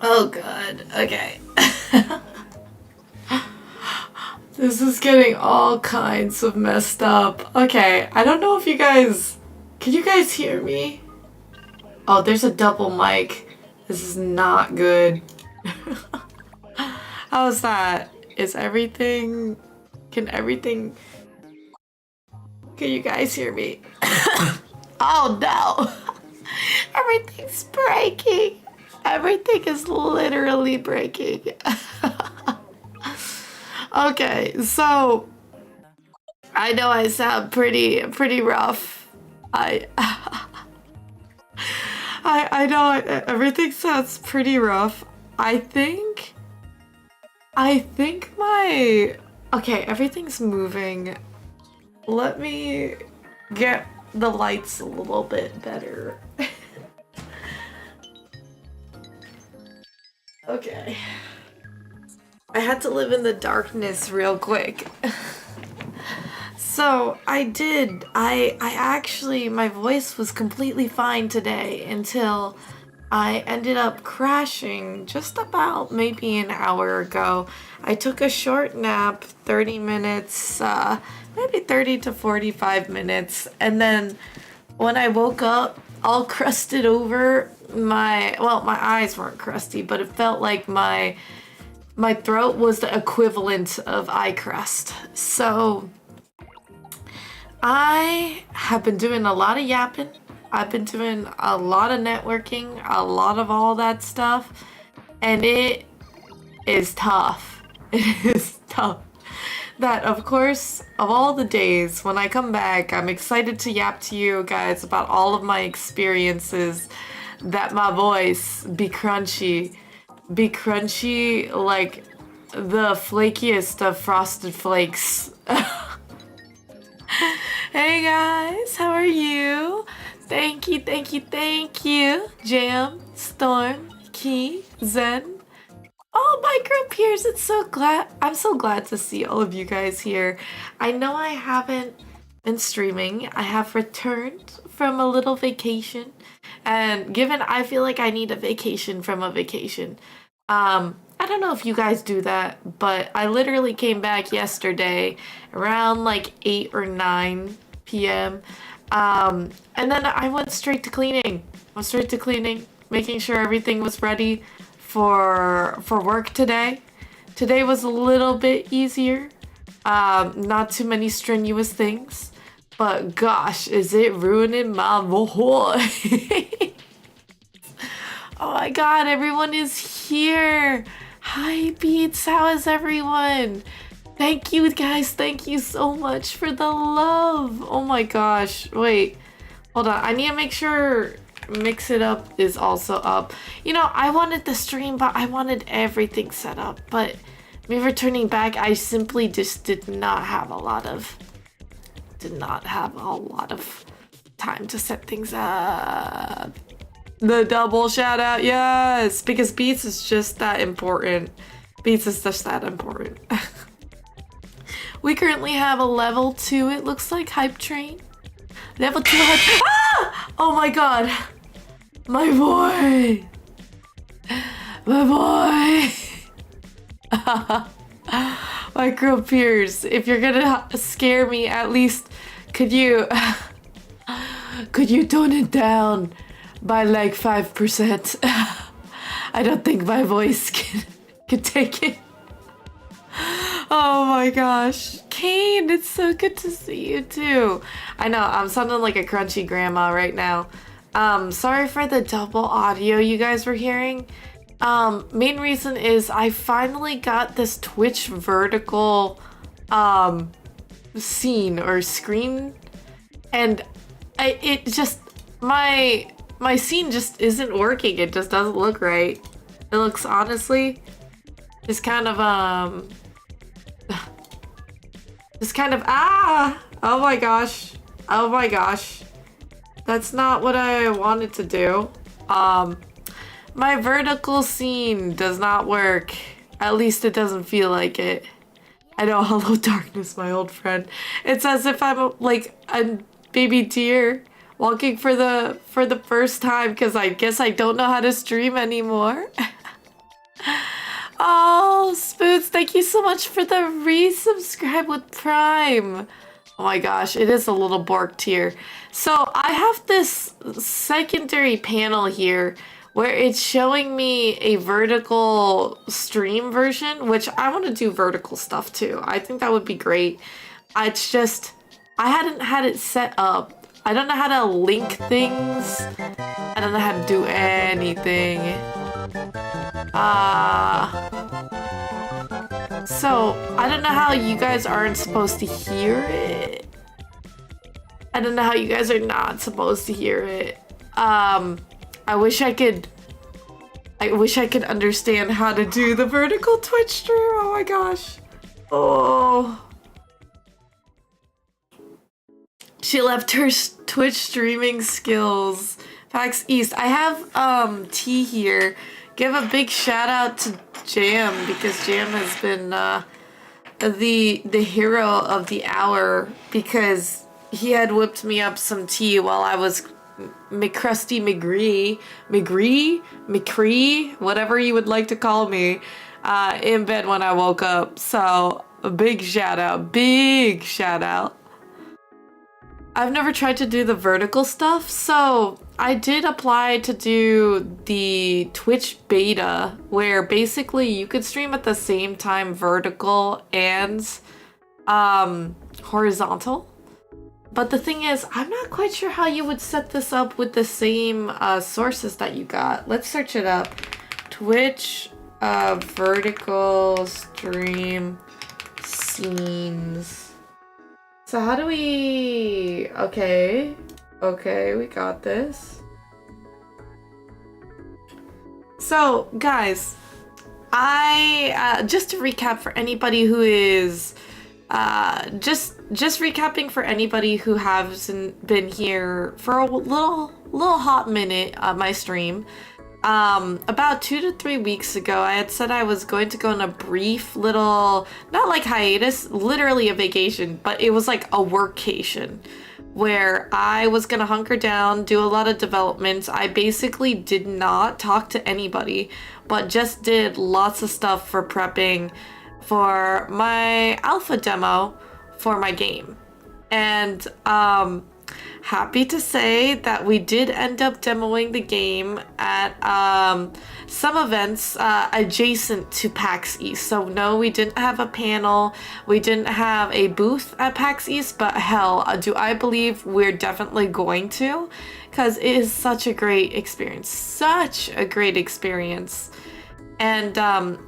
Oh god, okay. This is getting all kinds of messed up. Okay, I don't know if you guys... Can you guys hear me? Oh, there's a double mic. This is not good. How's that? Is everything... Can everything... Can you guys hear me? Oh no! Everything's breaking! Everything is literally breaking. Okay, so I know I sound pretty rough. I know everything sounds pretty rough. I think my... Okay, everything's moving. Let me get the lights a little bit better. Okay. I had to live in the darkness real quick. So I actually, my voice was completely fine today until I ended up crashing just about maybe an hour ago. I took a short nap, 30 minutes, maybe 30 to 45 minutes. And then when I woke up, all crusted over, my eyes weren't crusty, but it felt like my throat was the equivalent of eye crust. So I have been doing a lot of yapping. I've been doing a lot of networking, a lot of all that stuff, and it is tough. It is tough. That, of course, of all the days when I come back, I'm excited to yap to you guys about all of my experiences, that my voice be crunchy like the flakiest of frosted flakes. Hey guys, how are you? Thank you. Jam, Storm, Key, Zen. Oh, micro peers, I'm so glad to see all of you guys here. I know I haven't been streaming. I have returned from a little vacation. And given I feel like I need a vacation from a vacation. I don't know if you guys do that, but I literally came back yesterday around like 8 or 9 p.m. And then I went straight to cleaning. Making sure everything was ready for work today. Today was a little bit easier. Not too many strenuous things. But gosh, is it ruining my voice? Oh my god, everyone is here. Hi Beats, how is everyone? Thank you guys, thank you so much for the love. Oh my gosh, wait, hold on. I need to make sure Mix It Up is also up. You know, I wanted the stream, but I wanted everything set up. But me returning back, I simply just did not have a lot of time to set things up. The double shout out, yes! Because Beats is just that important. We currently have a level 2, it looks like, hype train. Level 2 hype. Ah! Oh my god! My boy! Micro peers, if you're gonna scare me, at least could you tone it down by like 5%? I don't think my voice can take it. Oh my gosh. Kane, it's so good to see you too. I know, I'm sounding like a crunchy grandma right now. Sorry for the double audio you guys were hearing. Main reason is I finally got this Twitch vertical scene or screen, and my scene just isn't working. It just doesn't look right. It looks honestly just kind of oh my gosh. That's not what I wanted to do. My vertical scene does not work. At least it doesn't feel like it. I know, hello darkness, my old friend. It's as if I'm like a baby deer walking for the first time, because I guess I don't know how to stream anymore. Oh, Spoots, thank you so much for the resubscribe with Prime. Oh my gosh, it is a little borked here. So I have this secondary panel here where it's showing me a vertical stream version, which I want to do vertical stuff too. I think that would be great. It's just, I hadn't had it set up. I don't know how to link things. I don't know how to do anything. So, I don't know how you guys aren't supposed to hear it. I don't know how you guys are not supposed to hear it. I wish I could understand how to do the vertical Twitch stream. Oh my gosh. Oh. She left her Twitch streaming skills. PAX East. I have T here. Give a big shout out to Jam because Jam has been the hero of the hour because he had whipped me up some tea while I was McCrusty McCree, whatever you would like to call me, in bed when I woke up. So a big shout out, big shout out. I've never tried to do the vertical stuff, so I did apply to do the Twitch beta, where basically you could stream at the same time vertical and horizontal. But the thing is, I'm not quite sure how you would set this up with the same sources that you got. Let's search it up. Twitch vertical stream scenes. So how do we... Okay, we got this. So, guys, I just to recap for anybody who is just recapping for anybody who hasn't been here for a little hot minute on my stream. About 2 to 3 weeks ago, I had said I was going to go on a brief little, not like hiatus, literally a vacation, but it was like a workcation where I was gonna hunker down, do a lot of development. I basically did not talk to anybody, but just did lots of stuff for prepping for my alpha demo for my game. And happy to say that we did end up demoing the game at some events adjacent to PAX East. So no, we didn't have a panel, we didn't have a booth at PAX East, but hell, do I believe we're definitely going to, because it is such a great experience, such a great experience. And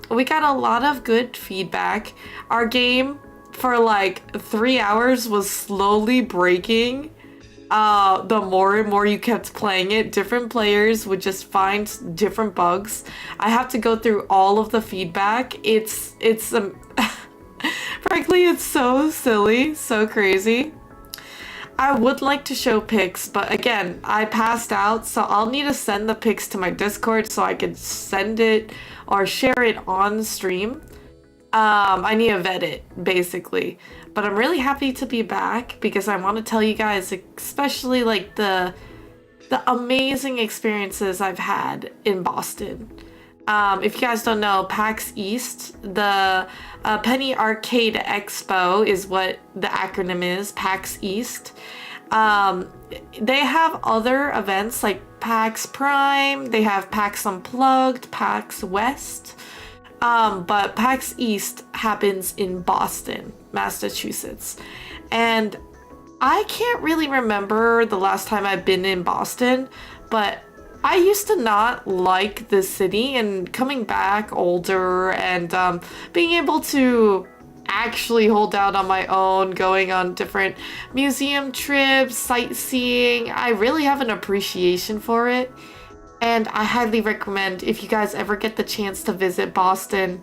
we got a lot of good feedback. Our game for like 3 hours was slowly breaking. The more and more you kept playing it, different players would just find different bugs. I have to go through all of the feedback. It's frankly, it's so silly, so crazy. I would like to show pics, but again, I passed out, so I'll need to send the pics to my Discord so I could send it or share it on stream. I need to vet it, basically. But I'm really happy to be back because I want to tell you guys, especially like the amazing experiences I've had in Boston. If you guys don't know, PAX East, the Penny Arcade Expo is what the acronym is, PAX East. They have other events like PAX Prime, they have PAX Unplugged, PAX West. But PAX East happens in Boston, Massachusetts. And I can't really remember the last time I've been in Boston, but I used to not like the city, and coming back older and being able to actually hold out on my own, going on different museum trips, sightseeing, I really have an appreciation for it. And I highly recommend if you guys ever get the chance to visit Boston.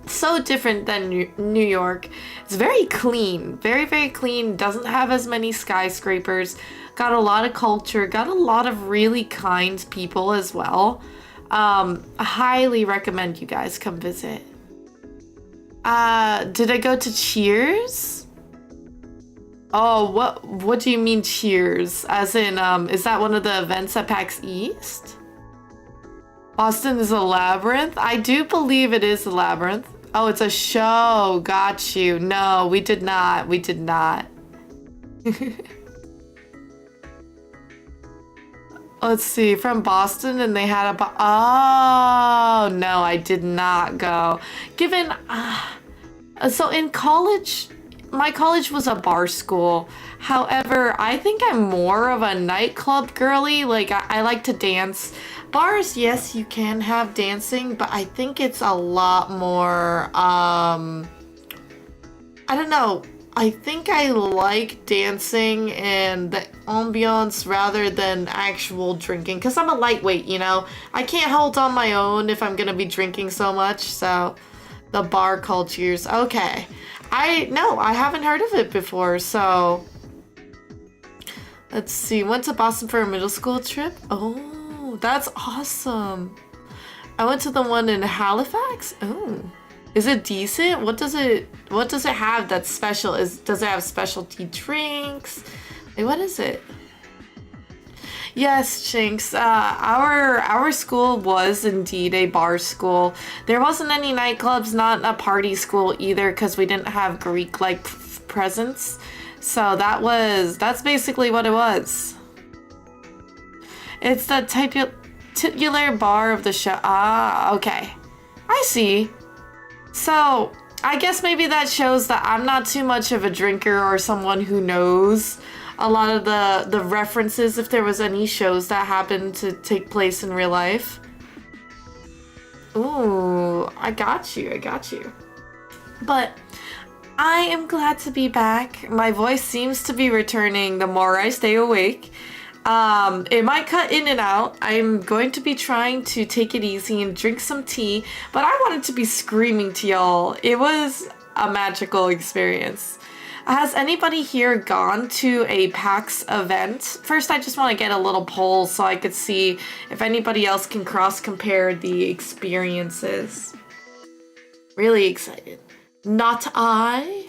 So different than New York. It's very clean, very, very clean. Doesn't have as many skyscrapers. Got a lot of culture. Got a lot of really kind people as well. I highly recommend you guys come visit. Did I go to Cheers? Oh, what do you mean Cheers? As in, is that one of the events at PAX East? Boston is a labyrinth? I do believe it is a labyrinth. Oh, it's a show. Got you. No, we did not. We did not. Let's see, from Boston, and they had a oh, no, I did not go. Given, so in college, my college was a bar school. However, I think I'm more of a nightclub girly. Like, I like to dance. Bars, yes, you can have dancing, but I think it's a lot more, I don't know. I think I like dancing and the ambiance rather than actual drinking. Because I'm a lightweight, you know? I can't hold on my own if I'm going to be drinking so much. So, the bar cultures. Okay. No, I haven't heard of it before. So, let's see. Went to Boston for a middle school trip. Oh, that's awesome. I went to the one in Halifax. Oh. Is it decent? What does it have that's special? Does it have specialty drinks? Like, what is it? Yes, Chinks. Our school was indeed a bar school. There wasn't any nightclubs, not a party school either, because we didn't have Greek-like presence. So that's basically what it was. It's the titular bar of the show. Ah, okay. I see. So, I guess maybe that shows that I'm not too much of a drinker or someone who knows a lot of the references if there was any shows that happened to take place in real life. Ooh, I got you. But I am glad to be back. My voice seems to be returning the more I stay awake. It might cut in and out. I'm going to be trying to take it easy and drink some tea, but I wanted to be screaming to y'all. It was a magical experience. Has anybody here gone to a PAX event? First, I just want to get a little poll so I could see if anybody else can cross-compare the experiences. Really excited. Not I.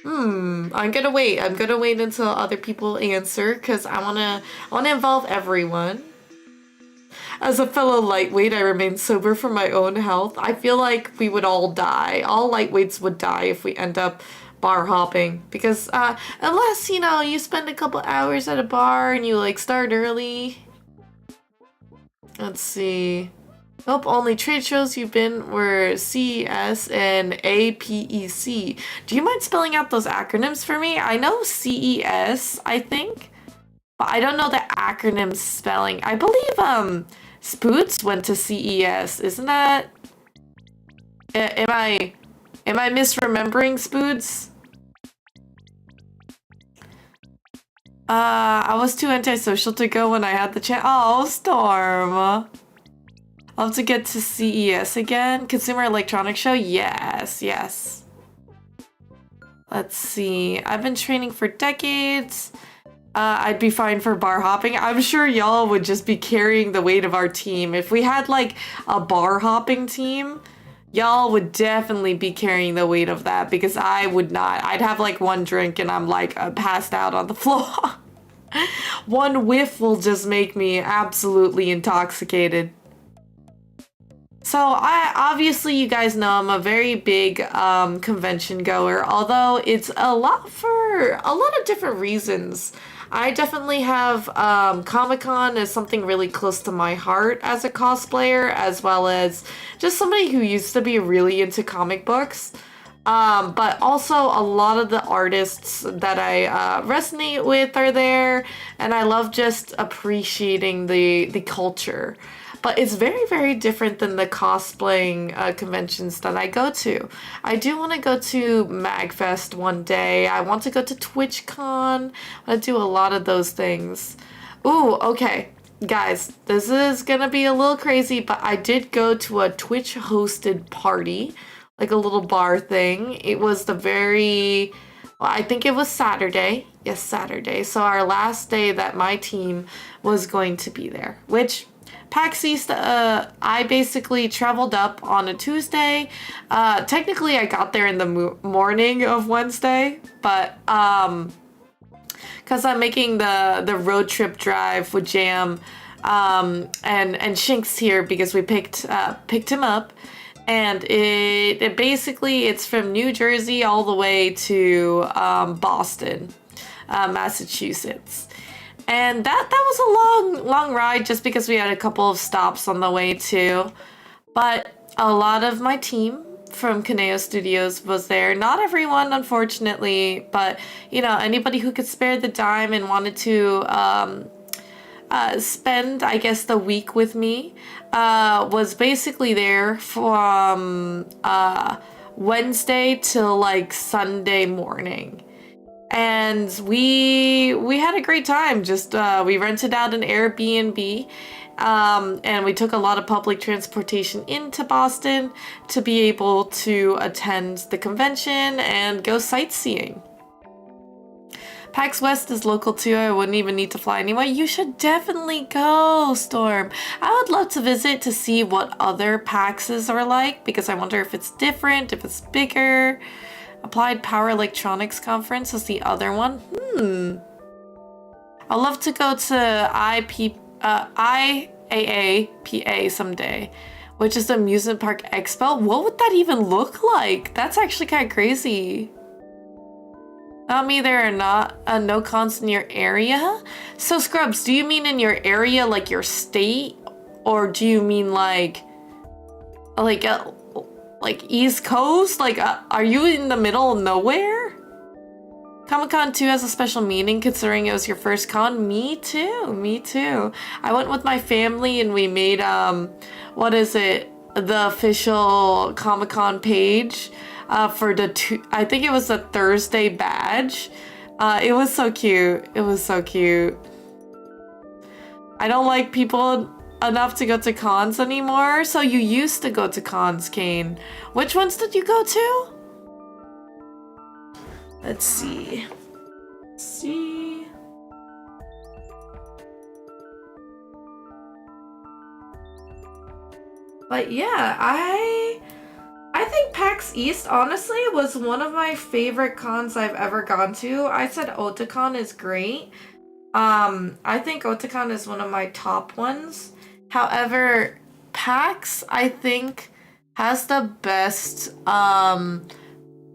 I'm gonna wait. I'm gonna wait until other people answer because I wanna involve everyone. As a fellow lightweight, I remain sober for my own health. I feel like we would all die. All lightweights would die if we end up bar hopping because unless you spend a couple hours at a bar and you like start early. Let's see. Nope, only trade shows you've been were CES and APEC. Do you mind spelling out those acronyms for me? I know CES, I think, but I don't know the acronym spelling. I believe Spoots went to CES. Isn't that? Am I misremembering Spoots? I was too antisocial to go when I had the chance. Oh, Storm. Love to get to CES again. Consumer Electronics Show? Yes. Let's see. I've been training for decades. I'd be fine for bar hopping. I'm sure y'all would just be carrying the weight of our team. If we had like a bar hopping team, y'all would definitely be carrying the weight of that because I would not. I'd have like one drink and I'm like passed out on the floor. One whiff will just make me absolutely intoxicated. So obviously you guys know I'm a very big convention goer, although it's a lot for a lot of different reasons. I definitely have Comic-Con as something really close to my heart as a cosplayer, as well as just somebody who used to be really into comic books. But also a lot of the artists that I resonate with are there, and I love just appreciating the culture. But it's very, very different than the cosplaying conventions that I go to. I do want to go to MagFest one day. I want to go to TwitchCon. I want to do a lot of those things. Ooh, okay. Guys, this is going to be a little crazy, but I did go to a Twitch-hosted party, like a little bar thing. It was I think it was Saturday. Yes, Saturday. So our last day that my team was going to be there, which... PAX East, I basically traveled up on a Tuesday. Technically, I got there in the morning of Wednesday, but because I'm making the road trip drive with Jam, and Shink's here because we picked him up. And it basically, it's from New Jersey all the way to Boston, Massachusetts. And that was a long ride just because we had a couple of stops on the way too. But a lot of my team from Kaneo Studios was there. Not everyone, unfortunately, but you know, anybody who could spare the dime and wanted to spend, I guess, the week with me was basically there from Wednesday till like Sunday morning. And we had a great time. Just we rented out an Airbnb, and we took a lot of public transportation into Boston to be able to attend the convention and go sightseeing. PAX West is local too. I wouldn't even need to fly anyway. You should definitely go, Storm. I would love to visit to see what other PAXs are like, because I wonder if it's different, if it's bigger. Applied Power Electronics Conference is the other one. I'd love to go to IAAPA someday, which is the Amusement Park Expo. What would that even look like? That's actually kind of crazy. Not me, there are not no cons in your area. So Scrubs, do you mean in your area, like your state, or do you mean like East Coast? Like, are you in the middle of nowhere? Comic-Con 2 has a special meaning considering it was your first con. Me too. I went with my family and we made, what is it? The official Comic-Con page for I think it was the Thursday badge. It was so cute. I don't like people enough to go to cons anymore. So you used to go to cons, Kane. Which ones did you go to? Let's see. But yeah, I think PAX East honestly was one of my favorite cons I've ever gone to. I said Otakon is great. I think Otakon is one of my top ones. However, PAX, I think, has the best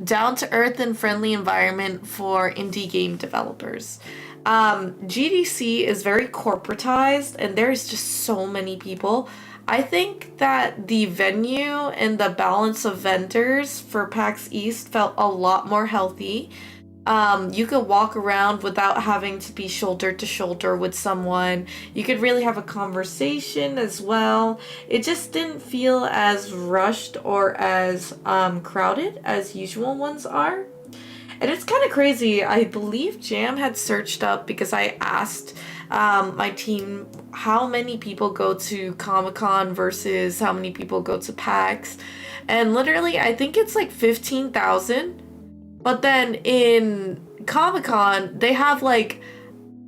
down-to-earth and friendly environment for indie game developers. GDC is very corporatized, and there's just so many people. I think that the venue and the balance of vendors for PAX East felt a lot more healthy. You could walk around without having to be shoulder to shoulder with someone. You could really have a conversation as well. It just didn't feel as rushed or as crowded as usual ones are. And it's kind of crazy. I believe Jam had searched up because I asked my team how many people go to Comic-Con versus how many people go to PAX. And literally, I think it's like 15,000. But then in Comic-Con, they have like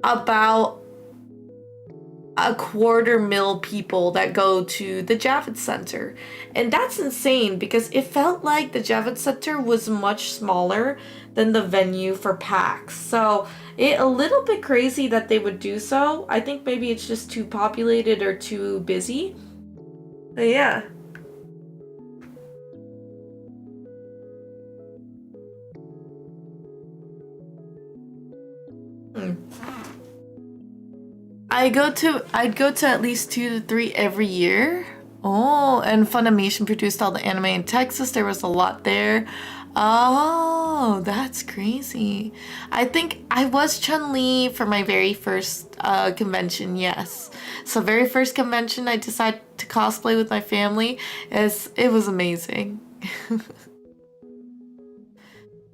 about 250,000 people that go to the Javits Center. And that's insane because it felt like the Javits Center was much smaller than the venue for PAX. So it a little bit crazy that they would do so. I think maybe it's just too populated or too busy. But yeah. I'd go to at least 2 to 3 every year. Oh, and Funimation produced all the anime in Texas. There was a lot there. Oh, that's crazy. I think I was Chun-Li for my very first convention, yes. So very first convention I decided to cosplay with my family. It was amazing.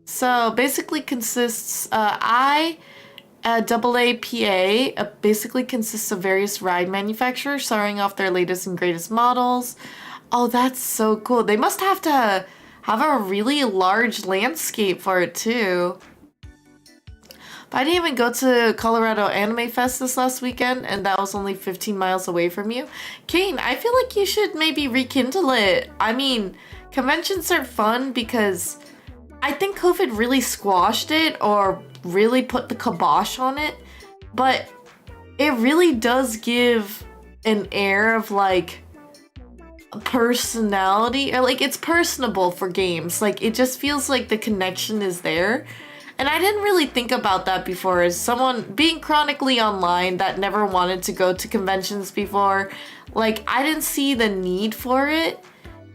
So basically consists, AAPA basically consists of various ride manufacturers showing off their latest and greatest models. Oh, that's so cool. They must have to have a really large landscape for it too. But I didn't even go to Colorado Anime Fest this last weekend, and that was only 15 miles away from you. Kane, I feel like you should maybe rekindle it. I mean, conventions are fun because I think COVID really squashed it or really put the kibosh on it, but it really does give an air of like personality, or like it's personable for games. Like it just feels like the connection is there. And I didn't really think about that before as someone being chronically online that never wanted to go to conventions before. Like I didn't see the need for it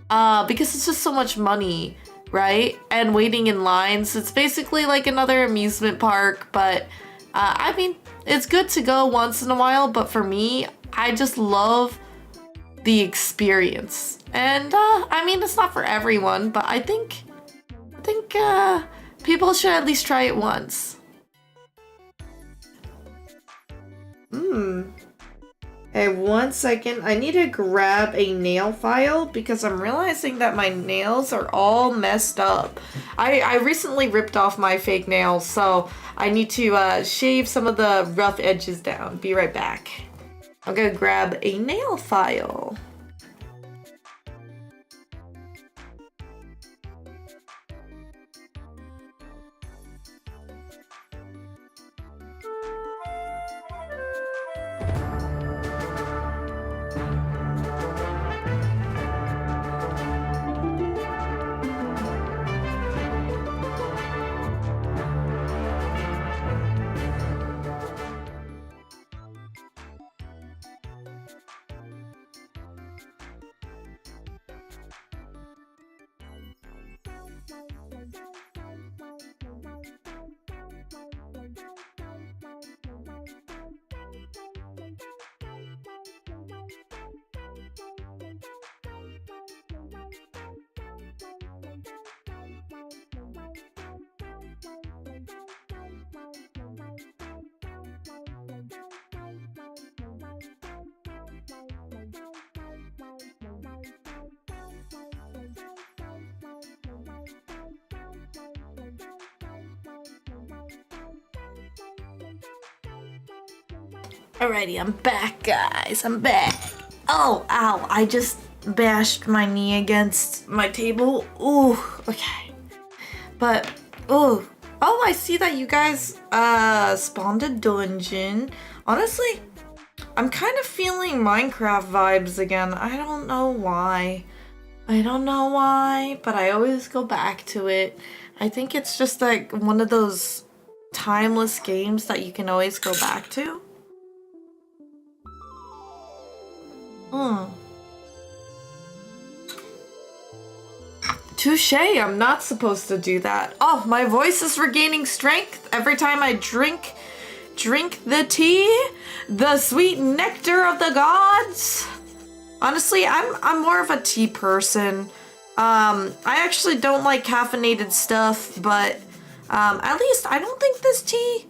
because it's just so much money, right? And waiting in lines. It's basically like another amusement park, but I mean, it's good to go once in a while, but for me, I just love the experience. And I mean, it's not for everyone, but I think people should at least try it once. Hey, 1 second. I need to grab a nail file because I'm realizing that my nails are all messed up. I recently ripped off my fake nails, so I need to shave some of the rough edges down. Be right back. I'm gonna grab a nail file. Alrighty, I'm back, guys. I'm back. Oh, ow. I just bashed my knee against my table. Ooh, okay. But, ooh. Oh, I see that you guys spawned a dungeon. Honestly, I'm kind of feeling Minecraft vibes again. I don't know why. But I always go back to it. I think it's just like one of those timeless games that you can always go back to. Touche, I'm not supposed to do that. Oh, my voice is regaining strength every time I drink the tea, the sweet nectar of the gods. Honestly, I'm more of a tea person. I actually don't like caffeinated stuff, but at least I don't think this tea,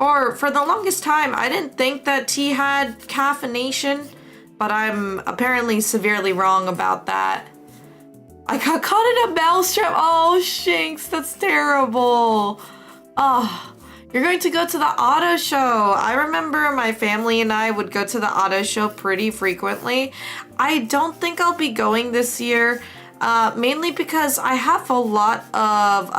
or for the longest time, I didn't think that tea had caffeination, but I'm apparently severely wrong about that. I got caught in a mousetrap. Oh, Shanks, that's terrible. Oh, you're going to go to the auto show. I remember my family and I would go to the auto show pretty frequently. I don't think I'll be going this year, mainly because I have a lot of,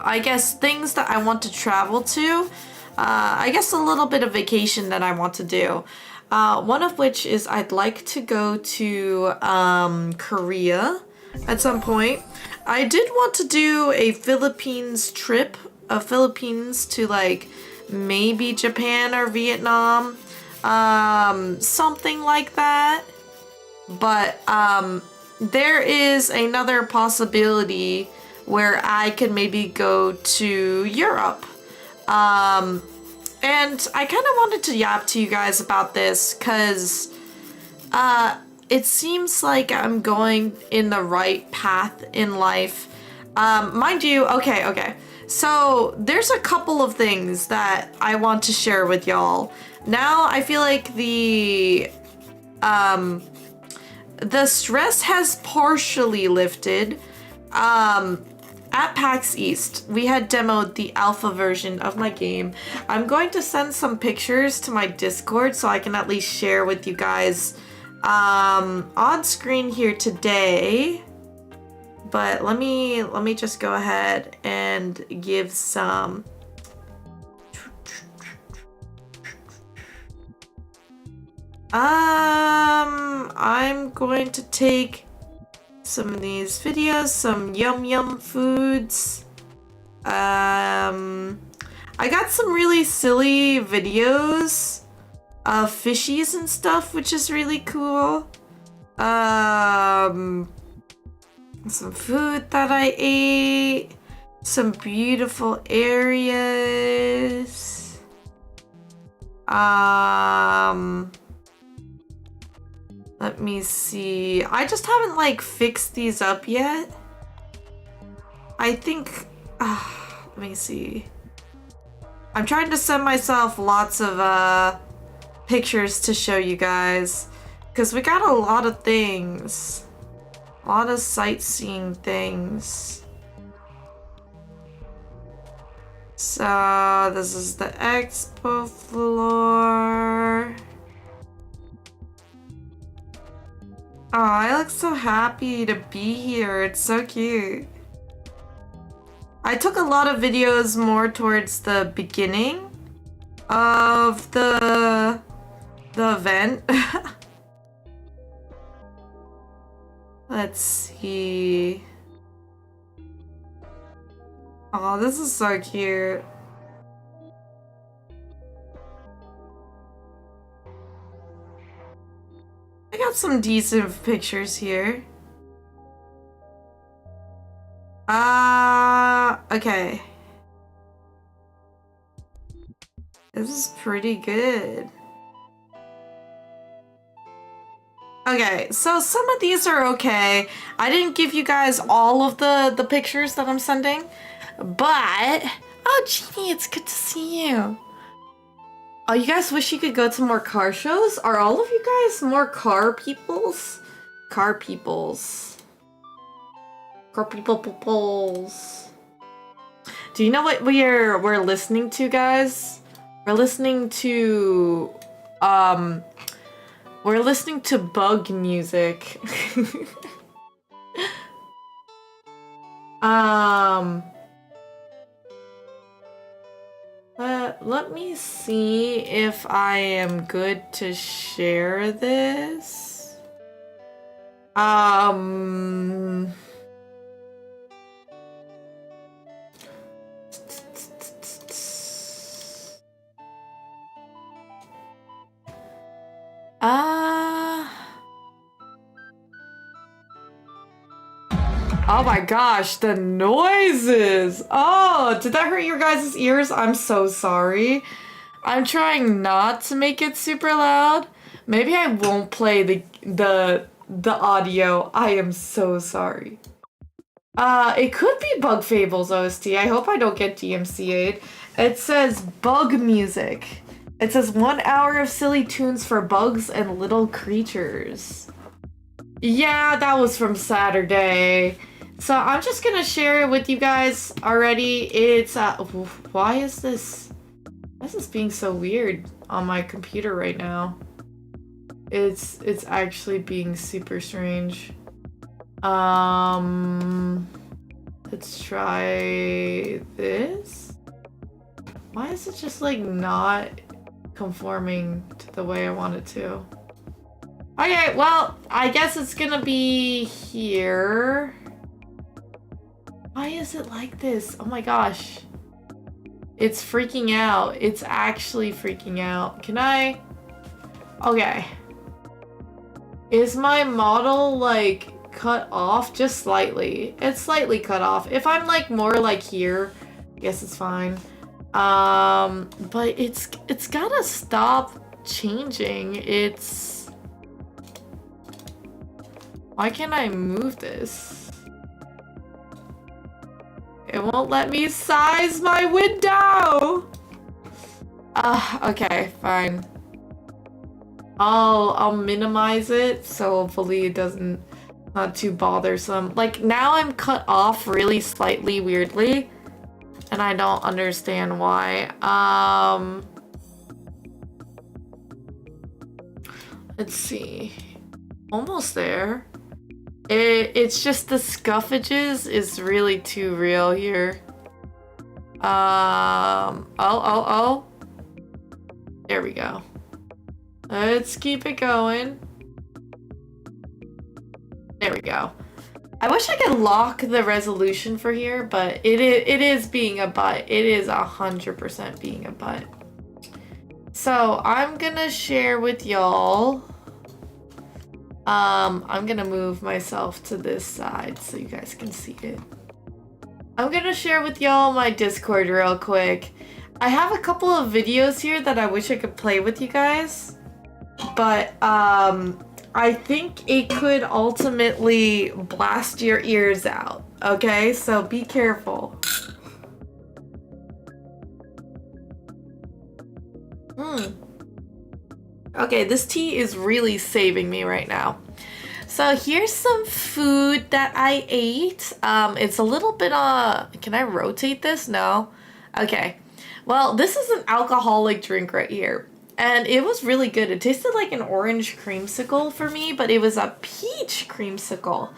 I guess, things that I want to travel to. I guess a little bit of vacation that I want to do. One of which is I'd like to go to Korea at some point. I did want to do a Philippines trip, Philippines to like maybe Japan or Vietnam, something like that. But there is another possibility where I could maybe go to Europe. And I kind of wanted to yap to you guys about this because it seems like I'm going in the right path in life. Mind you, okay. So there's a couple of things that I want to share with y'all. Now I feel like the stress has partially lifted. At PAX East, we had demoed the alpha version of my game. I'm going to send some pictures to my Discord so I can at least share with you guys on screen here today. But let me just go ahead and give some. I'm going to take some of these videos, some yum foods. I got some really silly videos of fishies and stuff, which is really cool. Some food that I ate, some beautiful areas. Let me see. I just haven't like fixed these up yet. I think, let me see. I'm trying to send myself lots of pictures to show you guys, because we got a lot of things. A lot of sightseeing things. So this is the expo floor. Oh, I look so happy to be here. It's so cute. I took a lot of videos more towards the beginning of the event. Let's see. Oh, this is so cute. I got some decent pictures here. Okay. This is pretty good. Okay, so some of these are okay. I didn't give you guys all of the pictures that I'm sending, but... Oh, Jeannie, it's good to see you. Oh, you guys wish you could go to more car shows? Are all of you guys more car peoples? Car peoples. Car peoples. Do you know what we're listening to, guys? We're listening to bug music. Let me see if I am good to share this. Oh my gosh, the noises! Oh, did that hurt your guys' ears? I'm so sorry. I'm trying not to make it super loud. Maybe I won't play the audio. I am so sorry. It could be Bug Fables OST. I hope I don't get DMCA'd. It says bug music. It says 1 hour of silly tunes for bugs and little creatures. Yeah, that was from Saturday. So I'm just gonna share it with you guys already. It's, why is this being so weird on my computer right now? It's actually being super strange. Let's try this. Why is it just like not conforming to the way I want it to? Okay, well, I guess it's gonna be here. Why is it like this? Oh my gosh. It's freaking out. It's actually freaking out. Can I? Okay. Is my model like cut off? Just slightly. It's slightly cut off. If I'm like more like here, I guess it's fine. But it's gotta stop changing. It's... Why can't I move this? It won't let me size my window! Okay, fine. I'll minimize it, so hopefully it doesn't... Not too bothersome. Like, now I'm cut off really slightly weirdly. And I don't understand why. Let's see. Almost there. It's just the scuffages is really too real here. Oh. There we go. Let's keep it going. There we go. I wish I could lock the resolution for here, but it is being a butt. It is 100% being a butt. So I'm gonna share with y'all. I'm gonna move myself to this side so you guys can see it. I'm gonna share with y'all my Discord real quick. I have a couple of videos here that I wish I could play with you guys, but I think it could ultimately blast your ears out, okay? So be careful. Okay, this tea is really saving me right now. So here's some food that I ate. It's a little bit can I rotate this? No? Okay. Well, this is an alcoholic drink right here. And it was really good. It tasted like an orange creamsicle for me, but it was a peach creamsicle.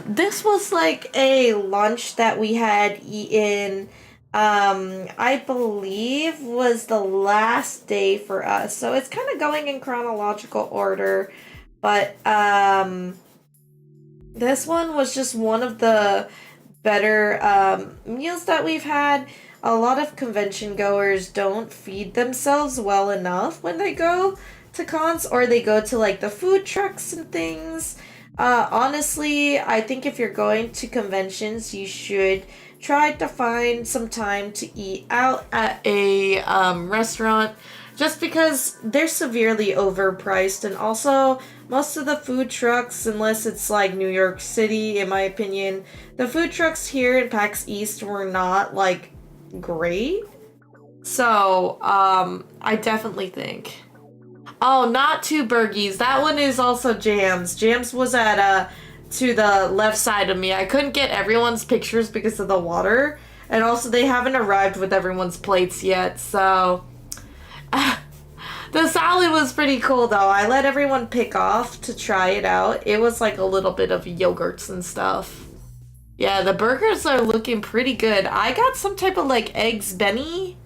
This was like a lunch that we had eaten, I believe was the last day for us. So it's kind of going in chronological order, but this one was just one of the better meals that we've had. A lot of convention goers don't feed themselves well enough when they go to cons, or they go to like the food trucks and things. Honestly, I think if you're going to conventions, you should try to find some time to eat out at a restaurant, just because they're severely overpriced. And also, most of the food trucks, unless it's like New York City, in my opinion, the food trucks here in PAX East were not like great. So I definitely think, oh, not Two Burgies, that one is also Jams was at to the left side of me. I couldn't get everyone's pictures because of the water, and also they haven't arrived with everyone's plates yet. So the salad was pretty cool though. I let everyone pick off to try it out. It was like a little bit of yogurts and stuff. Yeah, the burgers are looking pretty good. I got some type of like eggs Benny.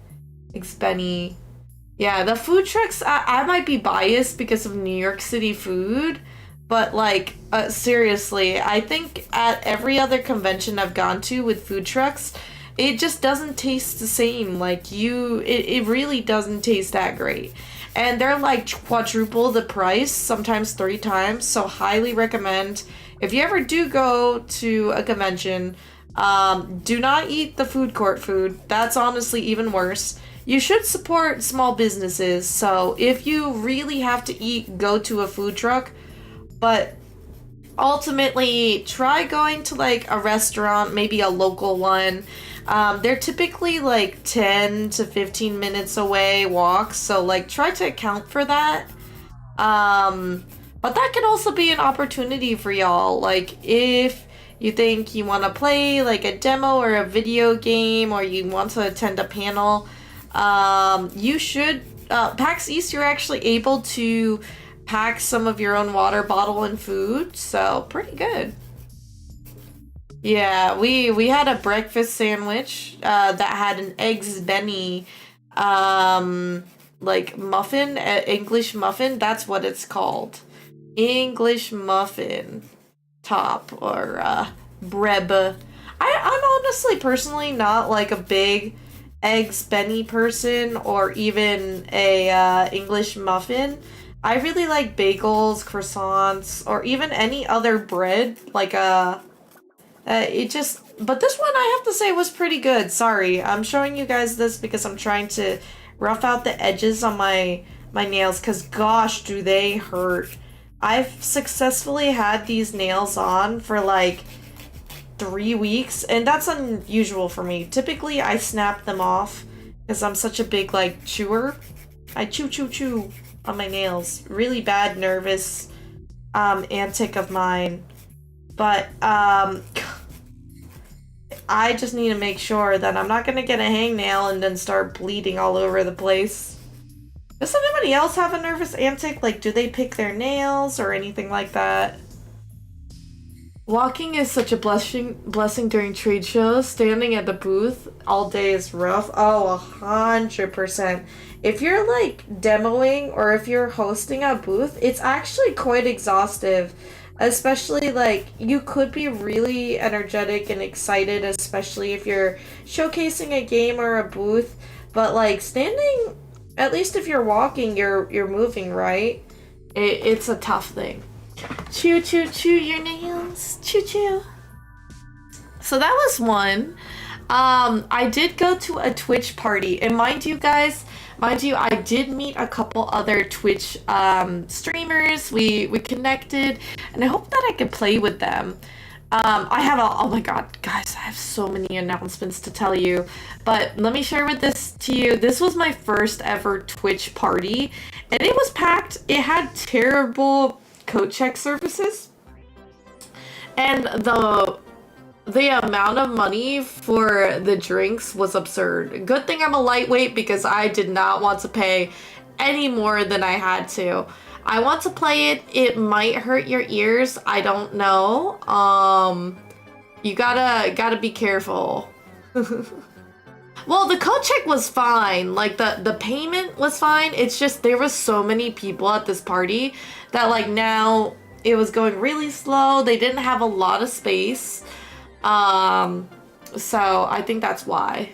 Yeah, the food trucks, I might be biased because of New York City food, but like, seriously, I think at every other convention I've gone to with food trucks, it just doesn't taste the same. Like it really doesn't taste that great. And they're like quadruple the price, sometimes 3 times, so highly recommend. If you ever do go to a convention, do not eat the food court food. That's honestly even worse. You should support small businesses, so if you really have to eat, go to a food truck. But ultimately, try going to like a restaurant, maybe a local one. They're typically like 10 to 15 minutes away walks, so like try to account for that. But that can also be an opportunity for y'all. Like if you think you want to play like a demo or a video game, or you want to attend a panel, you should, PAX East, you're actually able to pack some of your own water bottle and food, so pretty good. Yeah, we had a breakfast sandwich that had an eggs Benny like muffin, English muffin, that's what it's called. English muffin top, or breb. I'm honestly personally not like a big eggs Benny person, or even a English muffin. I really like bagels, croissants, or even any other bread, like it just, but this one I have to say was pretty good. Sorry, I'm showing you guys this because I'm trying to rough out the edges on my nails, because gosh, do they hurt. I've successfully had these nails on for like 3 weeks, and that's unusual for me. Typically, I snap them off because I'm such a big like chewer. I chew on my nails. Really bad nervous antic of mine. But I just need to make sure that I'm not gonna get a hangnail and then start bleeding all over the place. Does anybody else have a nervous antic? Like, do they pick their nails or anything like that? Walking is such a blessing during trade shows. Standing at the booth all day is rough. Oh, 100%. if you're like demoing or if you're hosting a booth, it's actually quite exhaustive. Especially like you could be really energetic and excited, especially if you're showcasing a game or a booth, but like standing, at least if you're walking, you're moving, right? It's a tough thing. Chew chew chew your nails. Chew chew. So that was one. I did go to a Twitch party, and mind you, I did meet a couple other Twitch streamers. We connected, and I hope that I could play with them. Oh my god, guys, I have so many announcements to tell you, but let me share with this to you. This was my first ever Twitch party, and it was packed. It had terrible coat check services, and the amount of money for the drinks was absurd. Good thing I'm a lightweight because I did not want to pay any more than I had to. I want to play it. It might hurt your ears. I don't know. You gotta be careful. Well, the code check was fine. Like the payment was fine. It's just there was so many people at this party that like now it was going really slow. They didn't have a lot of space. So I think that's why.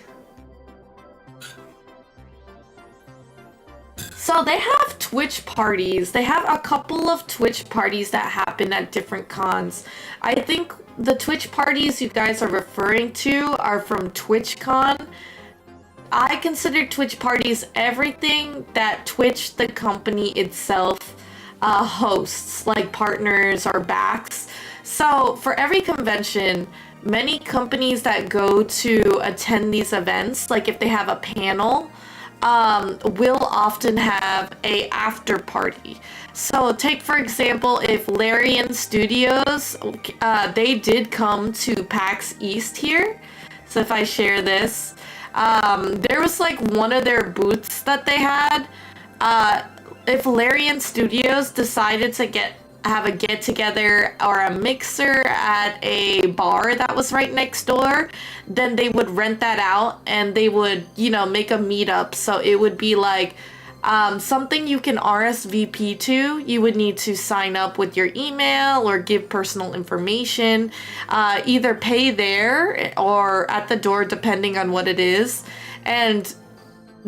So they have Twitch parties. They have a couple of Twitch parties that happen at different cons. I think the Twitch parties you guys are referring to are from TwitchCon. I consider Twitch parties everything that Twitch, the company itself, hosts, like partners or backs. So for every convention, many companies that go to attend these events, like if they have a panel, will often have a after party. So take for example, if Larian Studios, they did come to PAX East here. So if I share this, there was like one of their booths that they had. If Larian Studios decided to have a get together or a mixer at a bar that was right next door, then they would rent that out and they would, make a meetup. So it would be like something you can RSVP to. You would need to sign up with your email or give personal information, either pay there or at the door, depending on what it is. And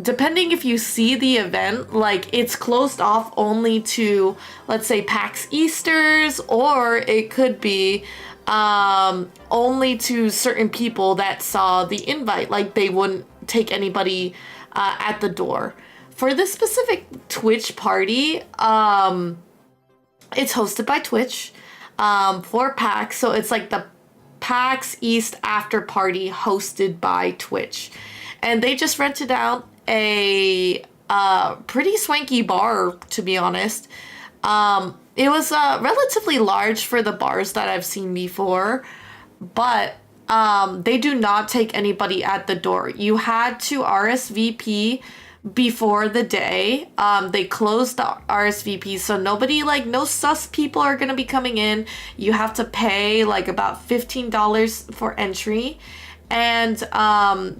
depending if you see the event, like it's closed off only to, let's say, PAX Easters, or it could be only to certain people that saw the invite. Like they wouldn't take anybody at the door. For this specific Twitch party, it's hosted by Twitch for PAX. So it's like the PAX East after party hosted by Twitch. And they just rented out a pretty swanky bar, to be honest. It was relatively large for the bars that I've seen before, but they do not take anybody at the door. You had to RSVP before the day. They closed the RSVP, so nobody, like, no sus people are gonna be coming in. You have to pay like about $15 for entry. And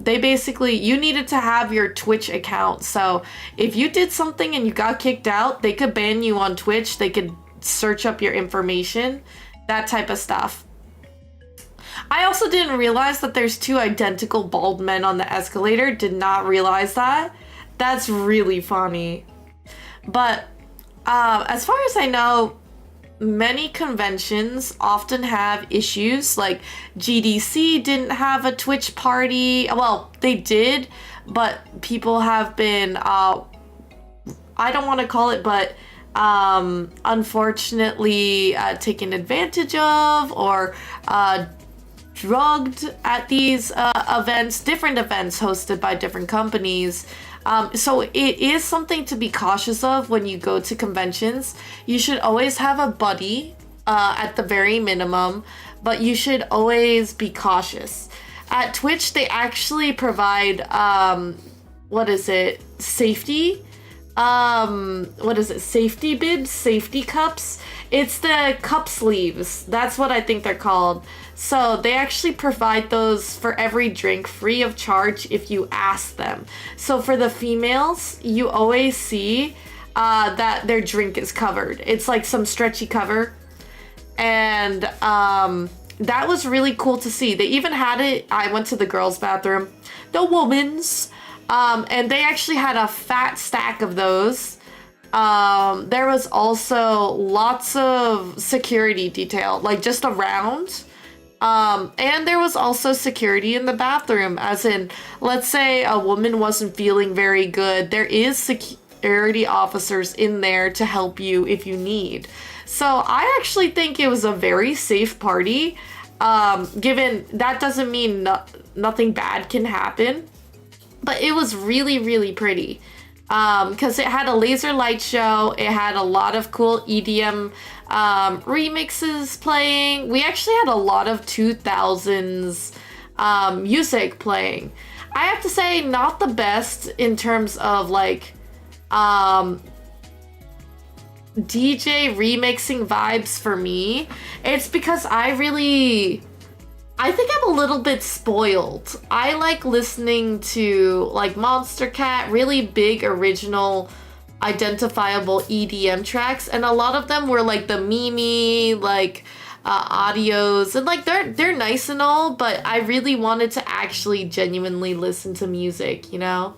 they basically, you needed to have your Twitch account. So if you did something and you got kicked out, they could ban you on Twitch. They could search up your information, that type of stuff. I also didn't realize that there's two identical bald men on the escalator. Did not realize that. That's really funny. But as far as I know, many conventions often have issues. Like GDC didn't have a Twitch party. Well, they did, but people have been, I don't want to call it, but unfortunately taken advantage of or drugged at these events, different events hosted by different companies. So it is something to be cautious of when you go to conventions. You should always have a buddy at the very minimum, but you should always be cautious. At Twitch, they actually provide, safety what is it? Safety bibs, safety cups. It's the cup sleeves. That's what I think they're called. So they actually provide those for every drink free of charge if you ask them. So for the females, you always see that their drink is covered. It's like some stretchy cover. And that was really cool to see. They even had it. I went to the girls' bathroom, the woman's, and they actually had a fat stack of those. There was also lots of security detail, like just around. And there was also security in the bathroom, as in, let's say a woman wasn't feeling very good. There is security officers in there to help you if you need. So I actually think it was a very safe party. Given that doesn't mean nothing bad can happen, but it was really, really pretty. Because it had a laser light show. It had a lot of cool EDM remixes playing. We actually had a lot of 2000s music playing. I have to say, not the best in terms of like DJ remixing vibes for me. It's because I think I'm a little bit spoiled. I like listening to like Monster Cat, really big original identifiable EDM tracks, and a lot of them were like the Mimi like audios, and like they're nice and all, but I really wanted to actually genuinely listen to music, you know?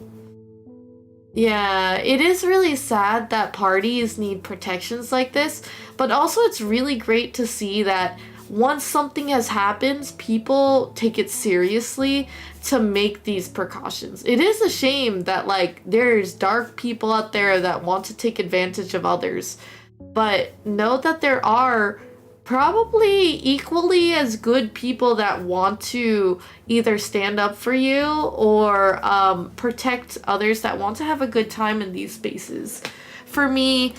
Yeah, it is really sad that parties need protections like this, but also it's really great to see that once something has happened, people take it seriously to make these precautions. It is a shame that like there's dark people out there that want to take advantage of others, but know that there are probably equally as good people that want to either stand up for you or protect others that want to have a good time in these spaces. For me,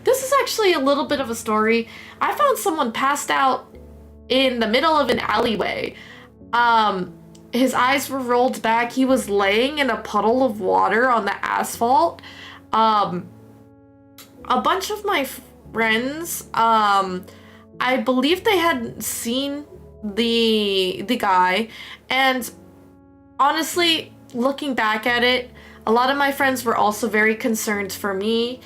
this is actually a little bit of a story. I found someone passed out in the middle of an alleyway. His eyes were rolled back. He was laying in a puddle of water on the asphalt. A bunch of my friends, I believe they had seen the guy, and honestly, looking back at it, a lot of my friends were also very concerned for me.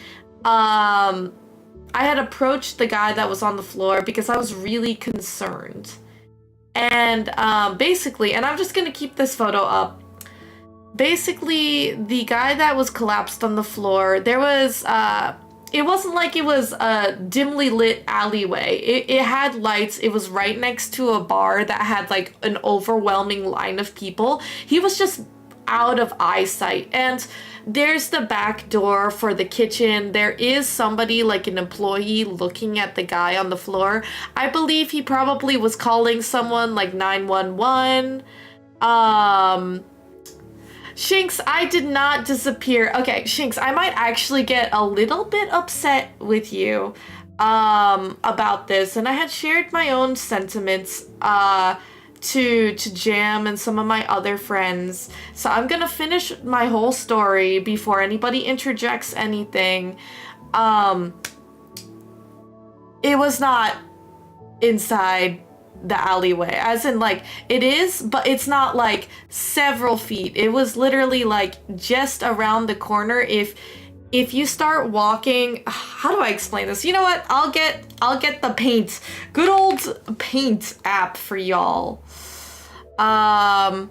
I had approached the guy that was on the floor because I was really concerned. And basically, and I'm just gonna keep this photo up. Basically, the guy that was collapsed on the floor, there was, it wasn't like it was a dimly lit alleyway. It had lights. It was right next to a bar that had like an overwhelming line of people. He was just out of eyesight. And there's the back door for the kitchen. There is somebody, like an employee, looking at the guy on the floor. I believe he probably was calling someone like 911. Shinx, I did not disappear. Okay, Shinx, I might actually get a little bit upset with you about this. And I had shared my own sentiments to Jam and some of my other friends. So I'm gonna finish my whole story before anybody interjects anything. It was not inside the alleyway, as in like it is, but it's not like several feet. It was literally like just around the corner. If you start walking, how do I explain this? You know what? I'll get the paint, good old paint app for y'all. No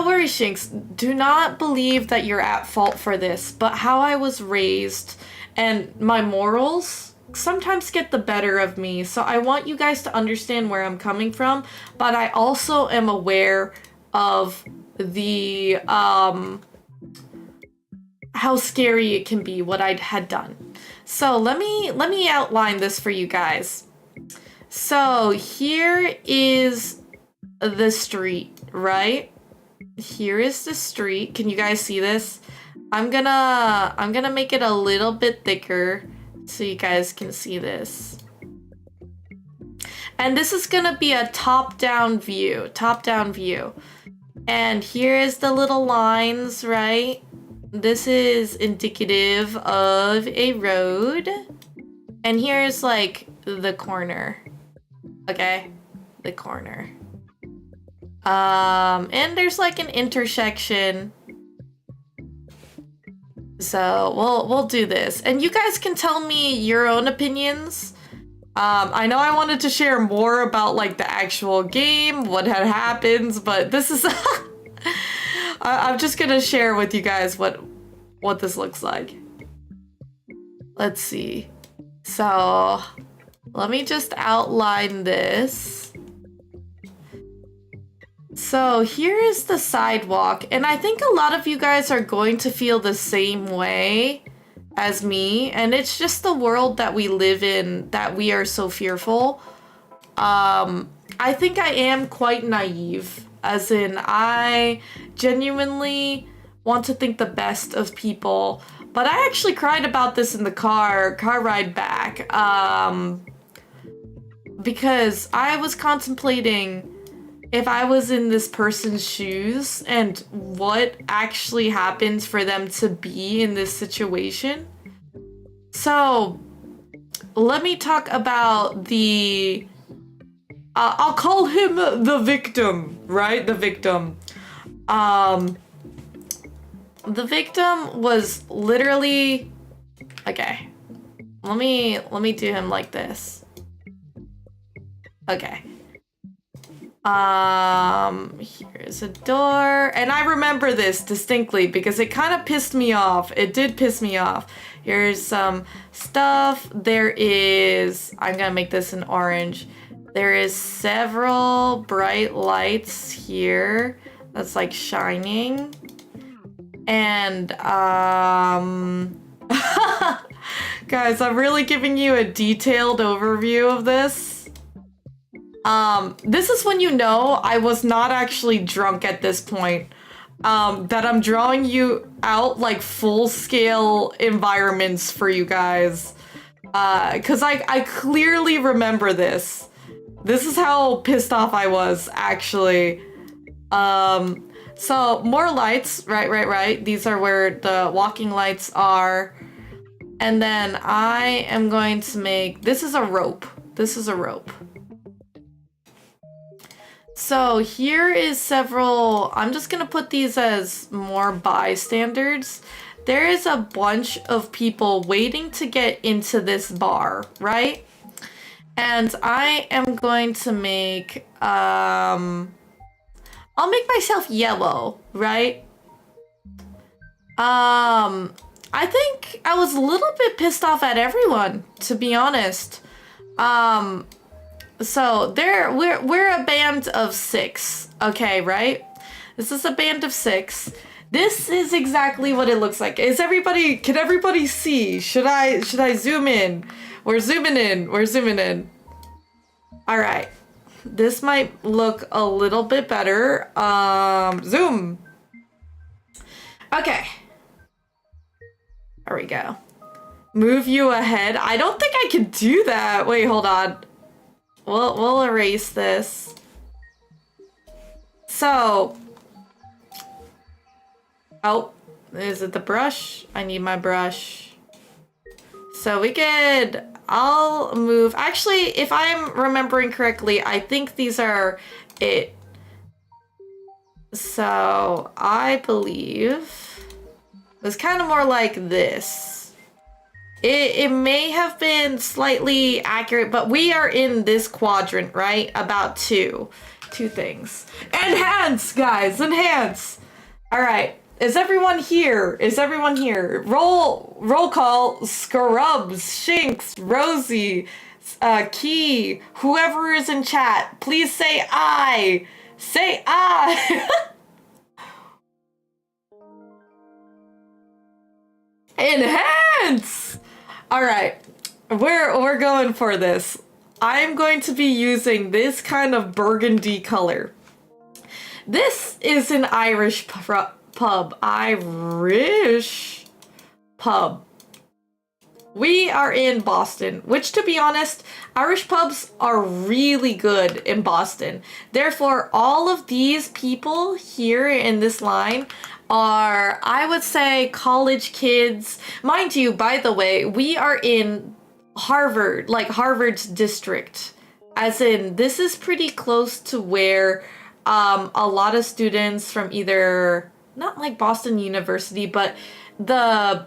worries, Shinx. Do not believe that you're at fault for this, but how I was raised and my morals sometimes get the better of me. So I want you guys to understand where I'm coming from, but I also am aware of the how scary it can be what I had done. So let me outline this for you guys. So here is the street, right? Here is the street. Can you guys see this? I'm gonna make it a little bit thicker so you guys can see this. And this is gonna be a top-down view. And here is the little lines, right? This is indicative of a road. And here's like the corner. Okay? The corner. And there's like an intersection. So we'll do this. And you guys can tell me your own opinions. I know I wanted to share more about like the actual game, what had happened, but this is I'm just gonna share with you guys what this looks like. Let's see. So let me just outline this. So here is the sidewalk, and I think a lot of you guys are going to feel the same way as me, and it's just the world that we live in that we are so fearful. I think I am quite naive, as in I genuinely want to think the best of people, but I actually cried about this in the car ride back, because I was contemplating if I was in this person's shoes and what actually happens for them to be in this situation. So let me talk about the, I'll call him the victim, right? The victim. The victim was literally, okay, let me do him like this. Okay. Here's a door, and I remember this distinctly because it kind of pissed me off. It did piss me off. Here's some stuff. There is, I'm gonna make this in orange. There is several bright lights here that's like shining. And, guys, I'm really giving you a detailed overview of this. This is when you know I was not actually drunk at this point. That I'm drawing you out like full-scale environments for you guys. Cause I clearly remember this. This is how pissed off I was, actually. So more lights, right. These are where the walking lights are. And then I am going to make, this is a rope. This is a rope. So here is several, I'm just gonna put these as more bystanders. There is a bunch of people waiting to get into this bar, right? And I am going to make, I'll make myself yellow, right? I think I was a little bit pissed off at everyone, to be honest. So we're a band of 6, okay, right? This is a band of 6. This is exactly what it looks like. Can everybody see? Should I zoom in? We're zooming in. All right. This might look a little bit better. Zoom. Okay. There we go. Move you ahead. I don't think I can do that. Wait, hold on. We'll erase this. So, oh, is it the brush? I need my brush. So I'll move. Actually, if I'm remembering correctly, I think these are it. So I believe it's kind of more like this. It may have been slightly accurate, but we are in this quadrant, right? About two things. Enhance, guys, enhance. All right, is everyone here? Roll call. Scrubs, Shinx, Rosie, Key, whoever is in chat, please say I. Say I. Enhance. All right, we're going for this. I'm going to be using this kind of burgundy color. This is an Irish pub. Irish pub. We are in Boston, which, to be honest, Irish pubs are really good in Boston. Therefore, all of these people here in this line are, I would say, college kids. Mind you, by the way, we are in Harvard, like Harvard's district. As in, this is pretty close to where a lot of students from either, not like Boston University, but the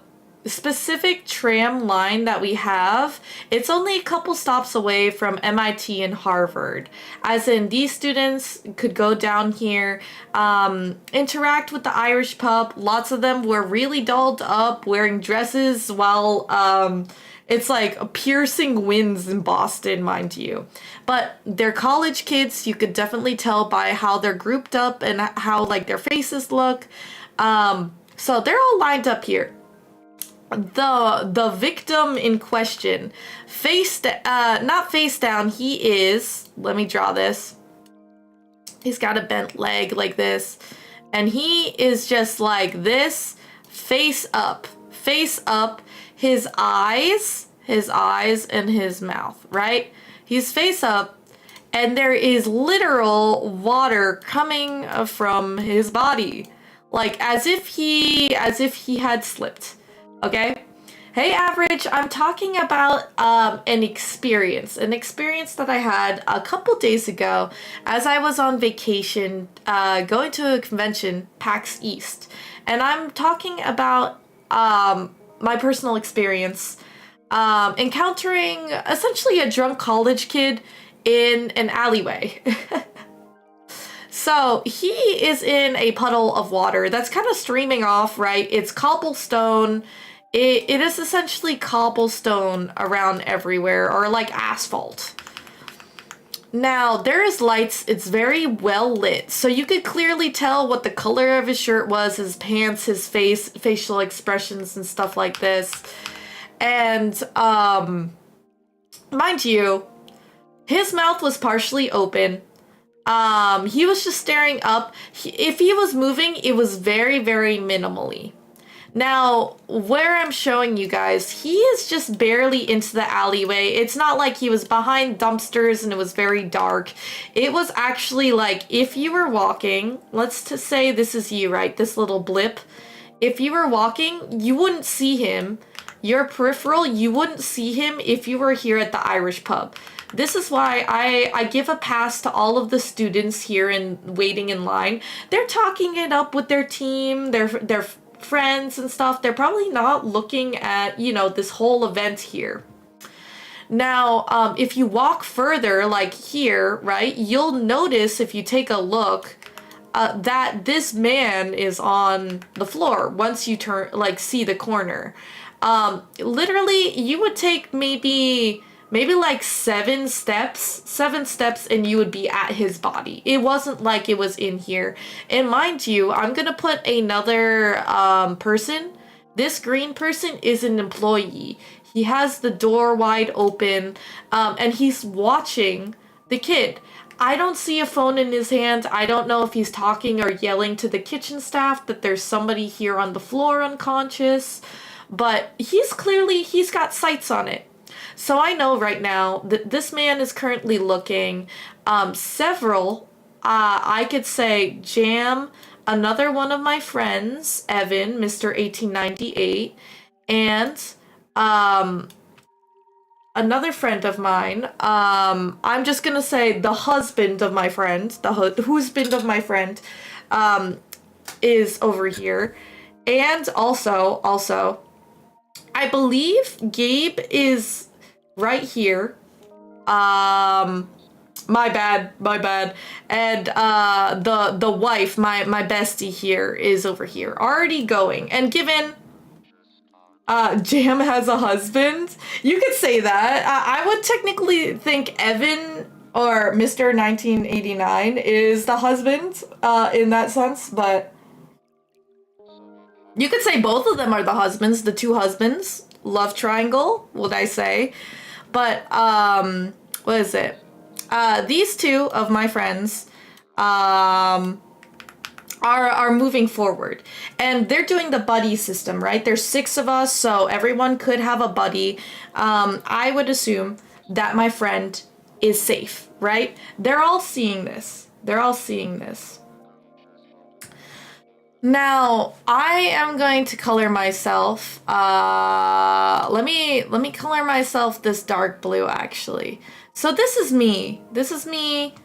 specific tram line that we have, it's only a couple stops away from MIT and Harvard. As in, these students could go down here, interact with the Irish pub. Lots of them were really dolled up, wearing dresses while it's like piercing winds in Boston, mind you. But they're college kids. You could definitely tell by how they're grouped up and how like their faces look. So they're all lined up here. The victim in question, not face down, he is, let me draw this. He's got a bent leg like this, and he is just like this, face up, his eyes and his mouth, right? He's face up, and there is literal water coming from his body, like as if he had slipped. Okay? Hey, Average, I'm talking about an experience that I had a couple days ago as I was on vacation, going to a convention, PAX East. And I'm talking about my personal experience encountering essentially a drunk college kid in an alleyway. So he is in a puddle of water that's kind of streaming off, right? It's cobblestone. It is essentially cobblestone around everywhere, or like asphalt. Now, there is lights. It's very well lit. So you could clearly tell what the color of his shirt was, his pants, his face, facial expressions and stuff like this. And, mind you, his mouth was partially open. He was just staring up. If he was moving, it was very, very minimally. Now, where I'm showing you guys, he is just barely into the alleyway. It's not like he was behind dumpsters and it was very dark. It was actually like, if you were walking, let's say this is you, right? This little blip. If you were walking, you wouldn't see him. Your peripheral, you wouldn't see him if you were here at the Irish pub. This is why I give a pass to all of the students here and waiting in line. They're talking it up with their team, their friends and stuff. They're probably not looking at, you know, this whole event here. Now, if you walk further, like here, right, you'll notice if you take a look that this man is on the floor once you turn, like, see the corner. Literally, you would take maybe like seven steps and you would be at his body. It wasn't like it was in here. And mind you, I'm gonna put another person. This green person is an employee. He has the door wide open, and he's watching the kid. I don't see a phone in his hand. I don't know if he's talking or yelling to the kitchen staff that there's somebody here on the floor unconscious, but he's got sights on it. So I know right now that this man is currently looking several, I could say Jam, another one of my friends, Evan, Mr. 1898, and another friend of mine. I'm just gonna say the husband of my friend, the husband of my friend, is over here. And also, I believe Gabe is right here. My bad. And the wife, my bestie here, is over here, already going. And given Jam has a husband, you could say that. I would technically think Evan or Mr. 1989 is the husband in that sense, but you could say both of them are the husbands, the two husbands. Love triangle, would I say. But, what is it? These two of my friends, are moving forward. And they're doing the buddy system, right? There's 6 of us, so everyone could have a buddy. I would assume that my friend is safe, right? They're all seeing this. Now, I am going to color myself. Let me color myself this dark blue actually. So this is me. This is me.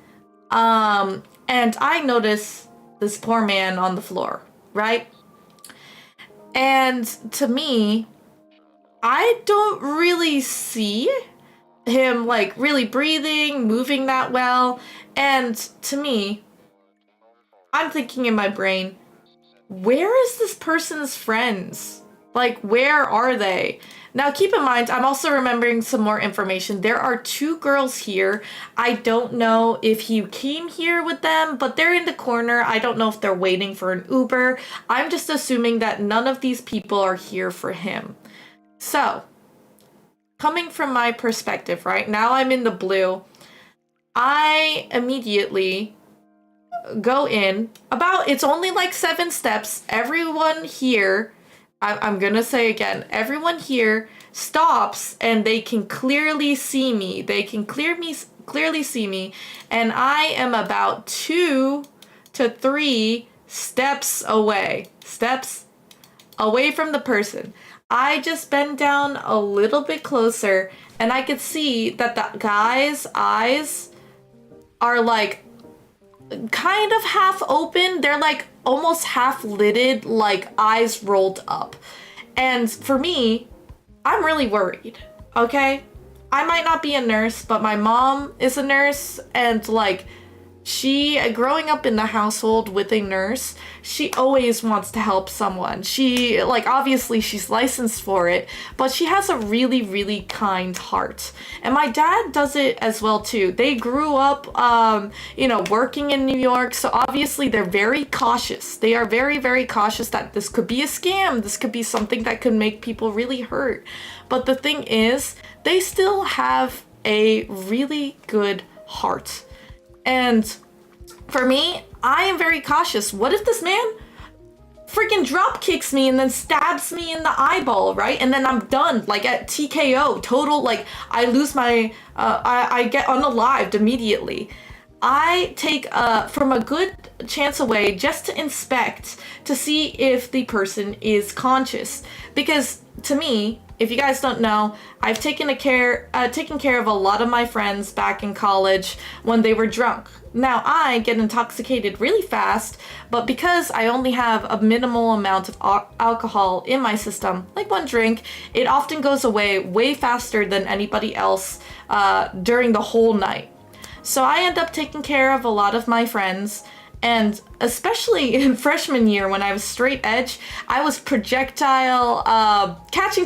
And I notice this poor man on the floor, right? And to me, I don't really see him like really breathing, moving that well. And to me, I'm thinking in my brain, where is this person's friends? Like, where are they? Now, keep in mind, I'm also remembering some more information. There are 2 girls here. I don't know if he came here with them, but they're in the corner. I don't know if they're waiting for an Uber. I'm just assuming that none of these people are here for him. So, coming from my perspective, right? Now I'm in the blue. I immediately go in. It's only like 7 steps. Everyone here, I'm gonna say again, everyone here stops and they can clearly see me. They can clearly see me, and I am about 2 to 3 steps away. Steps away from the person. I just bend down a little bit closer, and I could see that the guy's eyes are like kind of half open. They're like almost half lidded, like eyes rolled up. And for me, I'm really worried, okay? I might not be a nurse, but my mom is a nurse, and like growing up in the household with a nurse, she always wants to help someone. She, like, obviously she's licensed for it, but she has a really, really kind heart. And my dad does it as well too. They grew up, working in New York, so obviously they're very cautious. They are very, very cautious that this could be a scam. This could be something that could make people really hurt. But the thing is, they still have a really good heart. And for me, I am very cautious. What if this man freaking drop kicks me and then stabs me in the eyeball, right? And then I'm done, like at TKO, total, like I lose my, I get unalived immediately. I take from a good chance away just to inspect to see if the person is conscious. Because to me, if you guys don't know, I've taken care of a lot of my friends back in college when they were drunk. Now, I get intoxicated really fast, but because I only have a minimal amount of alcohol in my system, like 1 drink, it often goes away way faster than anybody else during the whole night. So I end up taking care of a lot of my friends. And especially in freshman year when I was straight edge, I was catching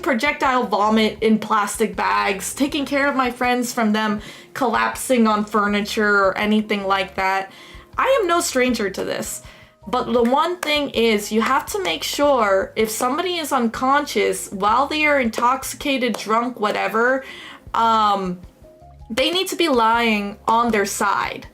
projectile vomit in plastic bags, taking care of my friends from them collapsing on furniture or anything like that. I am no stranger to this. But the one thing is, you have to make sure if somebody is unconscious while they are intoxicated, drunk, whatever, they need to be lying on their side.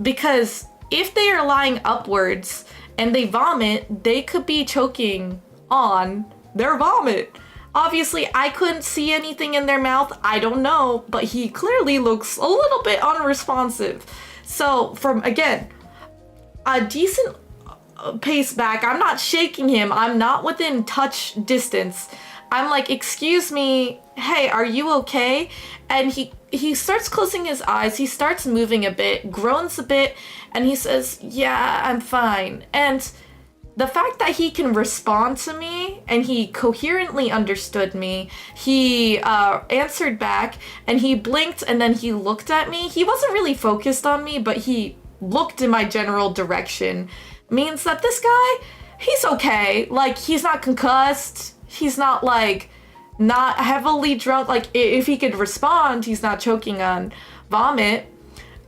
Because if they are lying upwards and they vomit, they could be choking on their vomit. Obviously, I couldn't see anything in their mouth. I don't know, but he clearly looks a little bit unresponsive. So from, again, a decent pace back, I'm not shaking him. I'm not within touch distance. I'm like, excuse me, hey, are you okay? And he starts closing his eyes. He starts moving a bit, groans a bit, and he says, yeah, I'm fine. And the fact that he can respond to me and he coherently understood me, he answered back and he blinked and then he looked at me. He wasn't really focused on me, but he looked in my general direction. Means that this guy, he's okay. Like, he's not concussed. He's not like not heavily drunk. Like, if he could respond, he's not choking on vomit.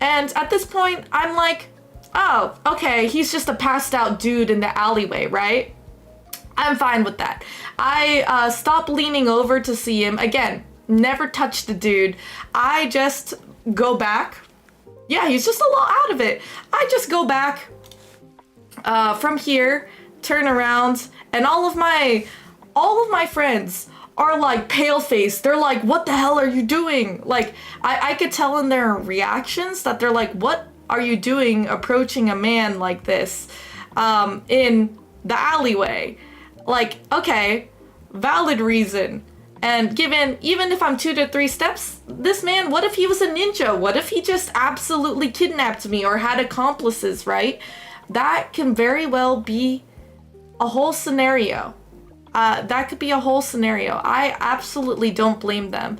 And at this point, I'm like, oh, okay, he's just a passed out dude in the alleyway, right? I'm fine with that. I stop leaning over to see him. Again, never touch the dude. I just go back. Yeah, he's just a little out of it. I just go back from here, turn around, and all of my friends are like pale faced. They're like, what the hell are you doing? Like, I could tell in their reactions that they're like, what are you doing approaching a man like this? In the alleyway. Like, okay, valid reason. And given, even if I'm 2 to 3 steps, this man, what if he was a ninja? What if he just absolutely kidnapped me or had accomplices, right? That can very well be a whole scenario. That could be a whole scenario. I absolutely don't blame them.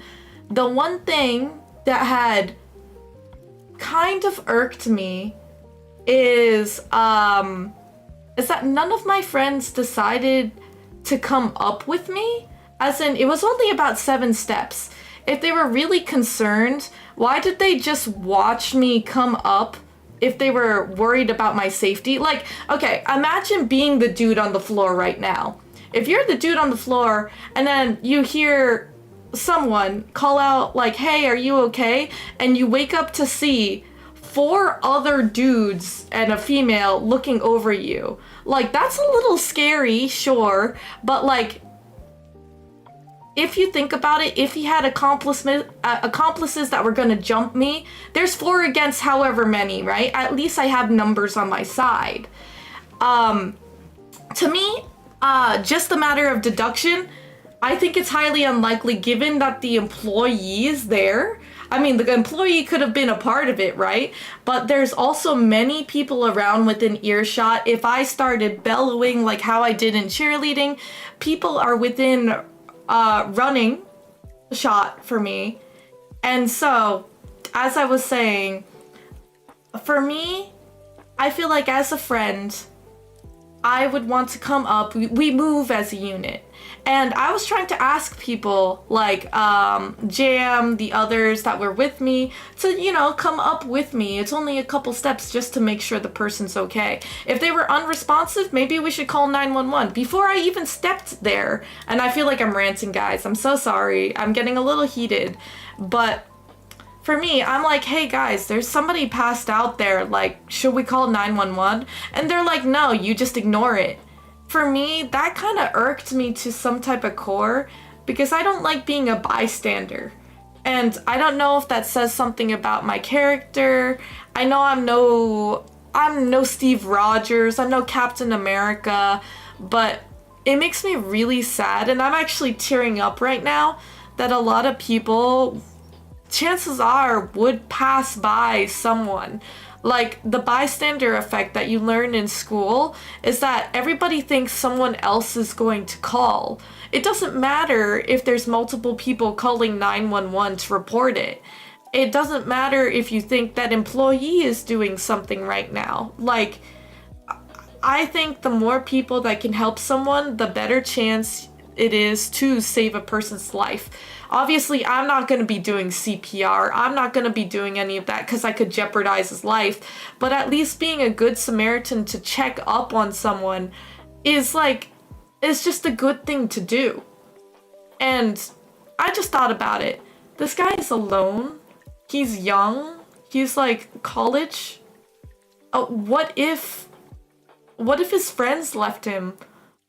The one thing that had kind of irked me is that none of my friends decided to come up with me. As in, it was only about 7 steps. If they were really concerned, why did they just watch me come up if they were worried about my safety? Like, okay, imagine being the dude on the floor right now. If you're the dude on the floor and then you hear someone call out like, hey, are you okay? And you wake up to see 4 other dudes and a female looking over you. Like, that's a little scary, sure, but like, if you think about it, if he had accomplices that were gonna jump me, there's 4 against however many, right? At least I have numbers on my side. To me, just a matter of deduction, I think it's highly unlikely given that the employee is there. I mean, the employee could have been a part of it, right? But there's also many people around within earshot. If I started bellowing like how I did in cheerleading, people are within running shot for me. And so, as I was saying, for me, I feel like as a friend, I would want to come up. We move as a unit. And I was trying to ask people like Jam, the others that were with me, to, you know, come up with me. It's only a couple steps just to make sure the person's okay. If they were unresponsive, maybe we should call 911 before I even stepped there. And I feel like I'm ranting, guys. I'm so sorry. I'm getting a little heated. But for me, I'm like, hey guys, there's somebody passed out there. Like, should we call 911? And they're like, no, you just ignore it. For me, that kind of irked me to some type of core because I don't like being a bystander. And I don't know if that says something about my character. I know I'm no Steve Rogers, I'm no Captain America, but it makes me really sad, and I'm actually tearing up right now that a lot of people, chances are, would pass by someone. Like, the bystander effect that you learn in school is that everybody thinks someone else is going to call. It doesn't matter if there's multiple people calling 911 to report it. It doesn't matter if you think that employee is doing something right now. Like, I think the more people that can help someone, the better chance it is to save a person's life. Obviously, I'm not going to be doing CPR. I'm not going to be doing any of that because I could jeopardize his life. But at least being a good Samaritan to check up on someone is just a good thing to do. And I just thought about it. This guy is alone. He's young. He's like college. What if his friends left him?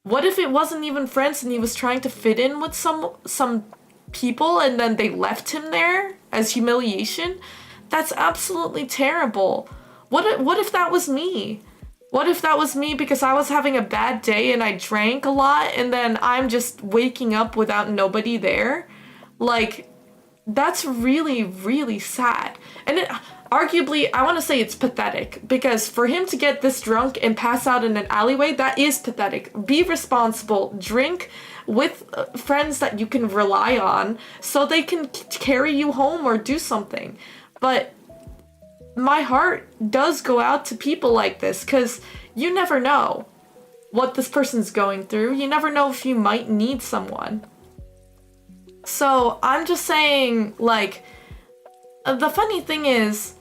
What if it wasn't even friends and he was trying to fit in with some people and then they left him there as humiliation? That's absolutely terrible. What if that was me? What if that was me because I was having a bad day and I drank a lot and then I'm just waking up without nobody there? Like, that's really, really sad. And arguably, I want to say it's pathetic because for him to get this drunk and pass out in an alleyway, that is pathetic. Be responsible. Drink with friends that you can rely on so they can carry you home or do something. But my heart does go out to people like this because you never know what this person's going through. You never know if you might need someone. So I'm just saying, like, the funny thing is,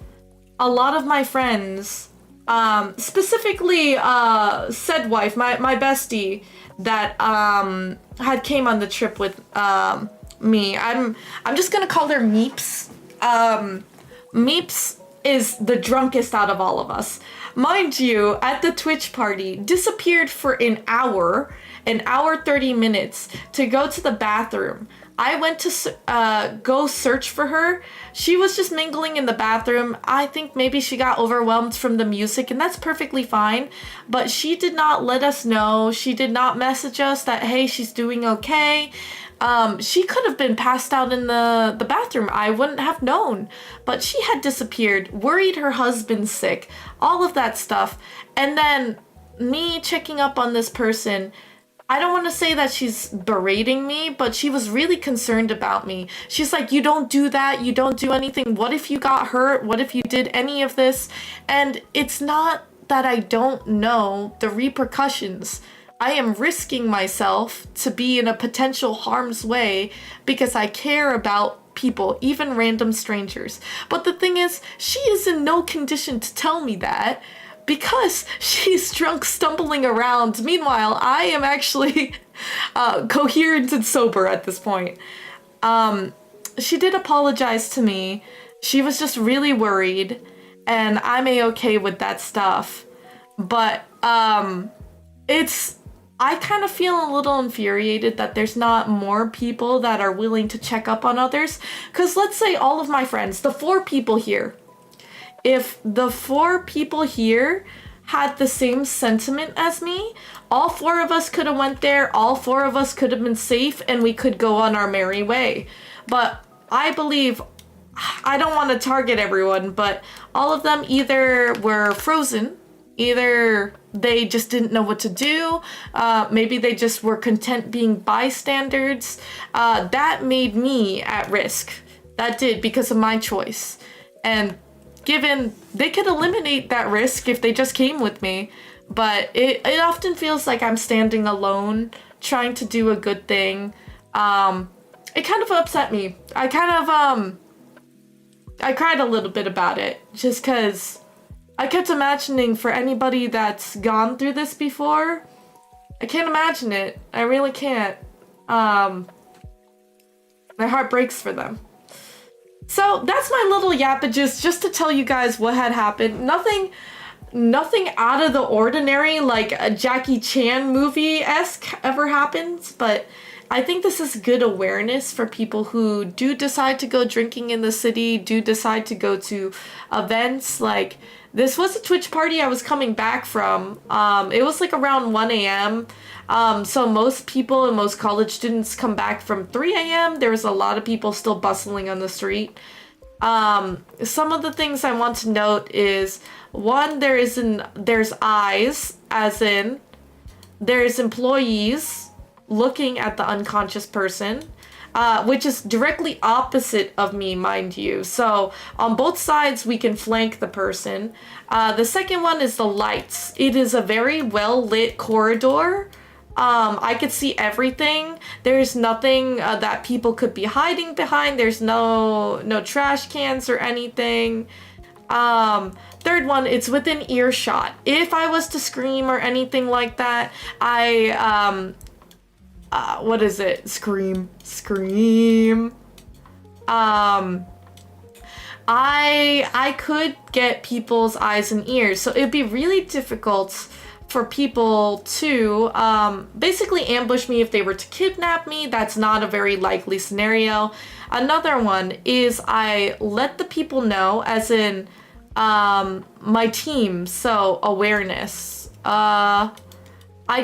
a lot of my friends, specifically said wife, my bestie, that had came on the trip with me. I'm just gonna call her Meeps. Meeps is the drunkest out of all of us. Mind you, at the Twitch party, disappeared for an hour 30 minutes to go to the bathroom. I went to go search for her. She was just mingling in the bathroom. I think maybe she got overwhelmed from the music, and that's perfectly fine. But she did not let us know. She did not message us that, hey, she's doing okay. She could have been passed out in the bathroom. I wouldn't have known. But she had disappeared, worried her husband's sick, all of that stuff. And then me checking up on this person, I don't want to say that she's berating me, but she was really concerned about me. She's like, you don't do that. You don't do anything. What if you got hurt? What if you did any of this? And it's not that I don't know the repercussions. I am risking myself to be in a potential harm's way because I care about people, even random strangers. But the thing is, she is in no condition to tell me that, because she's drunk, stumbling around. Meanwhile, I am actually coherent and sober at this point. She did apologize to me. She was just really worried, and I'm a-okay with that stuff. But I kind of feel a little infuriated that there's not more people that are willing to check up on others. Because let's say all of my friends, the 4 people here, if the 4 people here had the same sentiment as me, all 4 of us could have went there, all 4 of us could have been safe, and we could go on our merry way. But I believe, I don't want to target everyone, but all of them either were frozen, either they just didn't know what to do, maybe they just were content being bystanders. That made me at risk. That did, because of my choice. And given they could eliminate that risk if they just came with me, but it often feels like I'm standing alone trying to do a good thing. It kind of upset me. I cried a little bit about it, just because I kept imagining, for anybody that's gone through this before, I can't imagine it. I really can't. My heart breaks for them. So that's my little yappages, just to tell you guys what had happened. Nothing out of the ordinary, like a Jackie Chan movie-esque ever happens, but I think this is good awareness for people who do decide to go drinking in the city, do decide to go to events. Like, this was a Twitch party I was coming back from. It was like around 1 a.m. So most people and most college students come back from 3 a.m. There's a lot of people still bustling on the street. Some of the things I want to note is, one, there's eyes, as in there's employees looking at the unconscious person, which is directly opposite of me, mind you. So on both sides, we can flank the person. The second one is the lights. It is a very well-lit corridor. I could see everything. There's nothing that people could be hiding behind. There's no trash cans or anything. Third one, it's within earshot. If I was to scream or anything like that, what is it? Scream. I could get people's eyes and ears, so it'd be really difficult for people to basically ambush me if they were to kidnap me. That's not a very likely scenario. Another one is I let the people know, as in my team, so awareness. I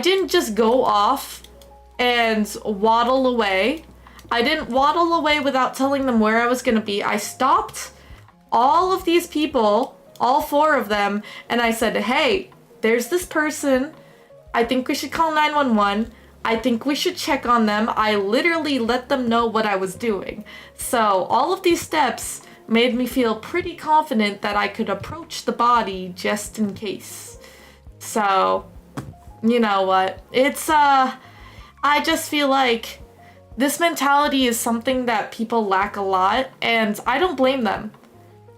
didn't just go off and waddle away. I didn't waddle away without telling them where I was gonna be. I stopped all of these people, all 4 of them, and I said, hey, there's this person. I think we should call 911. I think we should check on them. I literally let them know what I was doing. So all of these steps made me feel pretty confident that I could approach the body just in case. So, you know what? It's, I just feel like this mentality is something that people lack a lot, and I don't blame them.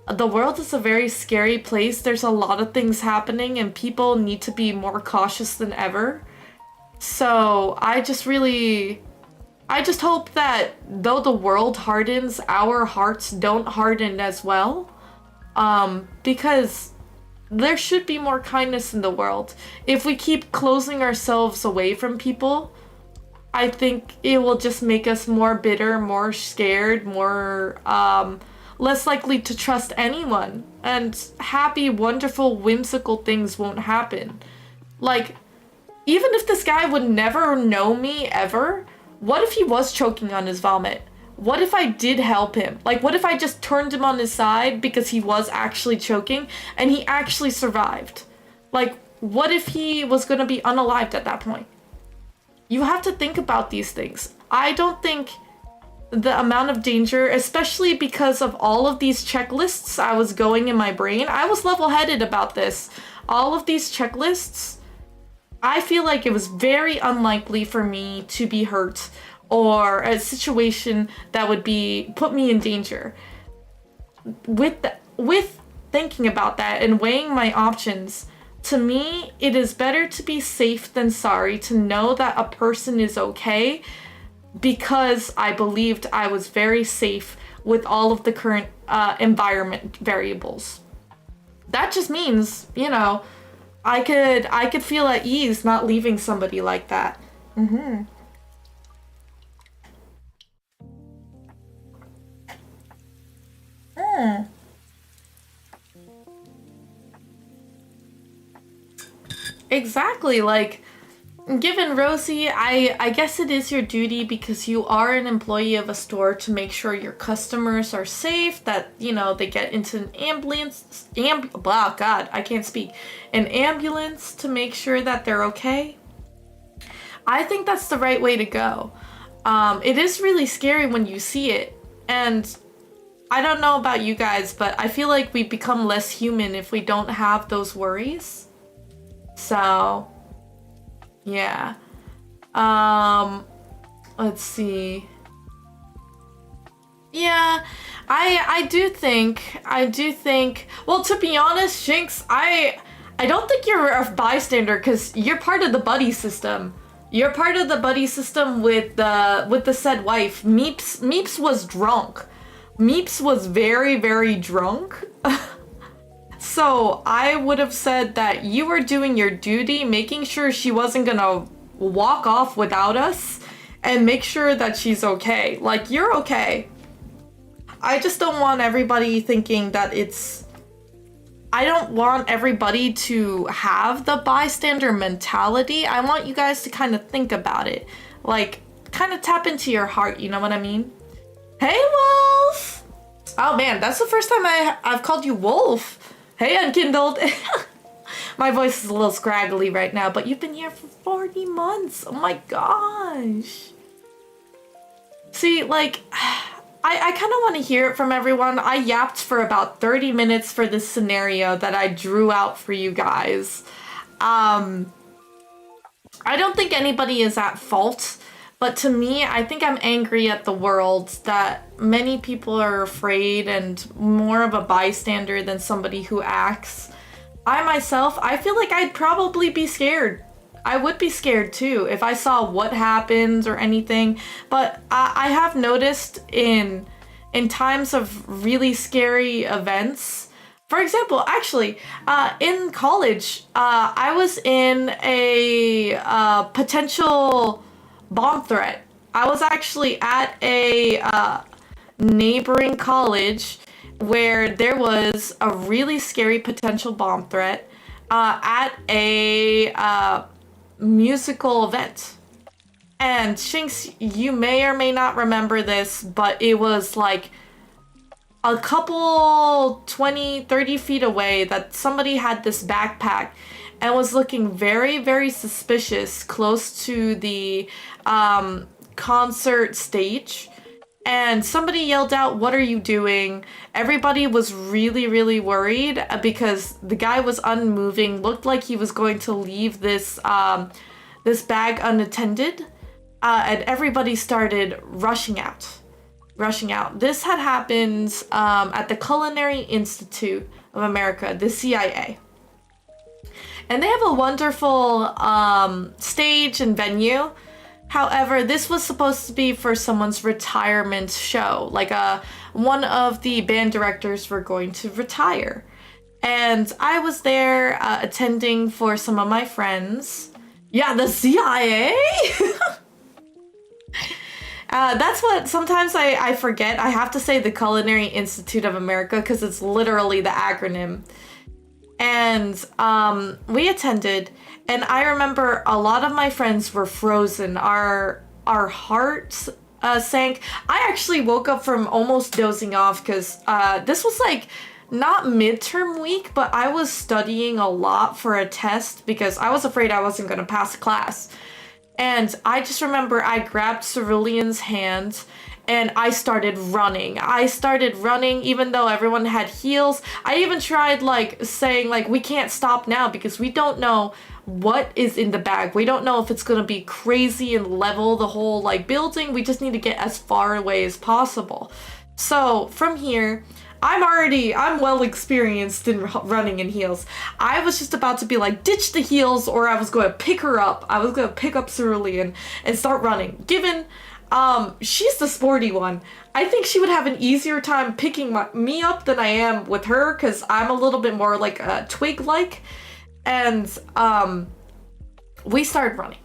The world is a very scary place. There's a lot of things happening, and people need to be more cautious than ever. So I just hope that though the world hardens, our hearts don't harden as well. Because there should be more kindness in the world. If we keep closing ourselves away from people, I think it will just make us more bitter, more scared, more less likely to trust anyone. And happy, wonderful, whimsical things won't happen. Like, even if this guy would never know me ever, what if he was choking on his vomit? What if I did help him? Like, what if I just turned him on his side because he was actually choking and he actually survived? Like, what if he was gonna be unalived at that point? You have to think about these things. I don't think the amount of danger, especially because of all of these checklists I was going in my brain, I was level-headed about this. All of these checklists, I feel like it was very unlikely for me to be hurt or a situation that would be put me in danger. With thinking about that and weighing my options, to me, it is better to be safe than sorry, to know that a person is okay, because I believed I was very safe with all of the current environment variables. That just means, you know, I could feel at ease not leaving somebody like that. Mm-hmm. Mm. Exactly, like, given Rosie, I guess it is your duty because you are an employee of a store to make sure your customers are safe, that, you know, they get into an blah, God, I can't speak. An ambulance to make sure that they're okay. I think that's the right way to go. It is really scary when you see it, and I don't know about you guys, but I feel like we become less human if we don't have those worries. So, yeah. Um, let's see. Yeah, I do think, well, to be honest, Jinx, I don't think you're a bystander because you're part of the buddy system. You're part of the buddy system with the said wife. Meeps was drunk. Meeps was very, very drunk. So I would have said that you were doing your duty, making sure she wasn't gonna walk off without us, and make sure that she's okay. Like, you're okay. I just don't want everybody thinking that it's... I don't want everybody to have the bystander mentality. I want you guys to kind of think about it. Like, kind of tap into your heart, you know what I mean? Hey, Wolf! Oh man, that's the first time I've called you Wolf. Hey, Unkindled. My voice is a little scraggly right now, but you've been here for 40 months. Oh my gosh. See, like, I kind of want to hear it from everyone. I yapped for about 30 minutes for this scenario that I drew out for you guys. I don't think anybody is at fault, but to me, I think I'm angry at the world that many people are afraid and more of a bystander than somebody who acts. I myself, I feel like I'd probably be scared. I would be scared too if I saw what happens or anything. But I have noticed in times of really scary events. For example, actually, in college, I was in a potential bomb threat. I was actually at a neighboring college where there was a really scary potential bomb threat at a musical event. And Shinx, you may or may not remember this, but it was like a couple 20, 30 feet away that somebody had this backpack and was looking very, very suspicious close to the concert stage. And somebody yelled out, "What are you doing?" Everybody was really, really worried because the guy was unmoving, looked like he was going to leave this this bag unattended, and everybody started rushing out. This had happened at the Culinary Institute of America, the CIA. And they have a wonderful stage and venue. However, this was supposed to be for someone's retirement show. Like one of the band directors were going to retire. And I was there attending for some of my friends. Yeah, the CIA? That's what sometimes I forget. I have to say the Culinary Institute of America because it's literally the acronym. And we attended, and I remember a lot of my friends were frozen. Our hearts sank. I actually woke up from almost dozing off because this was like not midterm week, but I was studying a lot for a test because I was afraid I wasn't going to pass class. And I just remember I grabbed Cerulean's hand and I started running. I started running even though everyone had heels. I even tried like saying like we can't stop now because we don't know what is in the bag. We don't know if it's gonna be crazy and level the whole like building. We just need to get as far away as possible. So from here, I'm well experienced in running in heels. I was just about to be like, ditch the heels, or I was going to pick her up. I was going to pick up Cerulean and start running. Given, she's the sporty one. I think she would have an easier time picking me up than I am with her, because I'm a little bit more like a twig-like. And, we started running.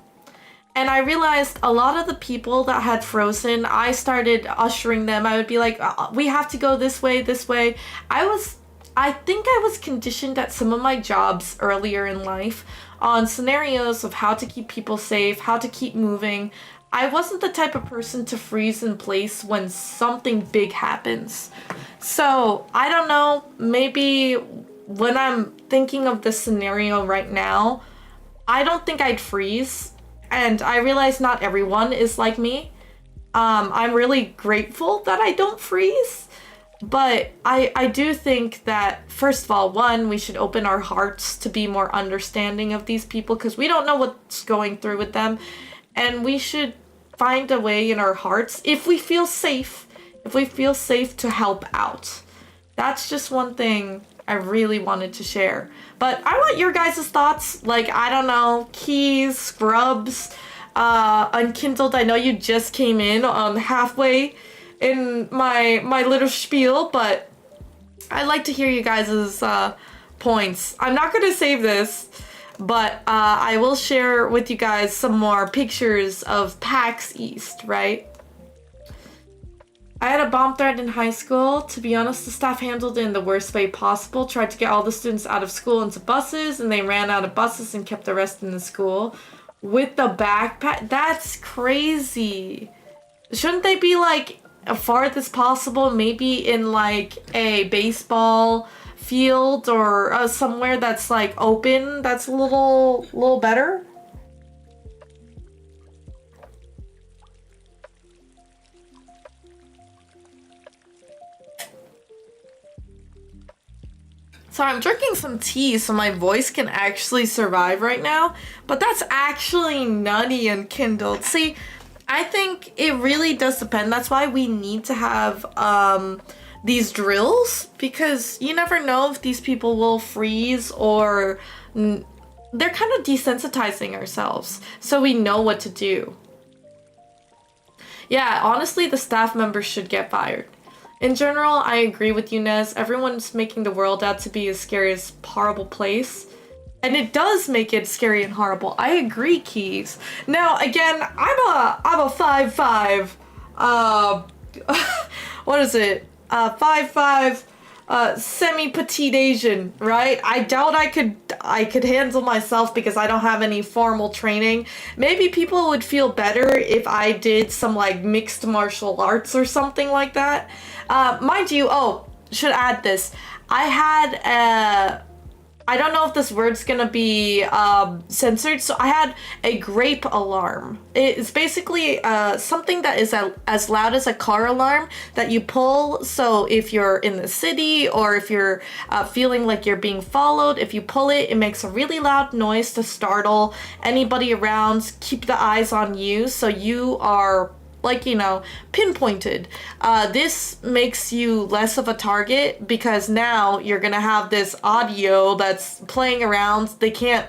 And I realized a lot of the people that had frozen, I started ushering them. I would be like, we have to go this way, this way. I think I was conditioned at some of my jobs earlier in life on scenarios of how to keep people safe, how to keep moving. I wasn't the type of person to freeze in place when something big happens. So I don't know, maybe when I'm thinking of this scenario right now, I don't think I'd freeze. And I realize not everyone is like me. I'm really grateful that I don't freeze. But I do think that, first of all, one, we should open our hearts to be more understanding of these people because we don't know what's going through with them. And we should find a way in our hearts, if we feel safe to help out. That's just one thing I really wanted to share. But I want your guys' thoughts. Like, I don't know, Keys, Scrubs, Unkindled. I know you just came in halfway in my little spiel, but I'd like to hear you guys' points. I'm not going to save this, but I will share with you guys some more pictures of PAX East, right? I had a bomb threat in high school. To be honest, the staff handled it in the worst way possible. Tried to get all the students out of school into buses, and they ran out of buses and kept the rest in the school. With the backpack? That's crazy. Shouldn't they be, like, as far as possible, maybe in, like, a baseball field or somewhere that's, like, open? That's a little better? So I'm drinking some tea so my voice can actually survive right now, but that's actually nutty and kindled. See, I think it really does depend. That's why we need to have these drills, because you never know if these people will freeze or they're kind of desensitizing ourselves so we know what to do. Yeah, honestly, the staff members should get fired. In general, I agree with you, Nez. Everyone's making the world out to be as scary as horrible place. And it does make it scary and horrible. I agree, Keys. Now, again, I'm a 5'5", what is it? 5'5", semi-petite Asian, right? I doubt I could handle myself because I don't have any formal training. Maybe people would feel better if I did some like mixed martial arts or something like that. Mind you, should add this. I had I don't know if this word's gonna be censored, so I had a grape alarm. It's basically something that is as loud as a car alarm that you pull, so if you're in the city or if you're feeling like you're being followed, if you pull it, it makes a really loud noise to startle anybody around, keep the eyes on you, so you are pinpointed. This makes you less of a target because now you're gonna have this audio that's playing around. They can't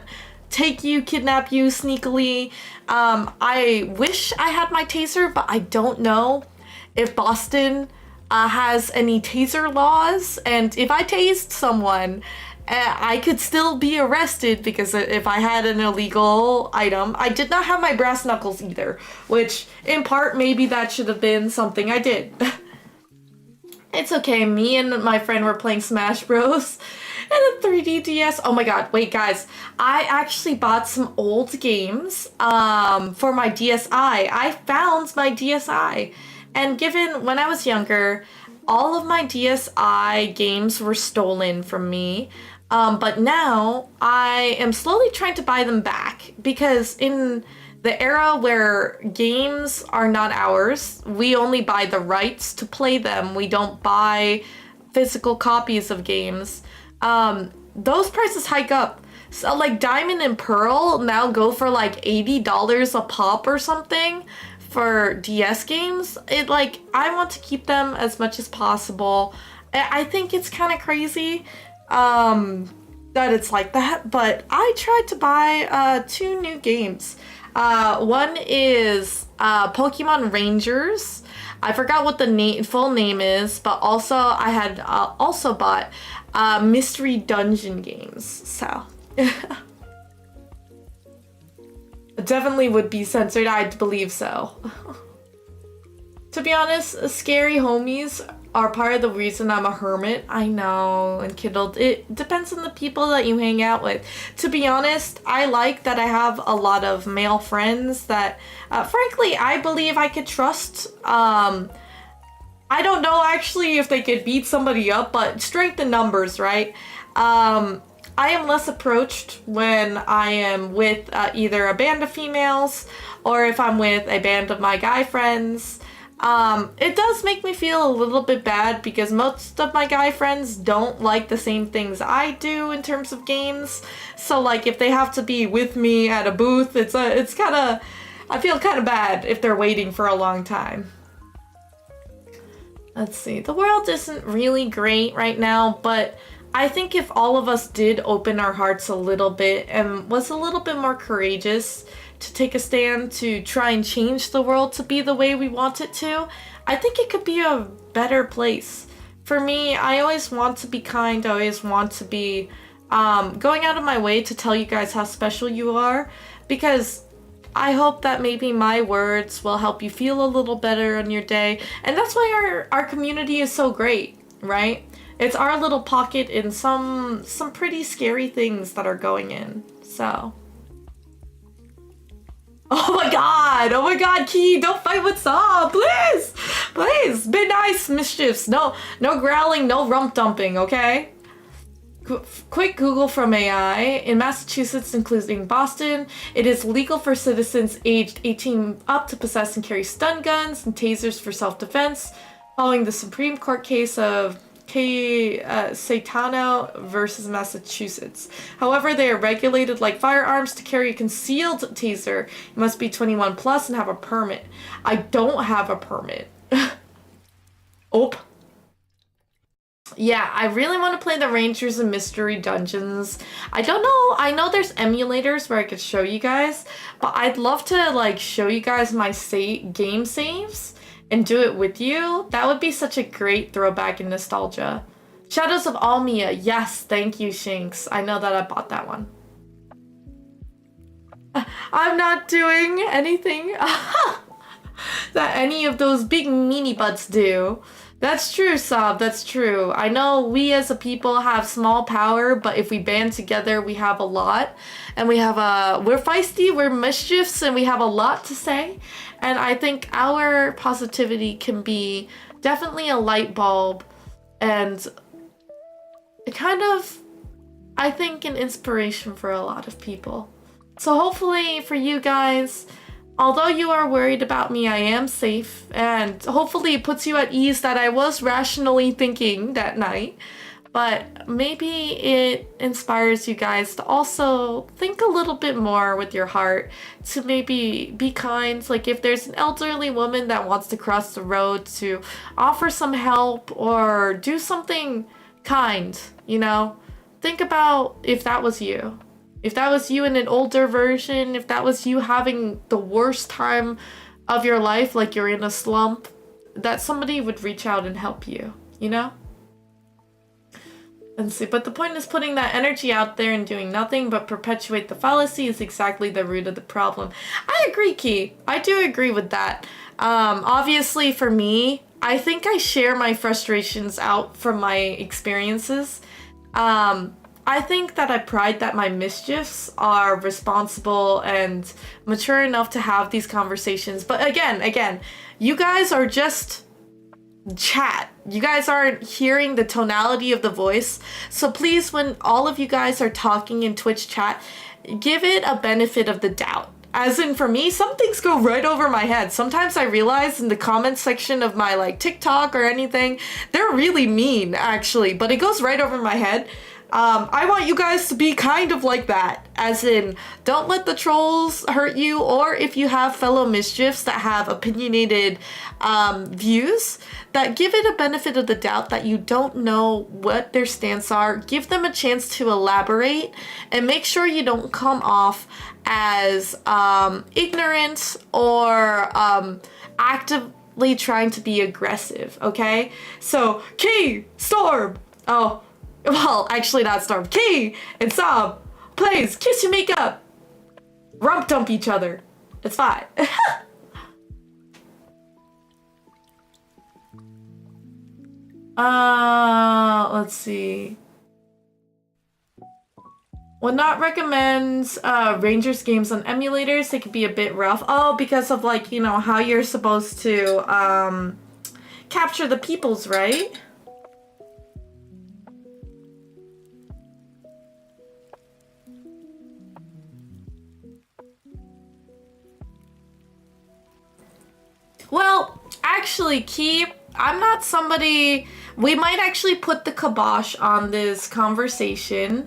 take you, kidnap you sneakily. I wish I had my taser, but I don't know if Boston has any taser laws. And if I tased someone I could still be arrested because if I had an illegal item. I did not have my brass knuckles either, which in part maybe that should have been something I did. It's okay, me and my friend were playing Smash Bros. And a 3D DS. Oh my god, wait guys. I actually bought some old games for my DSi. I found my DSi. And given when I was younger, all of my DSi games were stolen from me. But now I am slowly trying to buy them back because in the era where games are not ours, we only buy the rights to play them. We don't buy physical copies of games. Those prices hike up. So like Diamond and Pearl now go for like $80 a pop or something for DS games. I want to keep them as much as possible. I think it's kind of crazy that it's like that, but I tried to buy 2 new games. One is Pokemon Rangers. I forgot what the full name is, but also I had also bought mystery dungeon games. So definitely would be censored. I believe so. To be honest, scary homies are part of the reason I'm a hermit. I know, and Kindled. It depends on the people that you hang out with. To be honest, I like that I have a lot of male friends that, frankly, I believe I could trust. I don't know actually if they could beat somebody up, but strength in numbers, right? I am less approached when I am with either a band of females or if I'm with a band of my guy friends. It does make me feel a little bit bad because most of my guy friends don't like the same things I do in terms of games. So like if they have to be with me at a booth, it's kind of, I feel kind of bad if they're waiting for a long time. Let's see, the world isn't really great right now, but I think if all of us did open our hearts a little bit and was a little bit more courageous to take a stand to try and change the world to be the way we want it to, I think it could be a better place. For me, I always want to be kind. I always want to be going out of my way to tell you guys how special you are, because I hope that maybe my words will help you feel a little better on your day. And that's why our community is so great, right? It's our little pocket in some pretty scary things that are going in. So oh my god, Key, don't fight, what's up? Please, be nice, mischiefs. No growling, no rump dumping, okay? Quick Google from AI. In Massachusetts, including Boston, it is legal for citizens aged 18 up to possess and carry stun guns and tasers for self-defense, following the Supreme Court case of Satano versus Massachusetts. However, they are regulated like firearms. To carry a concealed taser, you must be 21 plus and have a permit. I don't have a permit. Oh. Yeah, I really want to play the Rangers and Mystery Dungeons. I don't know. I know there's emulators where I could show you guys, but I'd love to like show you guys my game saves and do it with you. That would be such a great throwback in nostalgia. Shadows of Almia. Yes, thank you, Shinx. I know that I bought that one. I'm not doing anything that any of those big meanie butts do. That's true, Sob. That's true. I know we as a people have small power, but if we band together, we have a lot. And we're feisty, we're mischiefs, and we have a lot to say. And I think our positivity can be definitely a light bulb and kind of, I think, an inspiration for a lot of people. So hopefully for you guys, although you are worried about me, I am safe, and hopefully it puts you at ease that I was rationally thinking that night. But maybe it inspires you guys to also think a little bit more with your heart, to maybe be kind. Like if there's an elderly woman that wants to cross the road, to offer some help or do something kind, you know? Think about if that was you. If that was you in an older version, if that was you having the worst time of your life, like you're in a slump, that somebody would reach out and help you, you know? Let's see, but the point is putting that energy out there and doing nothing but perpetuate the fallacy is exactly the root of the problem. I agree, Key. I do agree with that. Obviously, for me, I think I share my frustrations out from my experiences. I think that I pride that my mischiefs are responsible and mature enough to have these conversations. But again, you guys are just chat. You guys aren't hearing the tonality of the voice. So please, when all of you guys are talking in Twitch chat, give it a benefit of the doubt. As in, for me, some things go right over my head. Sometimes I realize in the comment section of my like TikTok or anything, they're really mean actually, but it goes right over my head. I want you guys to be kind of like that, as in, don't let the trolls hurt you, or if you have fellow mischiefs that have opinionated views, that give it a benefit of the doubt that you don't know what their stance are. Give them a chance to elaborate, and make sure you don't come off as ignorant or actively trying to be aggressive, okay? So, Key, Storm, oh, well, actually not Storm. Key and Sob, please kiss your makeup. Rump dump each other. It's fine. Let's see. Would not recommend Rangers games on emulators. They could be a bit rough. Oh, because of like, you know, how you're supposed to capture the peoples, right? Well, actually, Key, I'm not somebody... We might actually put the kibosh on this conversation.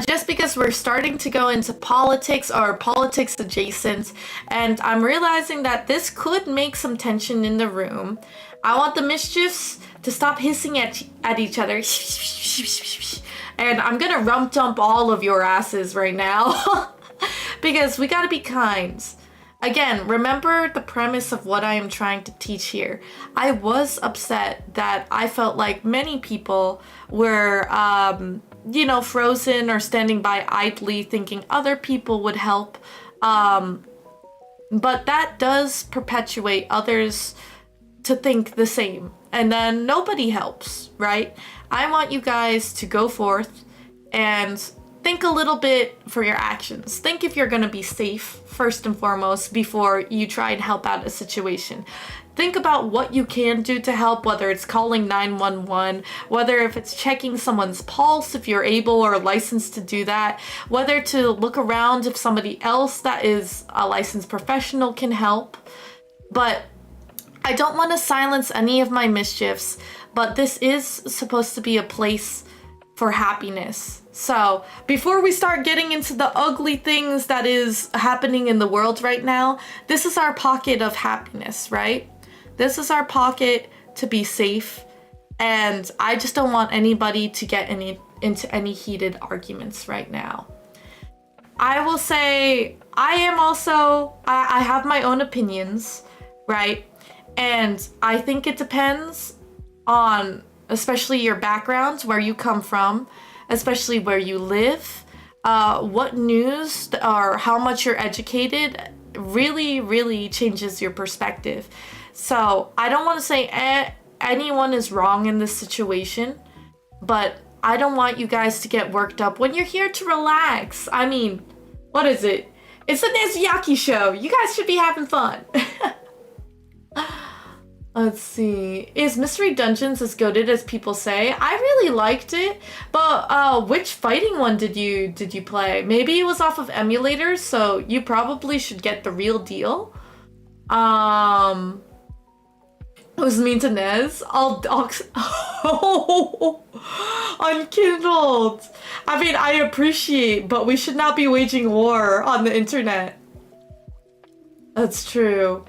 Just because we're starting to go into politics or politics adjacent, and I'm realizing that this could make some tension in the room. I want the mischiefs to stop hissing at each other. And I'm gonna rump dump all of your asses right now. Because we gotta be kind. Again, remember the premise of what I am trying to teach here. I was upset that I felt like many people were, you know, frozen or standing by idly thinking other people would help. But that does perpetuate others to think the same. And then nobody helps, right? I want you guys to go forth and think a little bit for your actions. Think if you're going to be safe, first and foremost, before you try and help out a situation. Think about what you can do to help, whether it's calling 911, whether if it's checking someone's pulse, if you're able or licensed to do that, whether to look around if somebody else that is a licensed professional can help. But I don't want to silence any of my mischiefs, but this is supposed to be a place for happiness. So before we start getting into the ugly things that is happening in the world right now, this is our pocket of happiness, right? This is our pocket to be safe, and I just don't want anybody to get into any heated arguments right now. I will say I have my own opinions, right? And I think it depends on especially your backgrounds, where you come from, especially where you live, what news or how much you're educated really changes your perspective. So I don't want to say anyone is wrong in this situation, but I don't want you guys to get worked up when you're here to relax. I mean, what is it? It's the Nezuyaki show. You guys should be having fun. Let's see. Is Mystery Dungeons as goated as people say? I really liked it, but which fighting one did you play? Maybe it was off of emulators, so you probably should get the real deal. It was mean to Nez. Oh, unkindled. I mean, I appreciate, but we should not be waging war on the internet. That's true.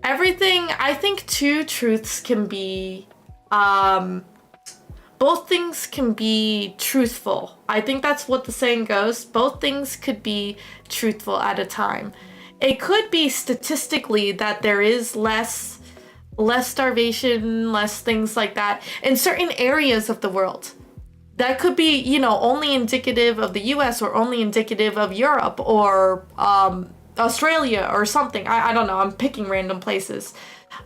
Everything, I think two truths can be, both things can be truthful. I think that's what the saying goes. Both things could be truthful at a time. It could be statistically that there is less less starvation, less things like that in certain areas of the world. That could be, you know, only indicative of the US or only indicative of Europe or Australia or something. I don't know. I'm picking random places.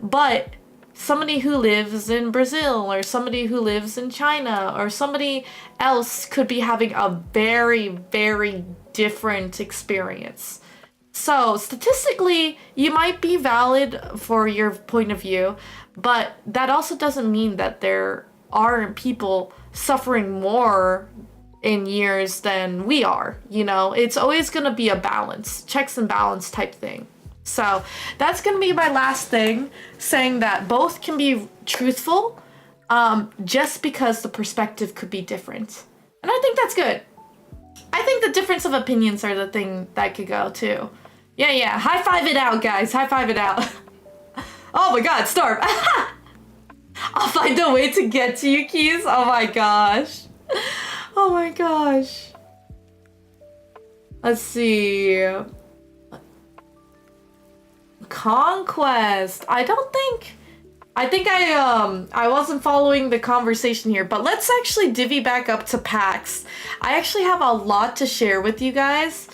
But somebody who lives in Brazil or somebody who lives in China or somebody else could be having a very, very different experience. So statistically, you might be valid for your point of view, but that also doesn't mean that there aren't people suffering more in years than we are. You know, it's always going to be a balance, checks and balance type thing. So that's going to be my last thing, saying that both can be truthful, just because the perspective could be different. And I think that's good. I think the difference of opinions are the thing that could go too. Yeah. High five it out, guys. High five it out. Oh my god, Storm. I'll find a way to get to you, Keys. Oh my gosh. Oh my gosh. Let's see. Conquest. I think I wasn't following the conversation here, but let's actually divvy back up to PAX. I actually have a lot to share with you guys.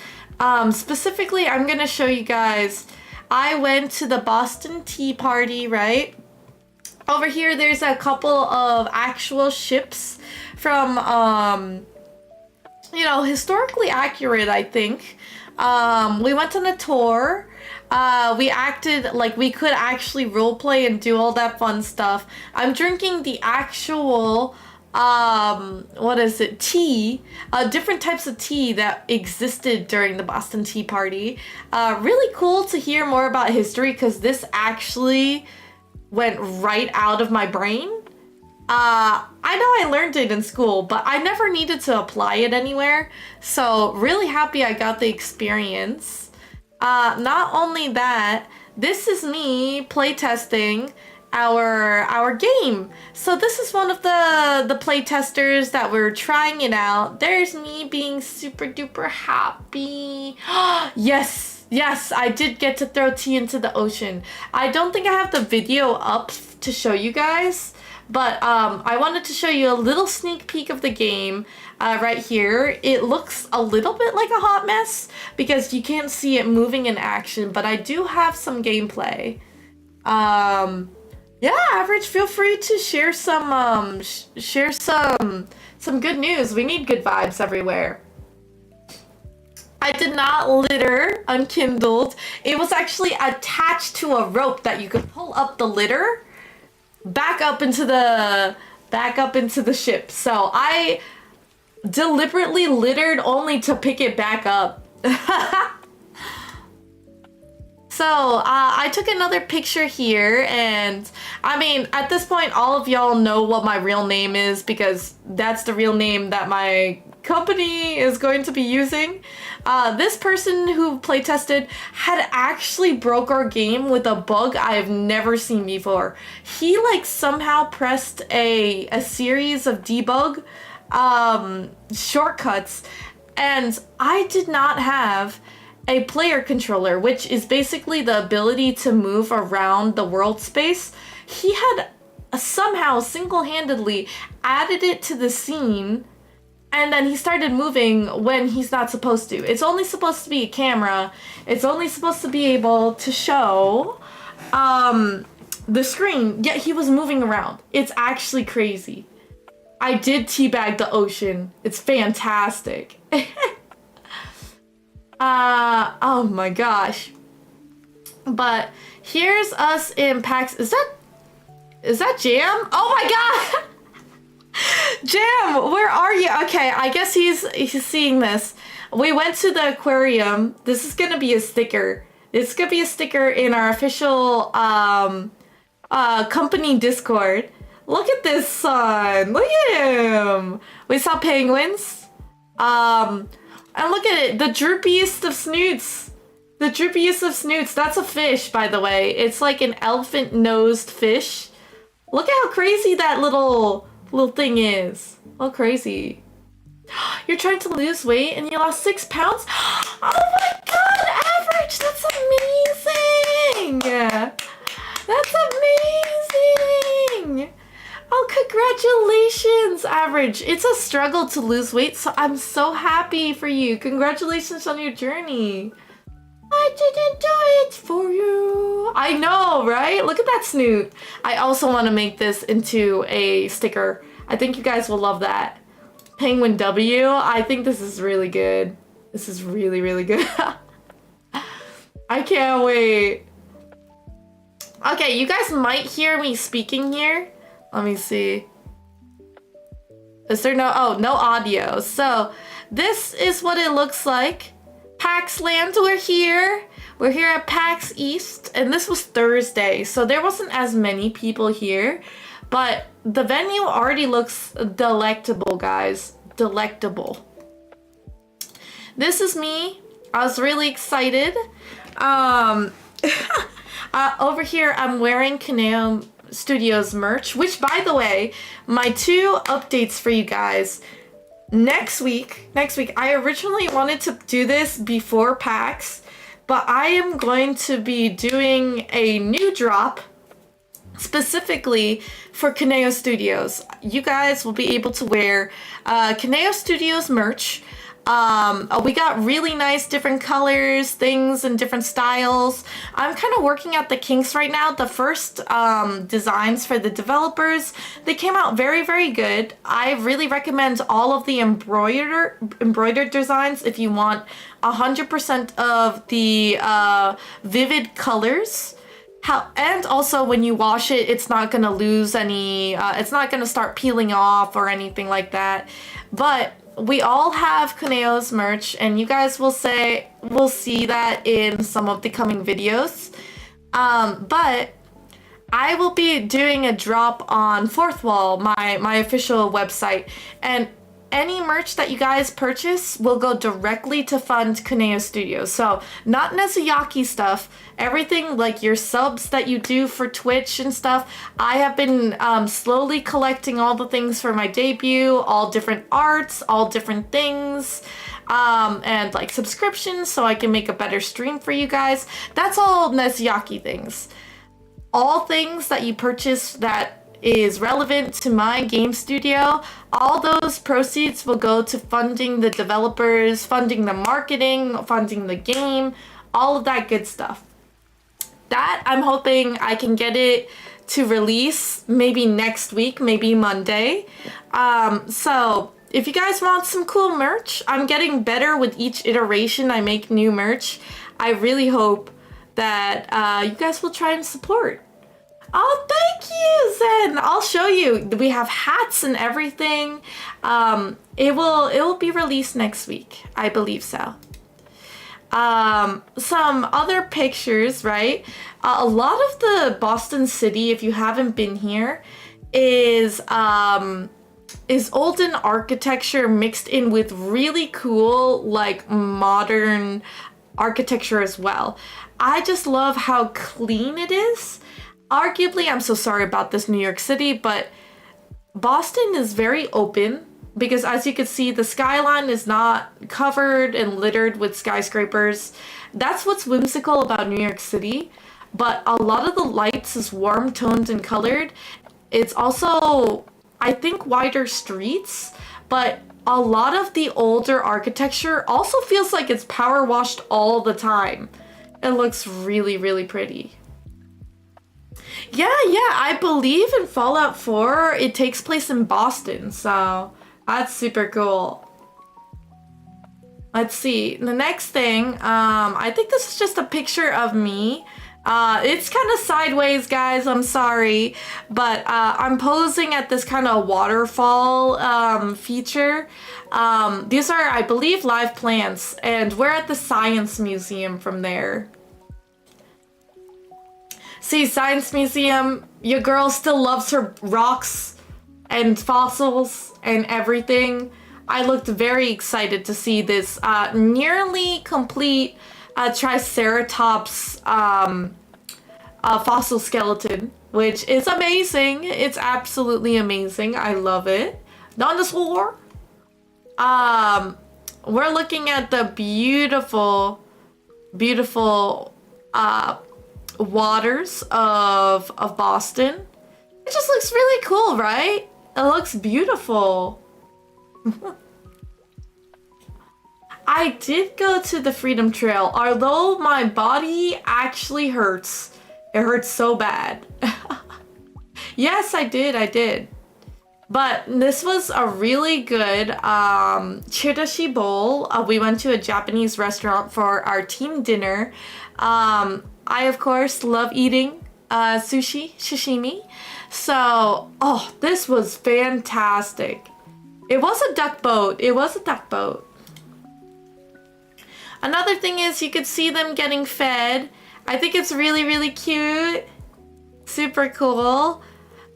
Specifically, I'm gonna show you guys, I went to the Boston Tea Party, right? Over here, there's a couple of actual ships from, you know, historically accurate, I think. We went on a tour. We acted like we could actually roleplay and do all that fun stuff. I'm drinking the actual, what is it, tea, different types of tea that existed during the Boston Tea Party. Really cool to hear more about history, because this actually went right out of my brain. I know I learned it in school, but I never needed to apply it anywhere. So really happy I got the experience. Not only that, this is me playtesting our game. So this is one of the playtesters that were trying it out. There's me being super duper happy. Yes, I did get to throw tea into the ocean. I don't think I have the video up to show you guys, but I wanted to show you a little sneak peek of the game right here. It looks a little bit like a hot mess because you can't see it moving in action, but I do have some gameplay. Yeah, Average, feel free to share some good news. We need good vibes everywhere. I did not litter unkindled. It was actually attached to a rope that you could pull up the litter back up into the ship. So I deliberately littered only to pick it back up. So I took another picture here, and I mean, at this point, all of y'all know what my real name is because that's the real name that my company is going to be using. This person who playtested had actually broke our game with a bug I have never seen before. He like somehow pressed a series of debug shortcuts, and I did not have a player controller, which is basically the ability to move around the world space. He had somehow single-handedly added it to the scene, and then he started moving when he's not supposed to. It's only supposed to be a camera. It's only supposed to be able to show the screen, yet he was moving around. It's actually crazy. I did teabag the ocean. It's fantastic. Oh my gosh. But here's us in PAX. Is that Jam? Oh my god! Jam, where are you? Okay, I guess he's seeing this. We went to the aquarium. This is gonna be a sticker. It's gonna be a sticker in our official company Discord. Look at this son. Look at him. We saw penguins. And look at it, the droopiest of snoots. The droopiest of snoots. That's a fish, by the way. It's like an elephant-nosed fish. Look at how crazy that little thing is. Oh, crazy. You're trying to lose weight and you lost 6 pounds? Oh my god, Average, that's amazing! That's Congratulations, Average. It's a struggle to lose weight, so I'm so happy for you. Congratulations on your journey. I didn't do it for you. I know, right? Look at that snoot. I also want to make this into a sticker. I think you guys will love that. Penguin W. I think this is really good. This is really, really good. I can't wait. Okay, you guys might hear me speaking here. Let me see. Is there no audio. So this is what it looks like. PAX Land, we're here. We're here at PAX East, and this was Thursday, so there wasn't as many people here, but the venue already looks delectable, guys. Delectable. This is me. I was really excited. Over here, I'm wearing Kaneo Studios merch, which, by the way, my 2 updates for you guys. Next week, I originally wanted to do this before PAX, but I am going to be doing a new drop specifically for Kaneo Studios. You guys will be able to wear Kaneo Studios merch. We got really nice different colors, things, and different styles. I'm kind of working out the kinks right now. The first designs for the developers, they came out very, very good. I really recommend all of the embroidered designs if you want 100% of the vivid colors. And also when you wash it, it's not gonna lose any, it's not gonna start peeling off or anything like that. But we all have Kaneo's merch, and you guys will see that in some of the coming videos. But I will be doing a drop on Fourth Wall, my official website, and any merch that you guys purchase will go directly to fund Kaneo Studios. So not Nezuyaki stuff, everything like your subs that you do for Twitch and stuff. I have been slowly collecting all the things for my debut, all different arts, all different things, and like subscriptions so I can make a better stream for you guys. That's all Nezuyaki things. All things that you purchase that is relevant to my game studio, all those proceeds will go to funding the developers, funding the marketing, funding the game, all of that good stuff. That I'm hoping I can get it to release maybe next week, maybe Monday. So if you guys want some cool merch, I'm getting better with each iteration I make new merch. I really hope that you guys will try and support. Oh, thank you, Zen. I'll show you. We have hats and everything. It will be released next week. I believe so. Some other pictures, right? A lot of the Boston City, if you haven't been here, is olden architecture mixed in with really cool, like, modern architecture as well. I just love how clean it is. Arguably, I'm so sorry about this, New York City, but Boston is very open because, as you can see, the skyline is not covered and littered with skyscrapers. That's what's whimsical about New York City, but a lot of the lights is warm toned and colored. It's also, I think, wider streets, but a lot of the older architecture also feels like it's power washed all the time. It looks really, really pretty. Yeah, I believe in Fallout 4, it takes place in Boston, so that's super cool. Let's see, the next thing, I think this is just a picture of me. It's kind of sideways, guys, I'm sorry, but I'm posing at this kind of waterfall feature. These are, I believe, live plants, and we're at the Science Museum from there. See, Science Museum, your girl still loves her rocks and fossils and everything. I looked very excited to see this nearly complete Triceratops fossil skeleton, which is amazing. It's absolutely amazing. I love it. Dinosaur. We're looking at the beautiful, beautiful waters of Boston. It just looks really cool, right? It looks beautiful. I did go to the Freedom Trail, although my body actually hurts. It hurts so bad. Yes, I did. But this was a really good chirashi bowl. We went to a Japanese restaurant for our team dinner. I, of course, love eating sushi, sashimi. So, oh, this was fantastic. It was a duck boat. Another thing is you could see them getting fed. I think it's really, really cute. Super cool.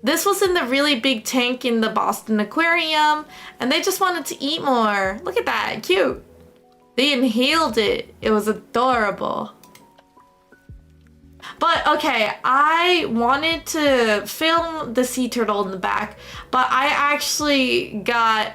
This was in the really big tank in the Boston Aquarium, and they just wanted to eat more. Look at that, cute. They inhaled it. It was adorable. But okay, I wanted to film the sea turtle in the back, but I actually got,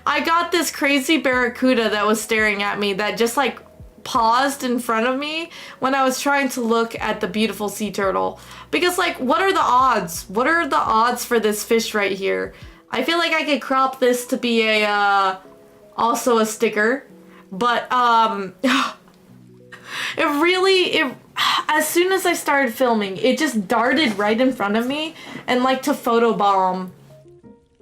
I got this crazy barracuda that was staring at me that just like paused in front of me when I was trying to look at the beautiful sea turtle. Because like, what are the odds? What are the odds for this fish right here? I feel like I could crop this to be a, also a sticker. But, as soon as I started filming, it just darted right in front of me and like to photobomb.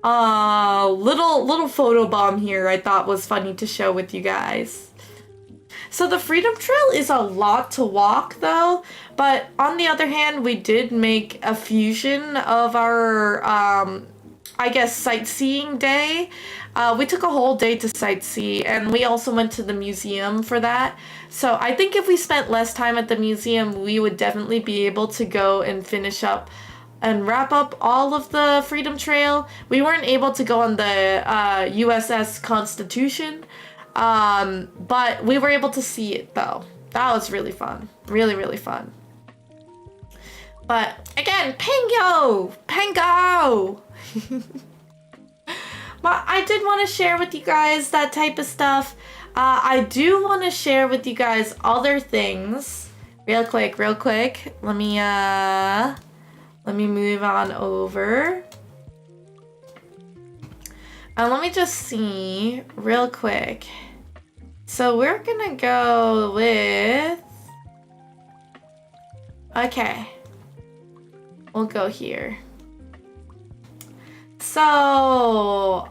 Little photobomb here I thought was funny to show with you guys. So the Freedom Trail is a lot to walk though, but on the other hand, we did make a fusion of our, I guess, sightseeing day. We took a whole day to sightsee, and we also went to the museum for that. So I think if we spent less time at the museum, we would definitely be able to go and finish up and wrap up all of the Freedom Trail. We weren't able to go on the USS Constitution, but we were able to see it though. That was really fun. Really, really fun. But again, Pango! But I did want to share with you guys that type of stuff. I do want to share with you guys other things. Real quick. Let me move on over. Let me just see real quick. So we're gonna go with, okay, we'll go here. So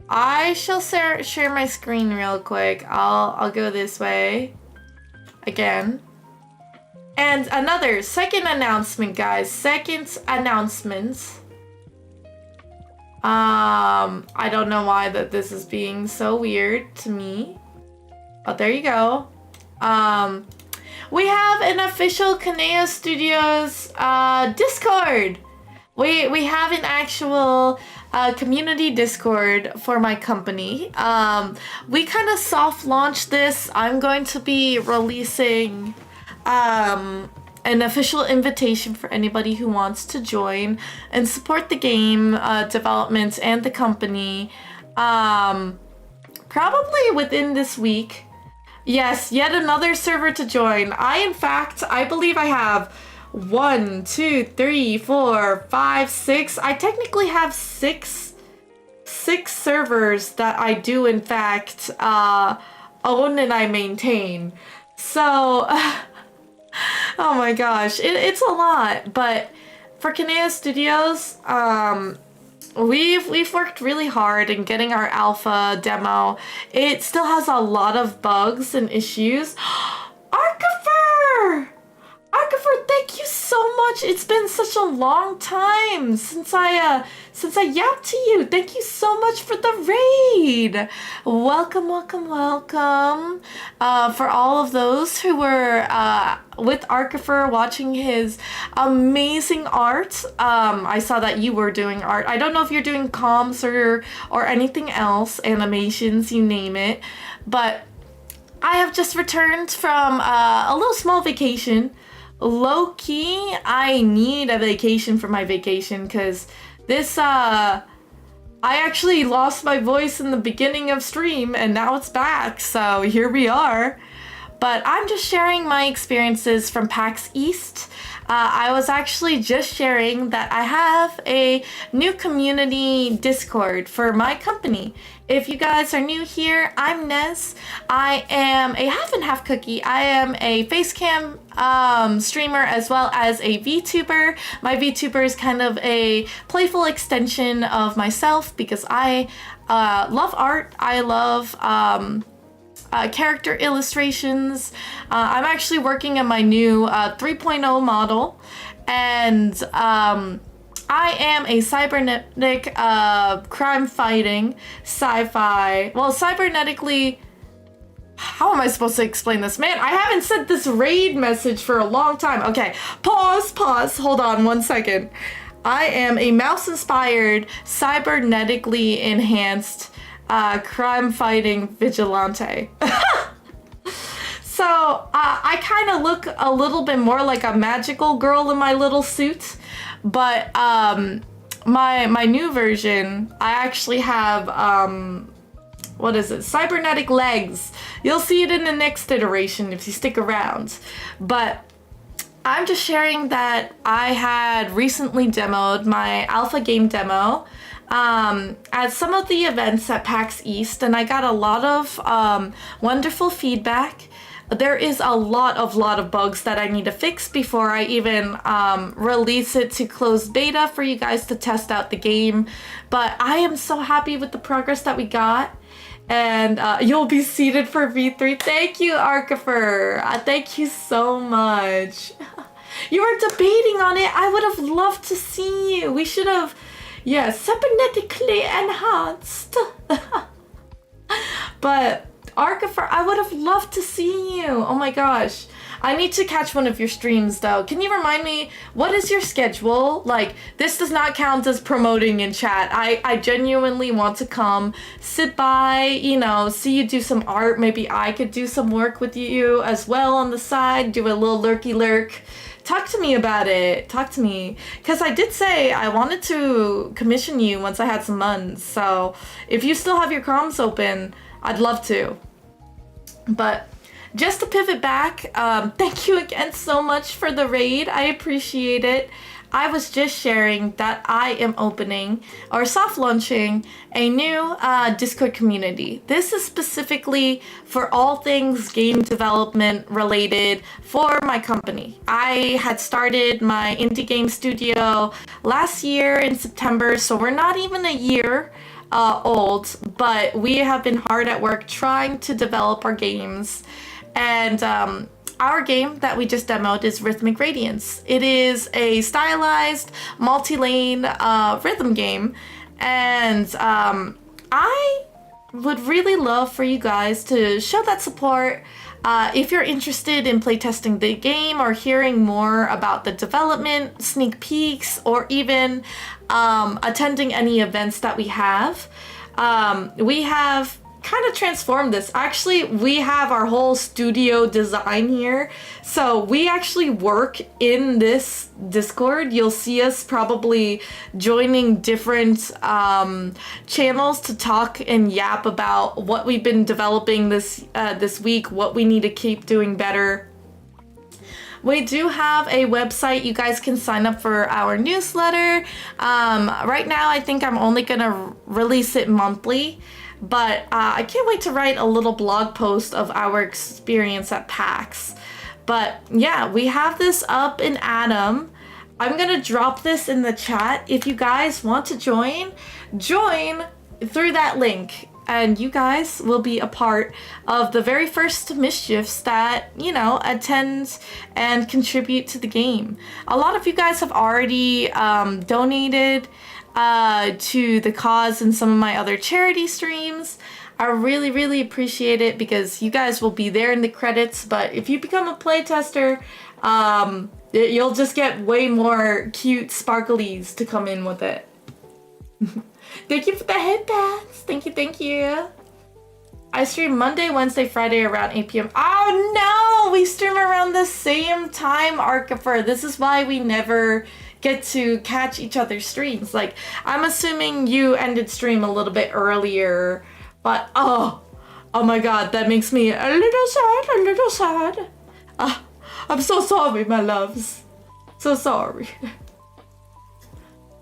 I shall share my screen real quick. I'll go this way again. And another second announcement, guys. Second announcement. I don't know why that this is being so weird to me. But there you go. We have an official Kanea Studios Discord. We have an actual community Discord for my company. We kind of soft launched this. I'm going to be releasing an official invitation for anybody who wants to join and support the game development and the company. Probably within this week. Yes, yet another server to join. I believe I have 1, 2, 3, 4, 5, 6. I technically have six servers that I do in fact own and I maintain. So, oh my gosh, it's a lot. But for Kanea Studios, we've worked really hard in getting our alpha demo. It still has a lot of bugs and issues. Archifer, thank you so much. It's been such a long time since I yapped to you. Thank you so much for the raid. Welcome. For all of those who were with Archifer watching his amazing art. I saw that you were doing art. I don't know if you're doing comms or anything else, animations, you name it. But I have just returned from a little small vacation. Low-key, I need a vacation for my vacation because this, I actually lost my voice in the beginning of stream and now it's back, so here we are. But I'm just sharing my experiences from PAX East. I was actually just sharing that I have a new community Discord for my company. If you guys are new here, I'm Nez. I am a half and half cookie. I am a facecam streamer as well as a VTuber. My VTuber is kind of a playful extension of myself because I love art. I love character illustrations. I'm actually working on my new 3.0 model, and I am a cybernetic crime fighting sci-fi. Well, cybernetically. How am I supposed to explain this? Man, I haven't sent this raid message for a long time. Okay, pause. Hold on 1 second. I am a mouse-inspired, cybernetically enhanced crime-fighting vigilante. So I kind of look a little bit more like a magical girl in my little suit, but my new version, I actually have what is it? Cybernetic legs. You'll see it in the next iteration if you stick around. But I'm just sharing that I had recently demoed my alpha game demo at some of the events at PAX East, and I got a lot of wonderful feedback. There is a lot of bugs that I need to fix before I even release it to closed beta for you guys to test out the game. But I am so happy with the progress that we got. And you'll be seated for V3. Thank you, Archifer. Thank you so much. You were debating on it. I would have loved to see you. We should have, yeah, cybernetically enhanced. But Archifer, I would have loved to see you. Oh my gosh. I need to catch one of your streams though. Can you remind me, what is your schedule? Like, this does not count as promoting in chat. I genuinely want to come, sit by, you know, see you do some art. Maybe I could do some work with you as well on the side, do a little lurky lurk. Talk to me about it. Talk to me. Because I did say I wanted to commission you once I had some months. So if you still have your comms open, I'd love to. But just to pivot back, thank you again so much for the raid. I appreciate it. I was just sharing that I am opening or soft launching a new Discord community. This is specifically for all things game development related for my company. I had started my indie game studio last year in September, so we're not even a year old, but we have been hard at work trying to develop our games. And our game that we just demoed is Rhythmic Radiance. It is a stylized, multi-lane rhythm game. And I would really love for you guys to show that support. If you're interested in playtesting the game or hearing more about the development, sneak peeks, or even attending any events that we have kind of transformed this. Actually, we have our whole studio design here. So we actually work in this Discord. You'll see us probably joining different channels to talk and yap about what we've been developing this week, what we need to keep doing better. We do have a website. You guys can sign up for our newsletter. Right now, I think I'm only gonna release it monthly. But I can't wait to write a little blog post of our experience at PAX. But yeah, we have this up in Atom. I'm gonna drop this in the chat. If you guys want to join through that link. And you guys will be a part of the very first mischiefs that, you know, attend and contribute to the game. A lot of you guys have already donated to the cause in some of my other charity streams. I really appreciate it because you guys will be there in the credits. But if you become a playtester, you'll just get way more cute sparklies to come in with it. Thank you for the headbands. Thank you. I stream Monday, Wednesday, Friday around 8 p.m. Oh no! We stream around the same time, Archifer. This is why we never get to catch each other's streams. Like, I'm assuming you ended stream a little bit earlier, but oh my god, that makes me a little sad. I'm so sorry, my loves. So sorry.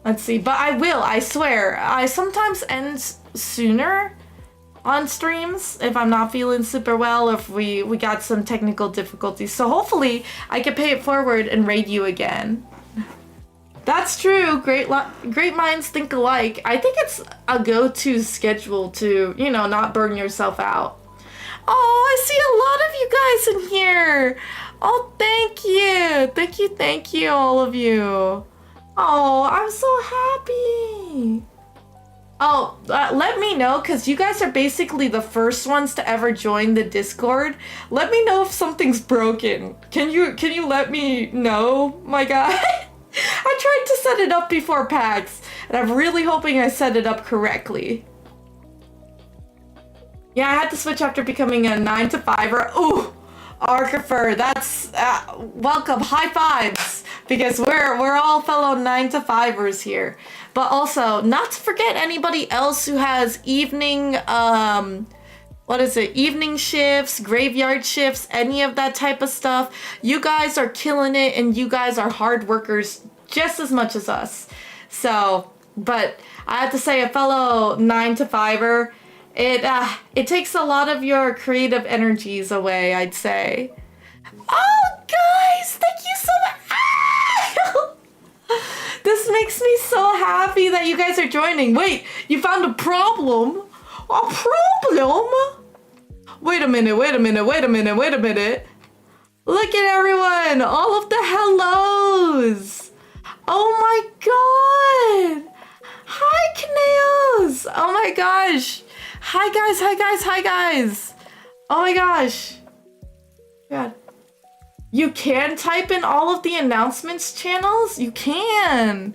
Let's see, but I will, I swear. I sometimes end sooner on streams if I'm not feeling super well, if we got some technical difficulties. So hopefully I can pay it forward and raid you again. That's true. Great minds think alike. I think it's a go-to schedule to, you know, not burn yourself out. Oh, I see a lot of you guys in here. Oh, thank you. Thank you, all of you. Oh, I'm so happy. Oh, let me know, because you guys are basically the first ones to ever join the Discord. Let me know if something's broken. Can you let me know, my guy? I tried to set it up before PAX, and I'm really hoping I set it up correctly. Yeah, I had to switch after becoming a 9-to-5er. Ooh, Archifer, that's welcome. High fives, because we're all fellow 9-to-5ers here. But also, not to forget anybody else who has evening evening shifts, graveyard shifts, any of that type of stuff. You guys are killing it, and you guys are hard workers just as much as us. So, but I have to say, a fellow 9-to-5er, it takes a lot of your creative energies away, I'd say. Oh, guys, thank you so much. This makes me so happy that you guys are joining. Wait, you found a problem? A problem? Wait a minute. Look at everyone, all of the hellos. Oh my god. Hi, Kaneos. Oh my gosh. Hi guys. Oh my gosh. God. You can type in all of the announcements channels? You can.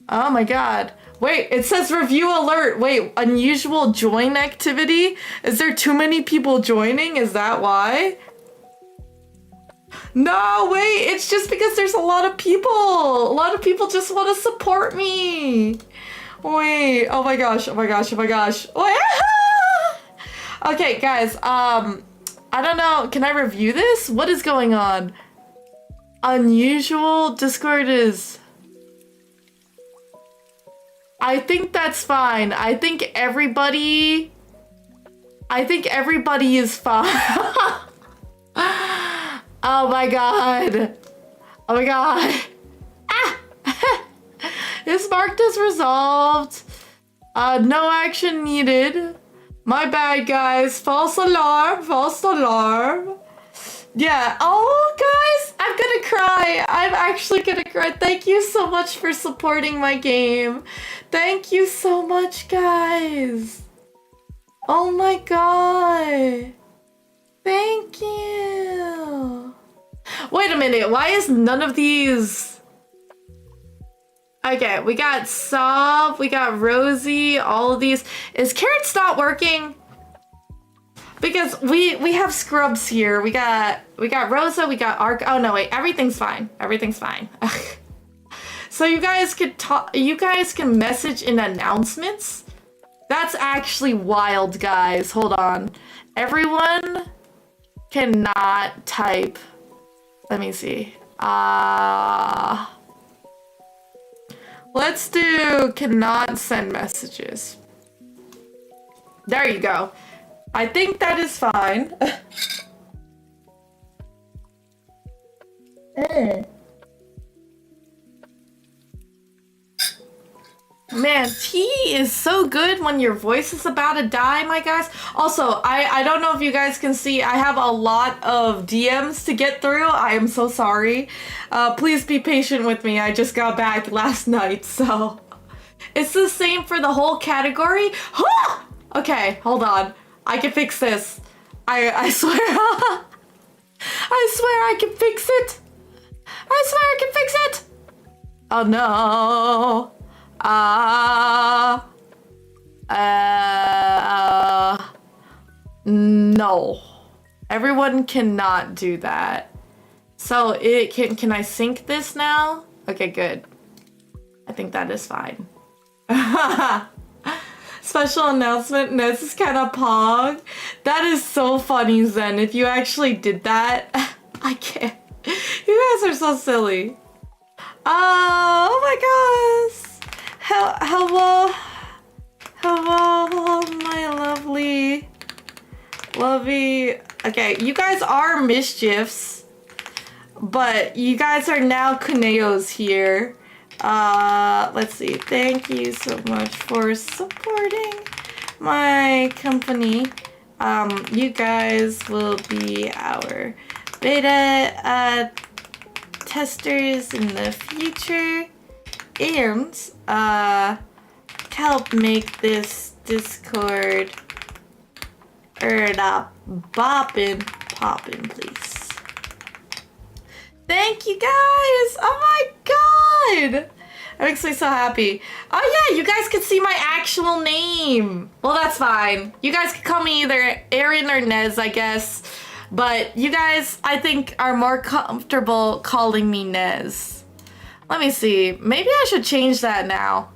Oh my god. Wait, it says review alert. Wait, unusual join activity? Is there too many people joining? Is that why? No, wait, it's just because there's a lot of people. A lot of people just want to support me. Wait, oh my gosh. Wait. Okay, guys, I don't know, can I review this? What is going on? Unusual Discord is... I think that's fine. I think everybody is fine. Oh my god. Ah! It's marked as resolved. No action needed. My bad, guys. False alarm. Yeah. Oh, guys, I'm gonna cry. I'm actually gonna cry. Thank you so much for supporting my game. Thank you so much, guys. Oh my god. Thank you. Wait a minute. Why is none of these... Okay, we got Sob, we got Rosie, all of these. Is Carrots not working? Because we have scrubs here. We got Rosa, we got Arc. Oh no, wait, everything's fine. So you guys could talk, you guys can message in announcements. That's actually wild, guys. Hold on. Everyone cannot type. Let me see. Let's do cannot send messages. There you go. I think that is fine. Man, tea is so good when your voice is about to die, my guys. Also, I don't know if you guys can see, I have a lot of DMs to get through. I am so sorry. Please be patient with me. I just got back last night, so... It's the same for the whole category. Okay, hold on. I can fix this. I swear. I swear I can fix it. Oh no. No. Everyone cannot do that. So it can I sync this now? Okay, good. I think that is fine. Special announcement, Ness is kind of pog. That is so funny, Zen. If you actually did that, I can't. You guys are so silly. Oh my gosh. Hello. Hello, my lovey. Okay, you guys are mischiefs, but you guys are now Kuneos here. Let's see. Thank you so much for supporting my company. You guys will be our beta testers in the future, and help make this Discord poppin', please. Thank you guys! Oh my god! That makes me so happy. Oh yeah, you guys can see my actual name. Well, that's fine. You guys can call me either Aaron or Nez, I guess. But you guys, I think, are more comfortable calling me Nez. Let me see. Maybe I should change that now.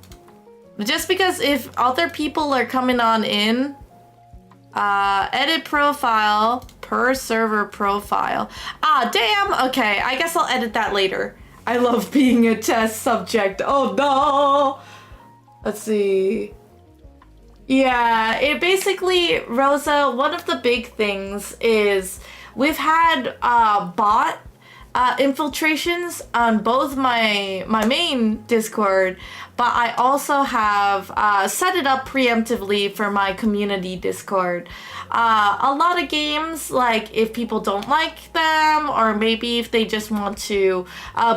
Just because if other people are coming on in, edit profile per server profile. Ah, damn. Okay, I guess I'll edit that later. I love being a test subject. Oh no. Let's see. Yeah, it basically, Rosa, one of the big things is we've had bot infiltrations on both my main Discord, but I also have set it up preemptively for my community Discord. A lot of games, like if people don't like them, or maybe if they just want to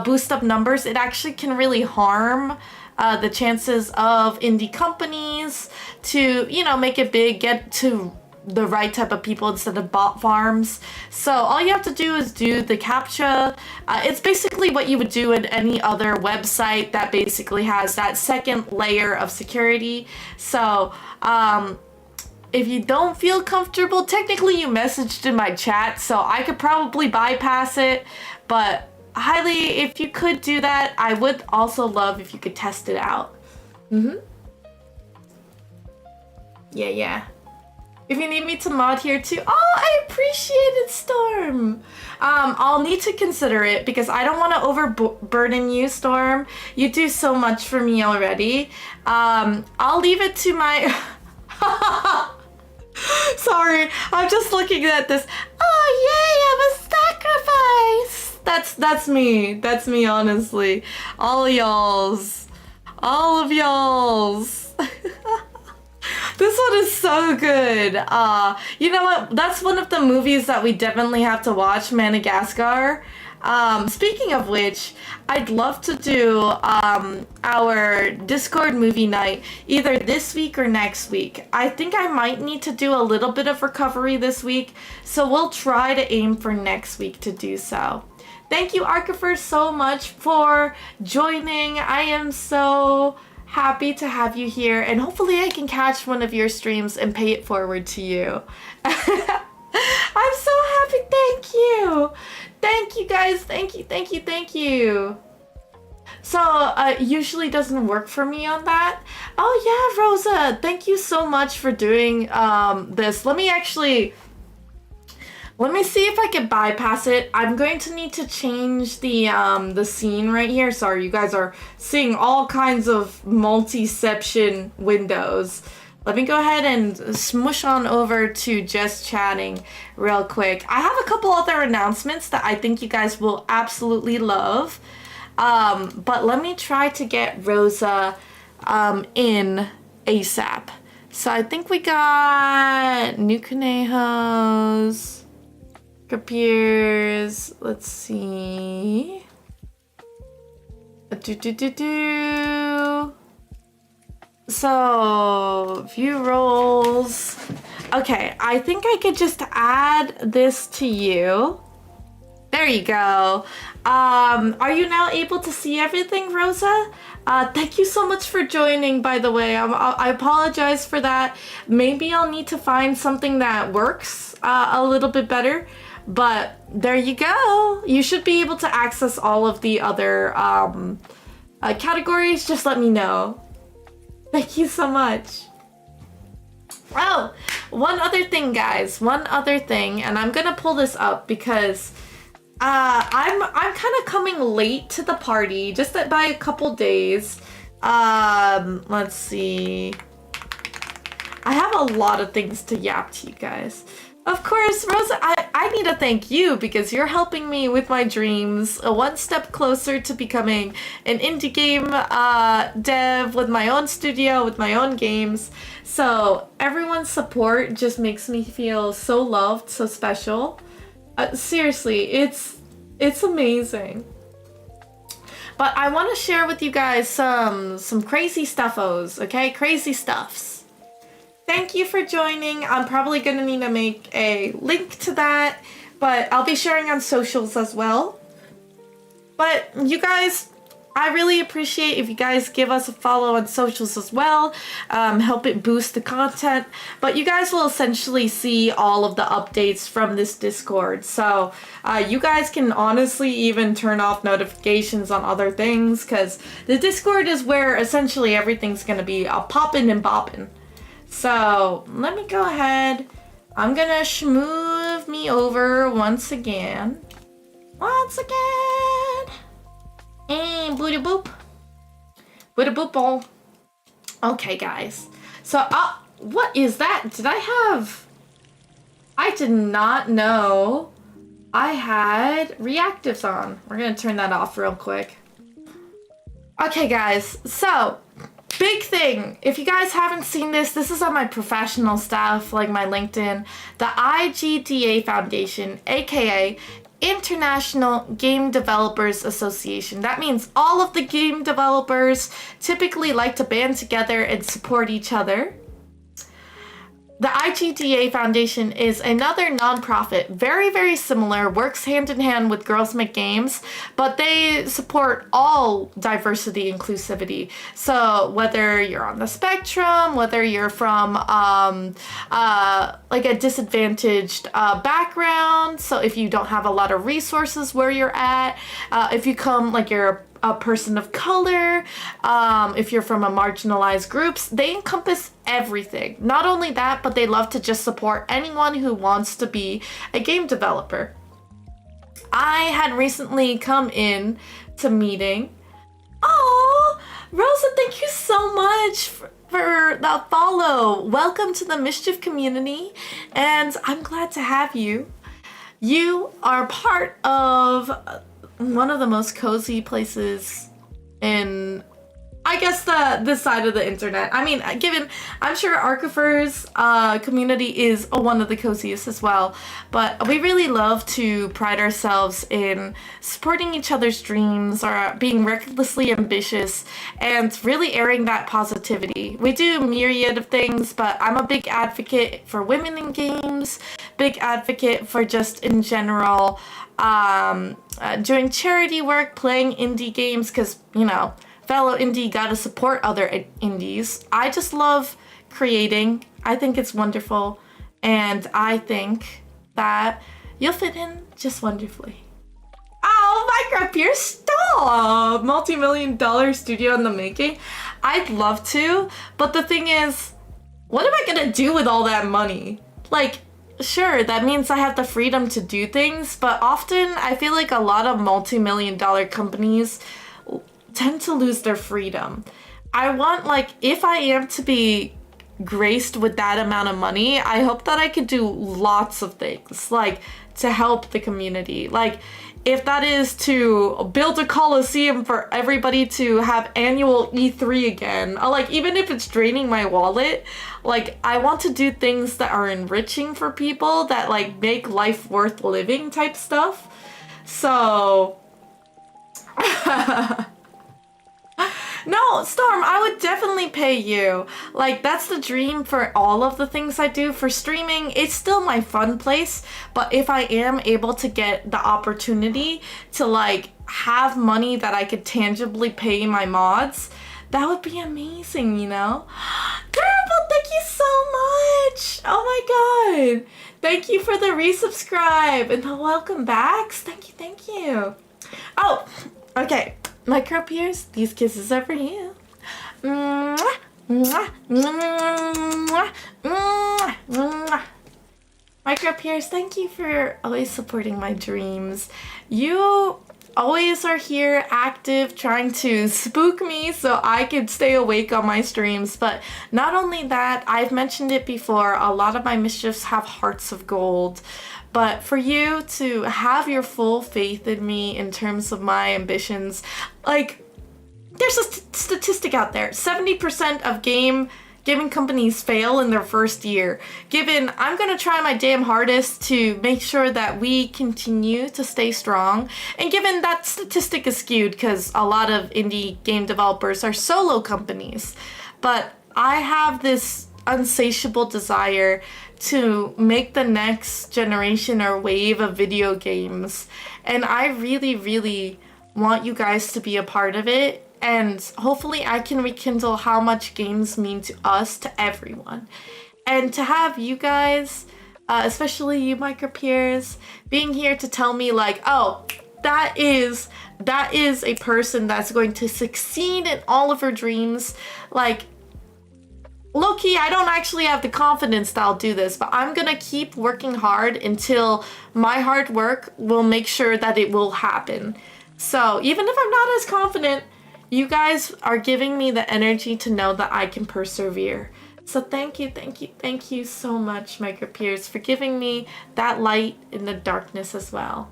boost up numbers, it actually can really harm the chances of indie companies to, you know, make it big, get to the right type of people instead of bot farms. So all you have to do is do the CAPTCHA. It's basically what you would do in any other website that basically has that second layer of security. So if you don't feel comfortable, technically you messaged in my chat, so I could probably bypass it, but highly, if you could do that, I would also love if you could test it out. Yeah. If you need me to mod here too, oh, I appreciate it, Storm. I'll need to consider it because I don't want to overburden you, Storm. You do so much for me already. I'll leave it to my... Sorry, I'm just looking at this. Oh, yay, I'm a sacrifice. That's me. That's me, honestly. All of y'all's. All of y'all's. This one is so good. You know what? That's one of the movies that we definitely have to watch, Madagascar. Speaking of which, I'd love to do our Discord movie night either this week or next week. I think I might need to do a little bit of recovery this week, so we'll try to aim for next week to do so. Thank you, Archifer, so much for joining. I am so happy to have you here, and hopefully I can catch one of your streams and pay it forward to you. I'm so happy. Thank you. Thank you, guys. Thank you. So, usually doesn't work for me on that. Oh, yeah, Rosa. Thank you so much for doing this. Let me see if I can bypass it. I'm going to need to change the scene right here. Sorry, you guys are seeing all kinds of multi-ception windows. Let me go ahead and smush on over to just chatting real quick. I have a couple other announcements that I think you guys will absolutely love. But let me try to get Rosa in ASAP. So I think we got new Conejos. Appears. Let's see. So, view roles. Okay, I think I could just add this to you. There you go. Are you now able to see everything, Rosa? Thank you so much for joining, by the way. I apologize for that. Maybe I'll need to find something that works a little bit better. But there you go. You should be able to access all of the other categories. Just let me know. Thank you so much. Oh, one other thing, guys. One other thing. And I'm going to pull this up because I'm kind of coming late to the party, just by a couple days. Let's see. I have a lot of things to yap to you guys. Of course, Rosa, I need to thank you because you're helping me with my dreams, one step closer to becoming an indie game dev with my own studio, with my own games. So everyone's support just makes me feel so loved, so special. Seriously, it's amazing. But I want to share with you guys some crazy stuffos, okay? Crazy stuffs. Thank you for joining. I'm probably going to need to make a link to that, but I'll be sharing on socials as well. But you guys, I really appreciate if you guys give us a follow on socials as well. Help it boost the content. But you guys will essentially see all of the updates from this Discord. So you guys can honestly even turn off notifications on other things because the Discord is where essentially everything's going to be poppin' and boppin'. So let me go ahead. I'm gonna schmooze me over once again. And booty boop. Booty boop all. Okay, guys. So, what is that? I did not know I had reactives on. We're gonna turn that off real quick. Okay, guys. So, big thing, if you guys haven't seen this is on my professional stuff, like my LinkedIn, the IGDA Foundation, aka International Game Developers Association. That means all of the game developers typically like to band together and support each other. The IGDA Foundation is another nonprofit, very, very similar, works hand in hand with Girls Make Games, but they support all diversity inclusivity. So whether you're on the spectrum, whether you're from like a disadvantaged background, so if you don't have a lot of resources where you're at, if you come like you're a person of color, if you're from a marginalized groups, they encompass everything. Not only that, but they love to just support anyone who wants to be a game developer. I had recently come in to meeting. Oh, Rosa, thank you so much for the follow. Welcome to the Mischief community, and I'm glad to have you. You are part of one of the most cozy places in, I guess, this side of the internet. I mean, I'm sure Archifer's community is one of the coziest as well, but we really love to pride ourselves in supporting each other's dreams or being recklessly ambitious and really airing that positivity. We do a myriad of things, but I'm a big advocate for women in games, big advocate for just in general doing charity work, playing indie games, because, you know, fellow indie gotta support other indies. I just love creating. I think it's wonderful, and I think that you'll fit in just wonderfully. Oh, Minecraft Pierce, stop! Multi-million-dollar studio in the making. I'd love to, but the thing is, what am I gonna do with all that money? Like, sure, that means I have the freedom to do things, but often I feel like a lot of multi-million-dollar companies tend to lose their freedom. I want, like, if I am to be graced with that amount of money, I hope that I could do lots of things, like, to help the community. Like, if that is to build a coliseum for everybody to have annual E3 again, or like, even if it's draining my wallet, like, I want to do things that are enriching for people, that like make life worth living type stuff. So no, Storm, I would definitely pay you. Like, that's the dream for all of the things I do. For streaming, it's still my fun place, but if I am able to get the opportunity to like have money that I could tangibly pay my mods, that would be amazing, you know? Durable, thank you so much! Oh my god! Thank you for the resubscribe and the welcome backs. Thank you. Oh, okay. Micro peers, these kisses are for you. Mwah, mwah, mwah, mwah, mwah, mwah. Micro Pierce, thank you for always supporting my dreams. You always are here active trying to spook me so I could stay awake on my streams. But not only that, I've mentioned it before, a lot of my mischiefs have hearts of gold. But for you to have your full faith in me in terms of my ambitions, like, there's a statistic out there. 70% of gaming companies fail in their first year. Given I'm gonna try my damn hardest to make sure that we continue to stay strong, and given that statistic is skewed because a lot of indie game developers are solo companies, but I have this insatiable desire to make the next generation or wave of video games, and I really, really want you guys to be a part of it. And hopefully I can rekindle how much games mean to us, to everyone. And to have you guys, especially you Micro Peers, being here to tell me like, oh, that is a person that's going to succeed in all of her dreams. Like, low-key, I don't actually have the confidence that I'll do this, but I'm gonna keep working hard until my hard work will make sure that it will happen. So even if I'm not as confident, you guys are giving me the energy to know that I can persevere. So thank you so much, Micro Peers, for giving me that light in the darkness as well.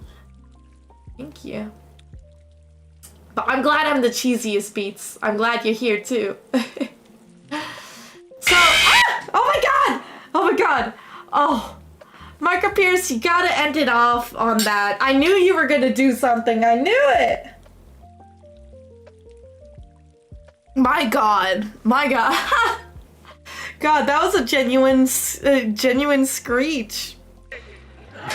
Thank you. But I'm glad I'm the cheesiest beats. I'm glad you're here too. So, oh my god! Oh my god! Oh, Micro Peers, you gotta end it off on that. I knew you were gonna do something. I knew it. My god. God, that was a genuine screech. You're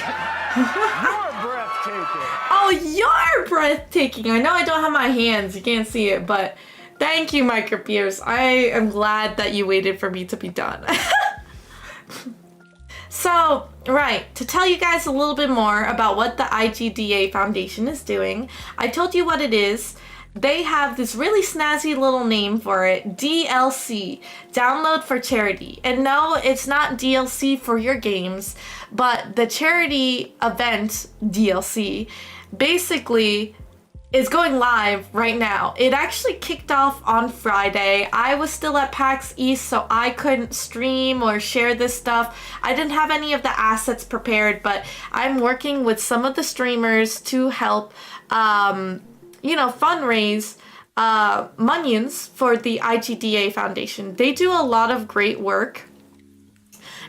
breathtaking. Oh, you're breathtaking. I know I don't have my hands. You can't see it, but thank you, Micro Peers. I am glad that you waited for me to be done. So, right, to tell you guys a little bit more about what the IGDA Foundation is doing, I told you what it is. They have this really snazzy little name for it, DLC, Download for Charity. And no, it's not DLC for your games, but the charity event DLC basically is going live right now. It actually kicked off on Friday. I was still at PAX East, so I couldn't stream or share this stuff. I didn't have any of the assets prepared, but I'm working with some of the streamers to help fundraise monions for the IGDA Foundation. They do a lot of great work.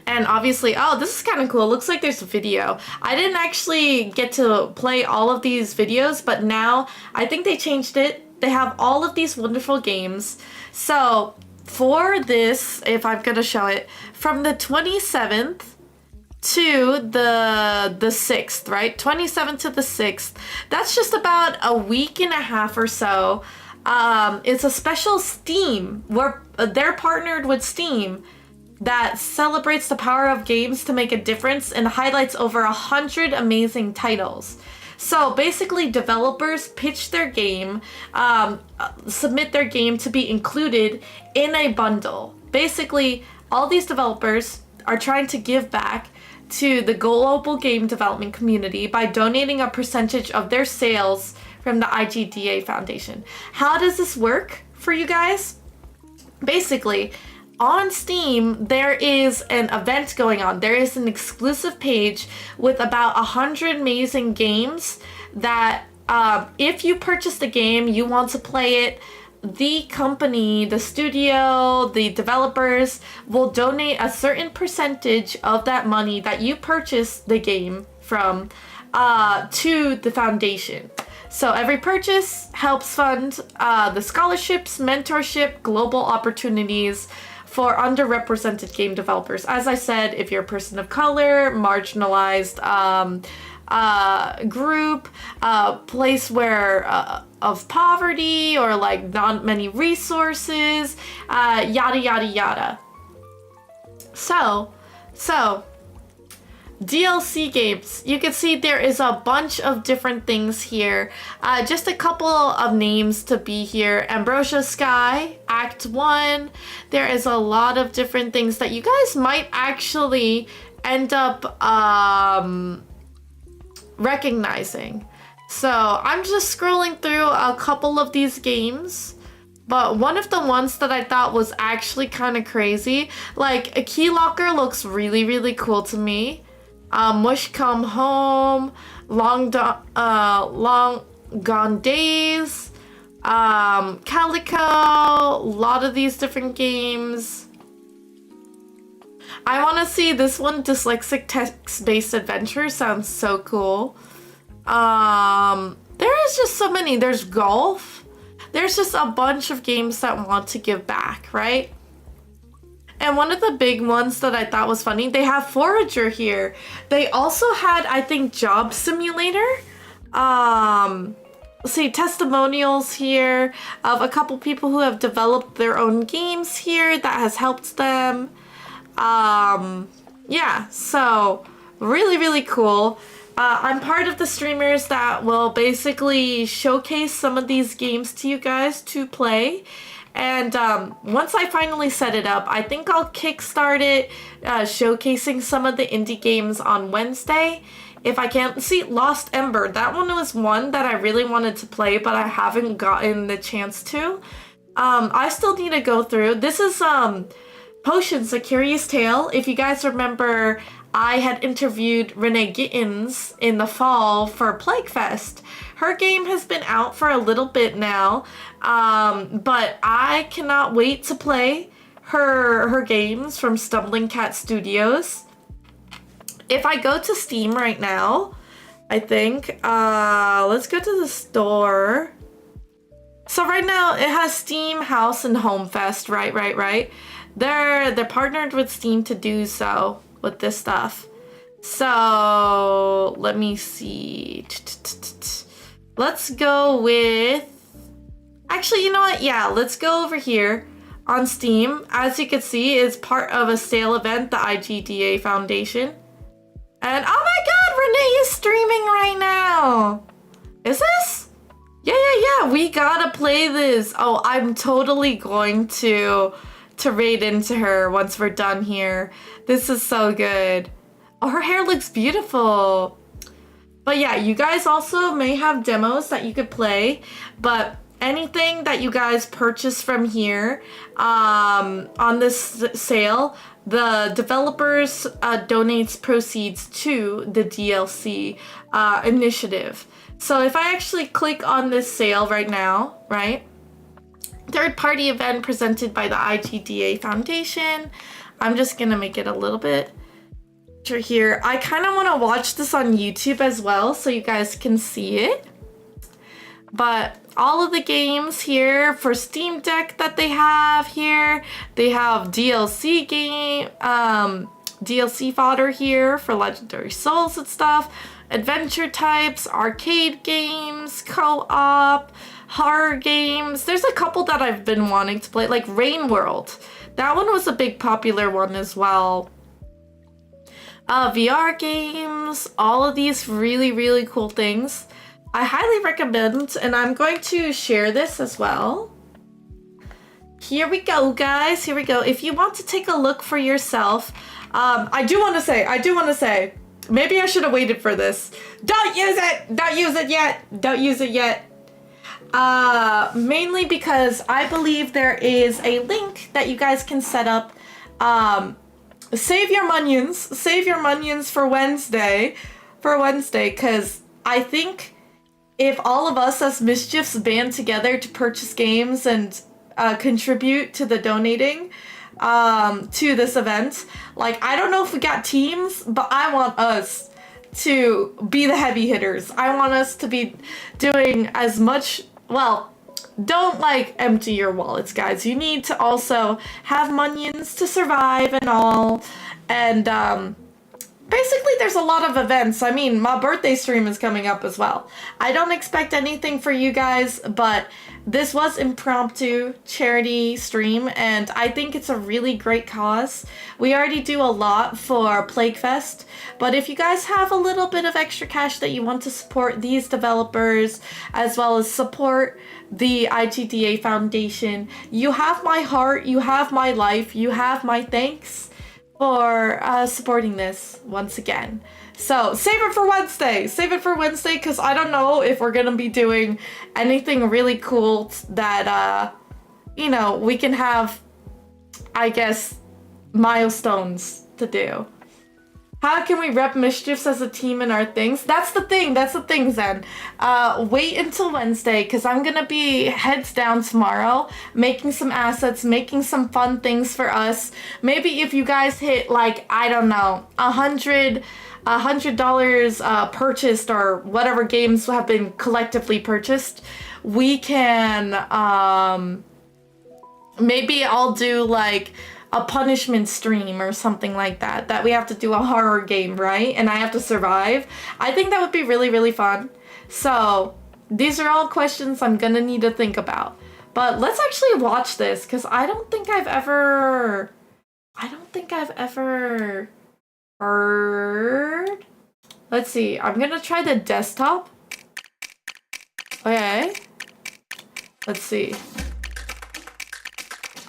And obviously, oh, this is kind of cool. Looks like there's a video. I didn't actually get to play all of these videos, but now I think they changed it. They have all of these wonderful games. So for this, if I'm gonna show it, from the 27th to the 6th, right? 27th to the 6th. That's just about a week and a half or so. It's a special Steam where they're partnered with Steam that celebrates the power of games to make a difference and highlights over 100 amazing titles. So basically, developers pitch their game, submit their game to be included in a bundle. Basically, all these developers are trying to give back to the global game development community by donating a percentage of their sales from the IGDA Foundation. How does this work for you guys? Basically, on Steam, there is an event going on. There is an exclusive page with about 100 amazing games that if you purchase the game, you want to play it, the company, the studio, the developers will donate a certain percentage of that money that you purchased the game from to the foundation. So every purchase helps fund the scholarships, mentorship, global opportunities for underrepresented game developers. As I said, if you're a person of color, marginalized group, place where of poverty or like not many resources, yada yada yada. So DLC games. You can see there is a bunch of different things here. Just a couple of names to be here. Ambrosia Sky, Act 1. There is a lot of different things that you guys might actually end up recognizing. So I'm just scrolling through a couple of these games, but one of the ones that I thought was actually kind of crazy, like a Key Locker looks really, really cool to me. Mush Come Home, Long Gone Days, Calico, a lot of these different games. I want to see this one, Dyslexic Text-Based Adventure, sounds so cool. There is just so many. There's golf. There's just a bunch of games that want to give back, right? And one of the big ones that I thought was funny, they have Forager here. They also had, I think, Job Simulator. Let's see, testimonials here of a couple people who have developed their own games here that has helped them. Yeah, so really, really cool. I'm part of the streamers that will basically showcase some of these games to you guys to play. And once I finally set it up, I think I'll kickstart it, showcasing some of the indie games on Wednesday. If I can't see Lost Ember, that one was one that I really wanted to play, but I haven't gotten the chance to. I still need to go through. This is Potions, A Curious Tale. If you guys remember, I had interviewed Renee Gittins in the fall for Plague Fest. Her game has been out for a little bit now, but I cannot wait to play her games from Stumbling Cat Studios. If I go to Steam right now, I think, let's go to the store. So right now it has Steam, House, and Home Fest, right. They're partnered with Steam to do so with this stuff. So let me see. Let's go with, actually, you know what? Yeah, let's go over here on Steam. As you can see, it's part of a sale event, the IGDA Foundation. And oh my god, Renee is streaming right now. Is this? Yeah, we gotta play this. Oh, I'm totally going to raid into her once we're done here. This is so good. Oh, her hair looks beautiful. But yeah, you guys also may have demos that you could play, but anything that you guys purchase from here on this sale, the developers donates proceeds to the DLC initiative. So if I actually click on this sale right now, right? Third-party event presented by the IGDA Foundation. I'm just gonna make it a little bit here. I kind of want to watch this on YouTube as well so you guys can see it. But all of the games here for Steam Deck that they have here, they have DLC game, DLC fodder here for Legendary Souls and stuff, adventure types, arcade games, co-op, horror games. There's a couple that I've been wanting to play, like Rain World. That one was a big popular one as well. VR games, all of these really, really cool things. I highly recommend, and I'm going to share this as well. Here we go, guys. Here we go. If you want to take a look for yourself, I do want to say, maybe I should have waited for this. Don't use it! Don't use it yet! Don't use it yet! Mainly because I believe there is a link that you guys can set up. Save your munions for Wednesday, because I think if all of us as Mischiefs band together to purchase games and contribute to the donating to this event, like, I don't know if we got teams, but I want us to be the heavy hitters. I want us to be doing as much, well, don't like empty your wallets, guys. You need to also have munions to survive and all. And basically there's a lot of events. I mean, my birthday stream is coming up as well. I don't expect anything for you guys, but this was impromptu charity stream and I think it's a really great cause. We already do a lot for Plague Fest, but if you guys have a little bit of extra cash that you want to support these developers as well as support the IGDA Foundation, you have my heart, you have my life, you have my thanks. for supporting this once again. So save it for Wednesday. Save it for Wednesday because I don't know if we're gonna be doing anything really cool that you know, we can have, I guess, milestones to do. How can we rep mischiefs as a team in our things? That's the thing, Zen. Wait until Wednesday, because I'm gonna be heads down tomorrow, making some assets, making some fun things for us. Maybe if you guys hit, like, I don't know, $100 purchased, or whatever games have been collectively purchased, we can, maybe I'll do, like, a punishment stream or something like that we have to do a horror game, right? And I have to survive. I think that would be really, really fun. So these are all questions I'm gonna need to think about. But let's actually watch this, because I don't think I've ever heard. Let's see. I'm gonna try the desktop. Okay. Let's see.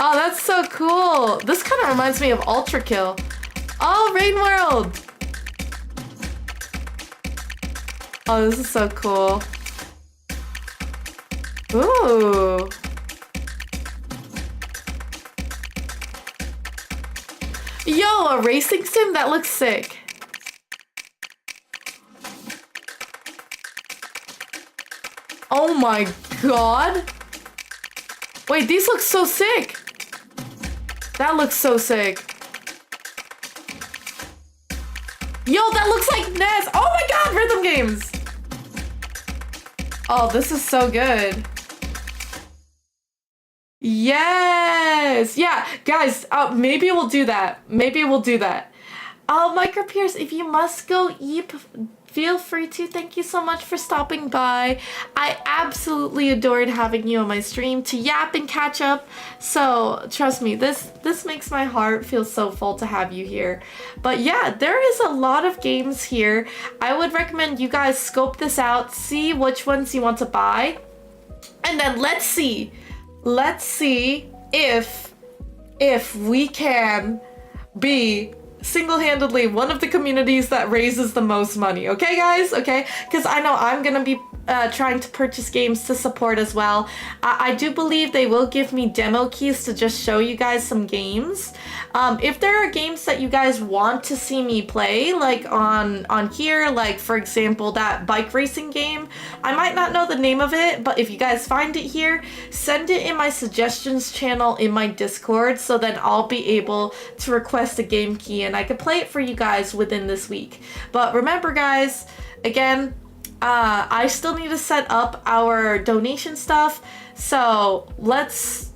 Oh, that's so cool. This kind of reminds me of Ultra Kill. Oh, Rain World. Oh, this is so cool. Ooh. Yo, a racing sim? That looks sick. Oh my god. Wait, these look so sick. That looks so sick. Yo, that looks like NES. Oh my god, rhythm games. Oh, this is so good. Yes. Yeah, guys, maybe we'll do that. Maybe we'll do that. Micro Pierce, if you must go eat, feel free to. Thank you so much for stopping by. I absolutely adored having you on my stream to yap and catch up. So trust me, this makes my heart feel so full to have you here. But yeah, there is a lot of games here. I would recommend you guys scope this out, see which ones you want to buy, and then let's see if we can be single-handedly one of the communities that raises the most money. Okay, guys? Okay? Because I know I'm gonna be trying to purchase games to support as well. I do believe they will give me demo keys to just show you guys some games. If there are games that you guys want to see me play, like on here, like for example that bike racing game, I might not know the name of it, but if you guys find it here, send it in my suggestions channel in my Discord, so then I'll be able to request a game key and I could play it for you guys within this week. But remember, guys, again, I still need to set up our donation stuff, so this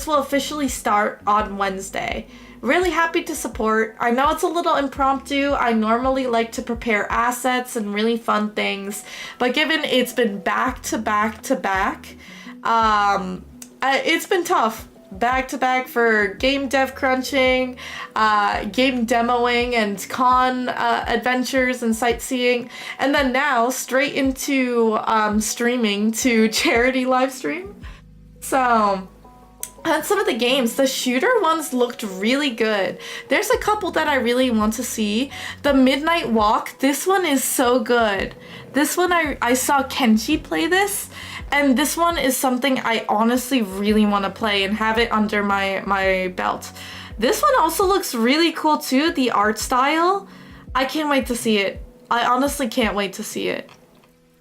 will officially start on Wednesday. Really happy to support. I know it's a little impromptu. I normally like to prepare assets and really fun things, but given it's been back to back to back, it's been tough. Back to back for game dev crunching, game demoing, and con adventures and sightseeing, and then now straight into streaming to charity live stream. So, and some of the games, the shooter ones looked really good. There's a couple that I really want to see. The Midnight Walk, this one is so good. This one I saw Kenji play this, and this one is something I honestly really want to play and have it under my belt. This one also looks really cool too, the art style. I can't wait to see it. I honestly can't wait to see it.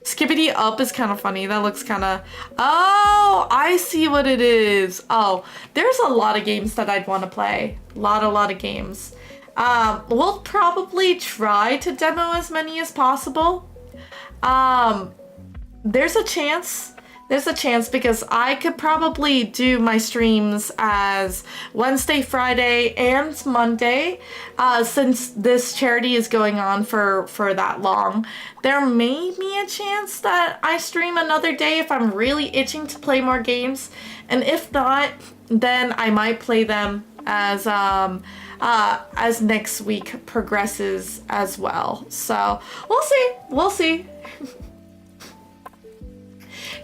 Skippity Up is kind of funny. That looks kind of... Oh, I see what it is. Oh, there's a lot of games that I'd want to play. A lot of games. We'll probably try to demo as many as possible. There's a chance because I could probably do my streams as Wednesday, Friday, and Monday, since this charity is going on for that long. There may be a chance that I stream another day if I'm really itching to play more games, and if not, then I might play them as next week progresses as well. So we'll see.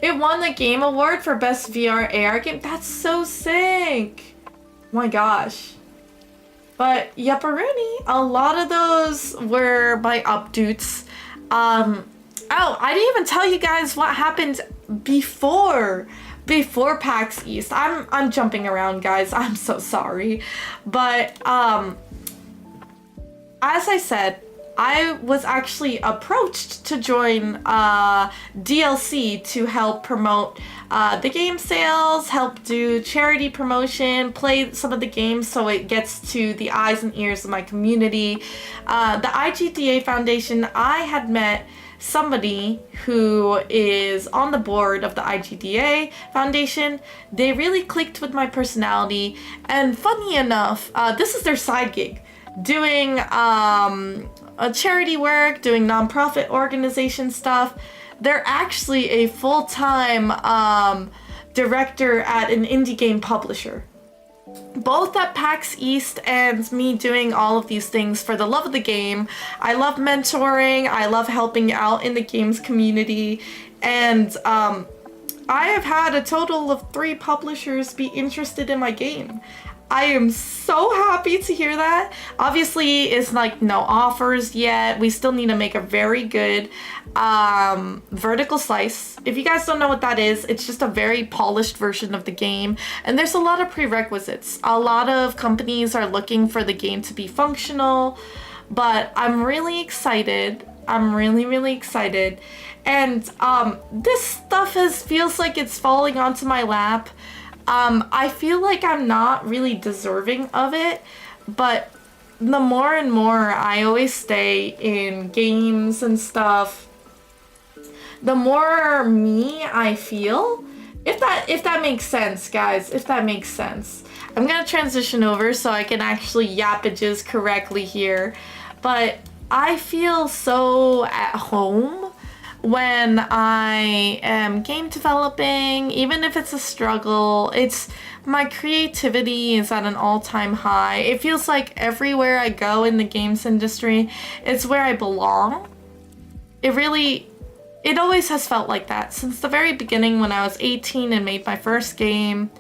It won the Game Award for Best VR AR game. That's so sick. Oh my gosh. But yupperoonie, a lot of those were my updates. Oh, I didn't even tell you guys what happened before PAX East. I'm jumping around, guys. I'm so sorry. But as I said, I was actually approached to join DLC to help promote the game sales, help do charity promotion, play some of the games so it gets to the eyes and ears of my community. The IGDA Foundation, I had met somebody who is on the board of the IGDA Foundation. They really clicked with my personality, and funny enough, this is their side gig, doing a charity work, doing nonprofit organization stuff. They're actually a full-time director at an indie game publisher. Both at PAX East and me doing all of these things for the love of the game. I love mentoring, I love helping out in the games community, and I have had a total of 3 publishers be interested in my game. I am so happy to hear that. Obviously, it's like no offers yet. We still need to make a very good vertical slice. If you guys don't know what that is, it's just a very polished version of the game. And there's a lot of prerequisites. A lot of companies are looking for the game to be functional, but I'm really excited. I'm really excited. And this stuff feels like it's falling onto my lap. I feel like I'm not really deserving of it, but the more and more I always stay in games and stuff, the more me I feel. If that makes sense, guys, if that makes sense. I'm gonna transition over so I can actually yappages correctly here, but I feel so at home when I am game developing. Even if it's a struggle, my creativity is at an all-time high. It feels like everywhere I go in the games industry, it's where I belong. It always has felt like that. Since the very beginning when I was 18 and made my first game,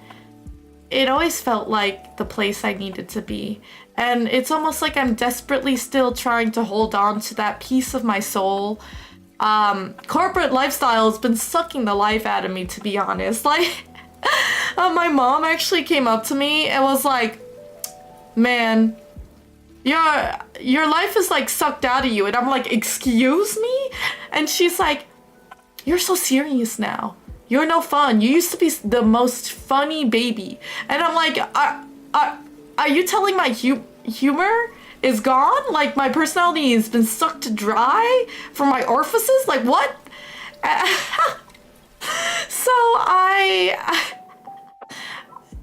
it always felt like the place I needed to be. And it's almost like I'm desperately still trying to hold on to that piece of my soul. Corporate lifestyle has been sucking the life out of me, to be honest. Like, my mom actually came up to me and was like, man, your life is like sucked out of you. And I'm like, excuse me? And she's like, you're so serious now. You're no fun. You used to be the most funny baby. And I'm like, are you telling my humor is gone? Like, my personality has been sucked dry from my orifices? Like, what? So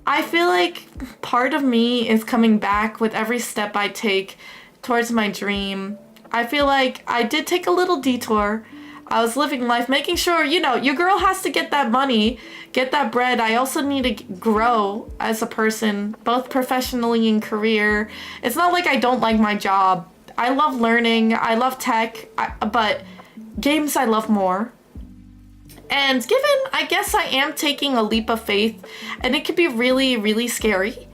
I feel like part of me is coming back with every step I take towards my dream. I feel like I did take a little detour. I was living life, making sure, your girl has to get that money, get that bread. I also need to grow as a person, both professionally and career. It's not like I don't like my job. I love learning, I love tech, but games I love more. And I guess I am taking a leap of faith, and it could be really scary,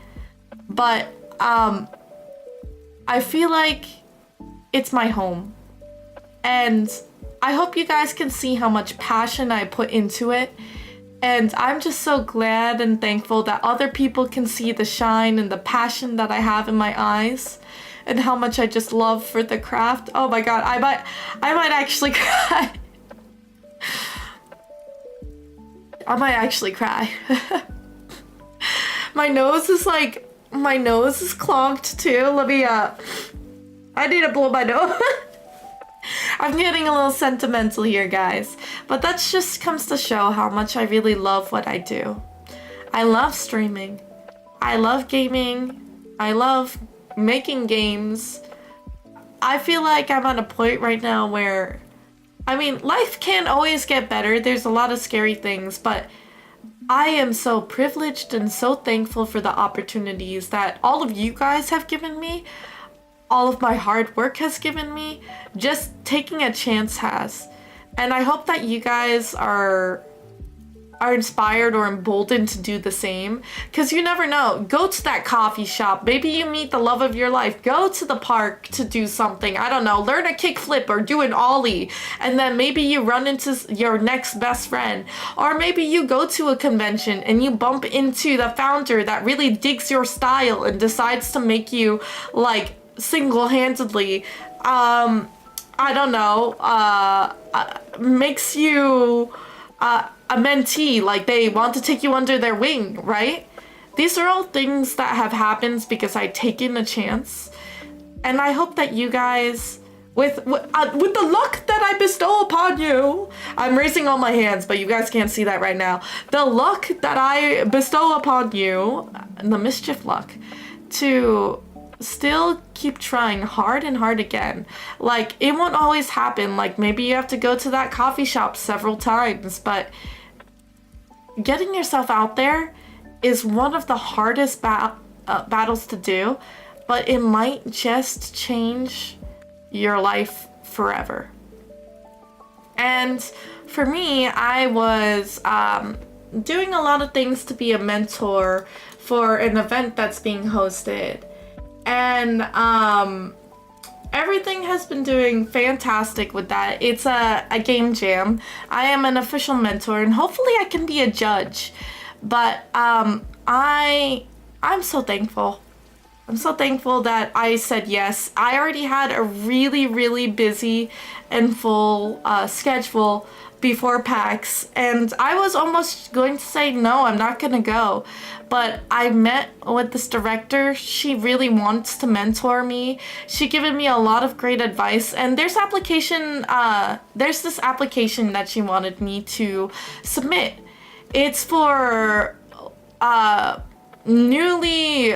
but I feel like it's my home. And I hope you guys can see how much passion I put into it. And I'm just so glad and thankful that other people can see the shine and the passion that I have in my eyes, and how much I just love for the craft. Oh my god, I might actually cry. I might actually cry. My nose is clogged too. Let me I need to blow my nose. I'm getting a little sentimental here, guys, but that just comes to show how much I really love what I do. I love streaming. I love gaming. I love making games. I feel like I'm at a point right now where, life can't always get better. There's a lot of scary things, but I am so privileged and so thankful for the opportunities that all of you guys have given me. All of my hard work has given me, just taking a chance has. And I hope that you guys are are inspired or emboldened to do the same, because you never know. Go to that coffee shop, maybe you meet the love of your life. Go to the park to do something, I don't know, learn a kickflip or do an ollie, and then maybe you run into your next best friend. Or maybe you go to a convention and you bump into the founder that really digs your style and decides to make you like single-handedly I don't know, makes you a mentee, like they want to take you under their wing, right? These are all things that have happened because I've taken a chance. And I hope that you guys, with the luck that I bestow upon you, I'm raising all my hands, but you guys can't see that right now. The luck that I bestow upon you, the mischief luck, to still keep trying hard and hard again. Like, it won't always happen. Like, maybe you have to go to that coffee shop several times, but getting yourself out there is one of the hardest battles to do, but it might just change your life forever. And for me, I was doing a lot of things to be a mentor for an event that's being hosted. And everything has been doing fantastic with that. It's a game jam. I am an official mentor, and hopefully I can be a judge. But I'm so thankful. I'm so thankful that I said yes. I already had a really, really busy and full schedule before PAX, and I was almost going to say no, I'm not gonna go. But I met with this director. She really wants to mentor me. She given me a lot of great advice, and there's this application that she wanted me to submit. It's for newly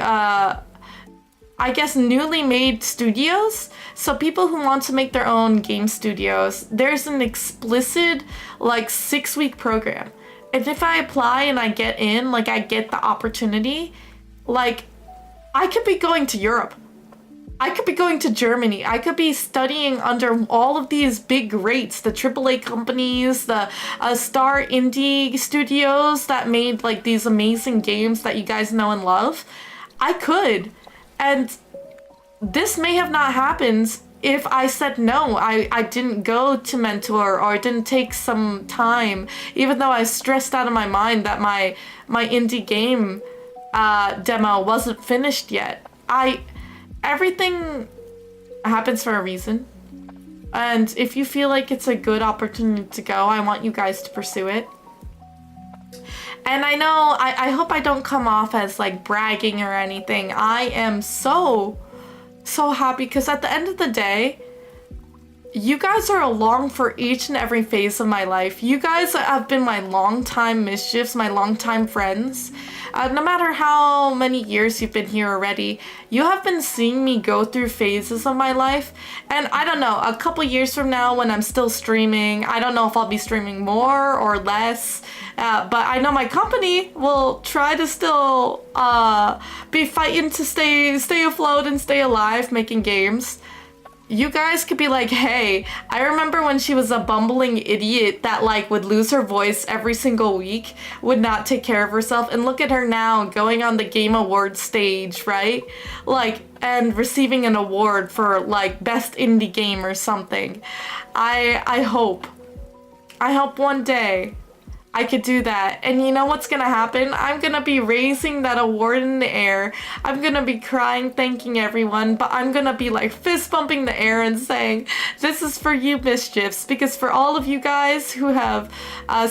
made studios. So people who want to make their own game studios, there's an explicit like 6-week program. And if I apply and I get in, like I get the opportunity, like I could be going to Europe. I could be going to Germany. I could be studying under all of these big greats, the AAA companies, the star indie studios that made like these amazing games that you guys know and love. I could. And this may have not happened if I said no. I didn't go to mentor, or I didn't take some time, even though I stressed out of my mind that my indie game demo wasn't finished yet. Everything happens for a reason. And if you feel like it's a good opportunity to go, I want you guys to pursue it. And I know, I hope I don't come off as like bragging or anything. I am so happy because at the end of the day, you guys are along for each and every phase of my life. You guys have been my longtime mischiefs, my longtime friends. No matter how many years you've been here already, you have been seeing me go through phases of my life. And I don't know, a couple years from now when I'm still streaming, I don't know if I'll be streaming more or less. But I know my company will try to still be fighting to stay afloat and stay alive making games. You guys could be like, hey, I remember when she was a bumbling idiot that like would lose her voice every single week, would not take care of herself, and look at her now going on the Game Awards stage, right? Like, and receiving an award for like best indie game or something. I hope one day I could do that. And you know what's gonna happen? I'm gonna be raising that award in the air. I'm gonna be crying, thanking everyone, but I'm gonna be like fist bumping the air and saying, this is for you, mischiefs, because for all of you guys who have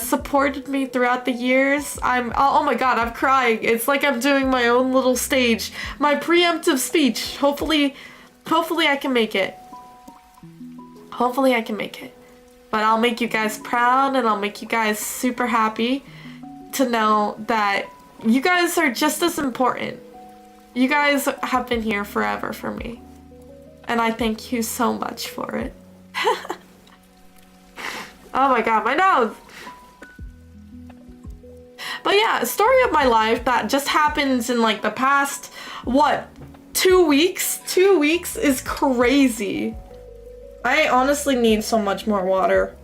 supported me throughout the years, oh my god, I'm crying. It's like I'm doing my own little stage, my preemptive speech. Hopefully I can make it. Hopefully I can make it. But I'll make you guys proud, and I'll make you guys super happy to know that you guys are just as important. You guys have been here forever for me. And I thank you so much for it. Oh my god, my nose! But yeah, a story of my life that just happens in like the past, 2 weeks? 2 weeks is crazy. I honestly need so much more water.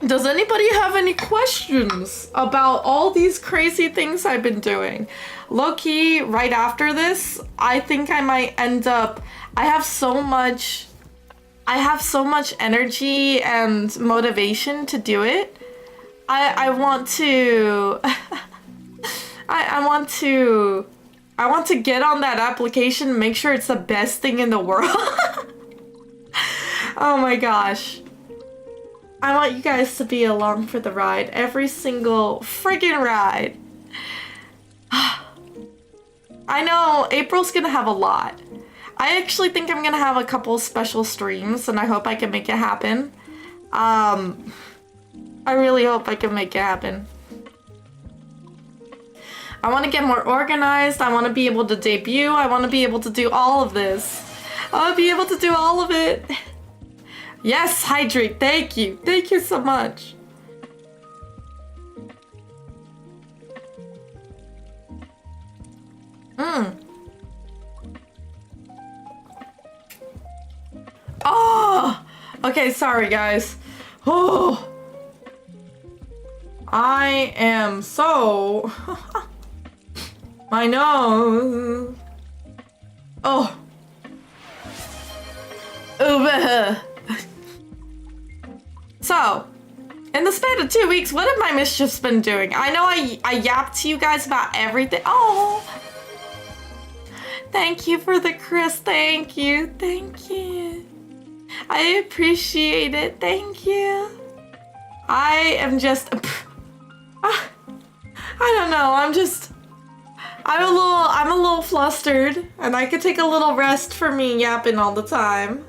Does anybody have any questions about all these crazy things I've been doing? Low-key, right after this, I think I might end up... I have so much energy and motivation to do it. I want to... I want to get on that application and make sure it's the best thing in the world. Oh my gosh. I want you guys to be along for the ride. Every single friggin' ride. I know April's gonna have a lot. I actually think I'm gonna have a couple special streams and I hope I can make it happen. I really hope I can make it happen. I want to get more organized. I want to be able to debut. I want to be able to do all of this. I want to be able to do all of it. Yes, hydrate. Thank you. Thank you so much. Oh! Okay, sorry guys. Oh! I am so... My nose. Oh. So, in the span of 2 weeks, what have my mischiefs been doing? I know I yapped to you guys about everything. Oh. Thank you for the Chris. Thank you. Thank you. I appreciate it. Thank you. I am just... I don't know. I'm a little flustered, and I could take a little rest for me yapping all the time.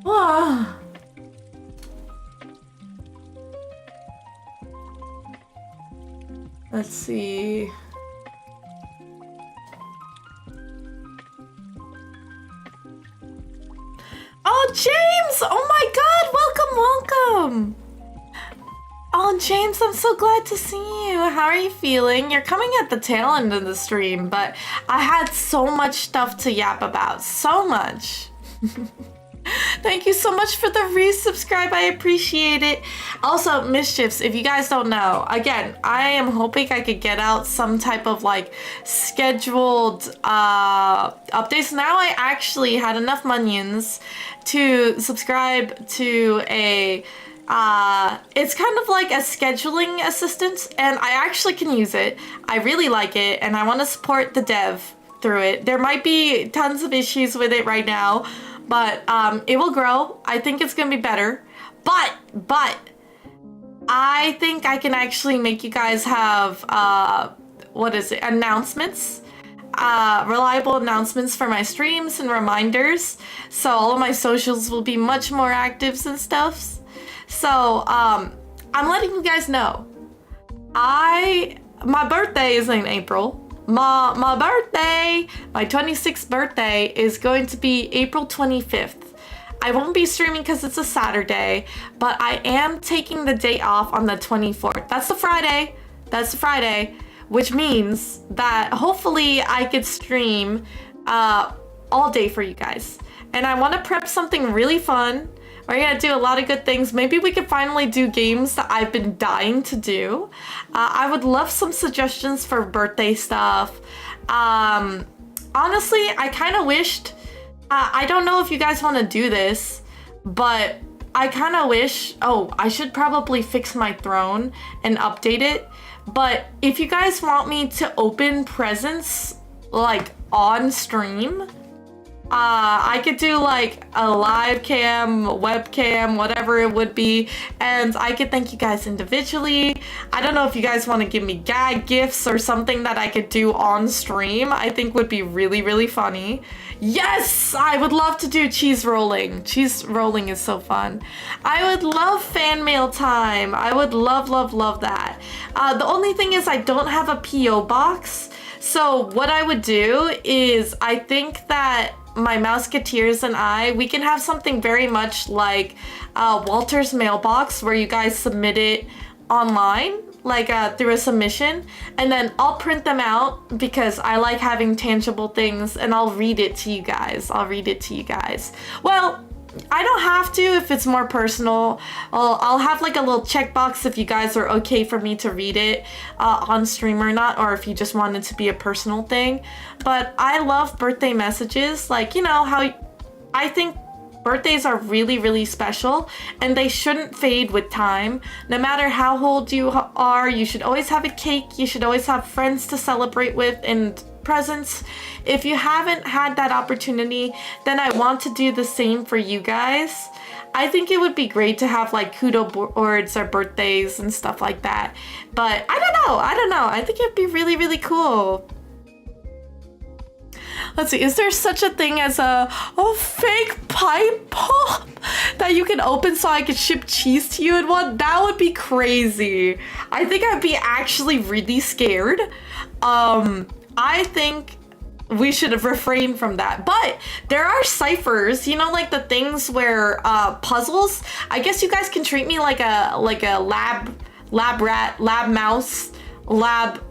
Ah. Let's see. Oh, James! Oh my god, welcome, welcome! Oh, James, I'm so glad to see you. How are you feeling? You're coming at the tail end of the stream, but I had so much stuff to yap about. So much. Thank you so much for the resubscribe. I appreciate it. Also, Mischiefs, if you guys don't know, again, I am hoping I could get out some type of like scheduled updates. Now I actually had enough monions to subscribe to a it's kind of like a scheduling assistant, and I actually can use it. I really like it, and I want to support the dev through it. There might be tons of issues with it right now, but it will grow. I think it's gonna be better. But I think I can actually make you guys have what is it? Announcements. Reliable announcements for my streams and reminders. So all of my socials will be much more active and stuff. So I'm letting you guys know. My birthday is in April. My birthday, my 26th birthday is going to be April 25th. I won't be streaming because it's a Saturday, but I am taking the day off on the 24th. That's the Friday. That's the Friday, which means that hopefully I could stream all day for you guys. And I want to prep something really fun. We're gonna do a lot of good things. Maybe we could finally do games that I've been dying to do. I would love some suggestions for birthday stuff. Honestly, I kind of wished, I don't know if you guys want to do this, but I kind of wish, oh, I should probably fix my throne and update it. But if you guys want me to open presents like on stream, I could do like a live cam, webcam, whatever it would be, and I could thank you guys individually. I don't know if you guys want to give me gag gifts or something that I could do on stream. I think would be really, really funny. Yes, I would love to do cheese rolling. Cheese rolling is so fun. I would love fan mail time. I would love, love, love that. The only thing is I don't have a PO box. So what I would do is I think that my Mouseketeers and we can have something very much like Walter's mailbox where you guys submit it online like through a submission, and then I'll print them out because I like having tangible things, and I'll read it to you guys. Well, I don't have to if it's more personal. I'll have like a little checkbox if you guys are okay for me to read it on stream or not, or if you just want it to be a personal thing. But I love birthday messages. Like, you know how I think birthdays are really, really special, and they shouldn't fade with time. No matter how old you are, you should always have a cake. You should always have friends to celebrate with and presents. If you haven't had that opportunity, then I want to do the same for you guys. I think it would be great to have like kudo boards or birthdays and stuff like that. But I don't know. I think it'd be really, really cool. Let's see, is there such a thing as a fake pipe pop that you can open so I could ship cheese to you in one? That would be crazy. I think I'd be actually really scared. I think we should have refrained from that. But there are ciphers, you know, like the things where puzzles. I guess you guys can treat me like a lab rat, lab mouse, lab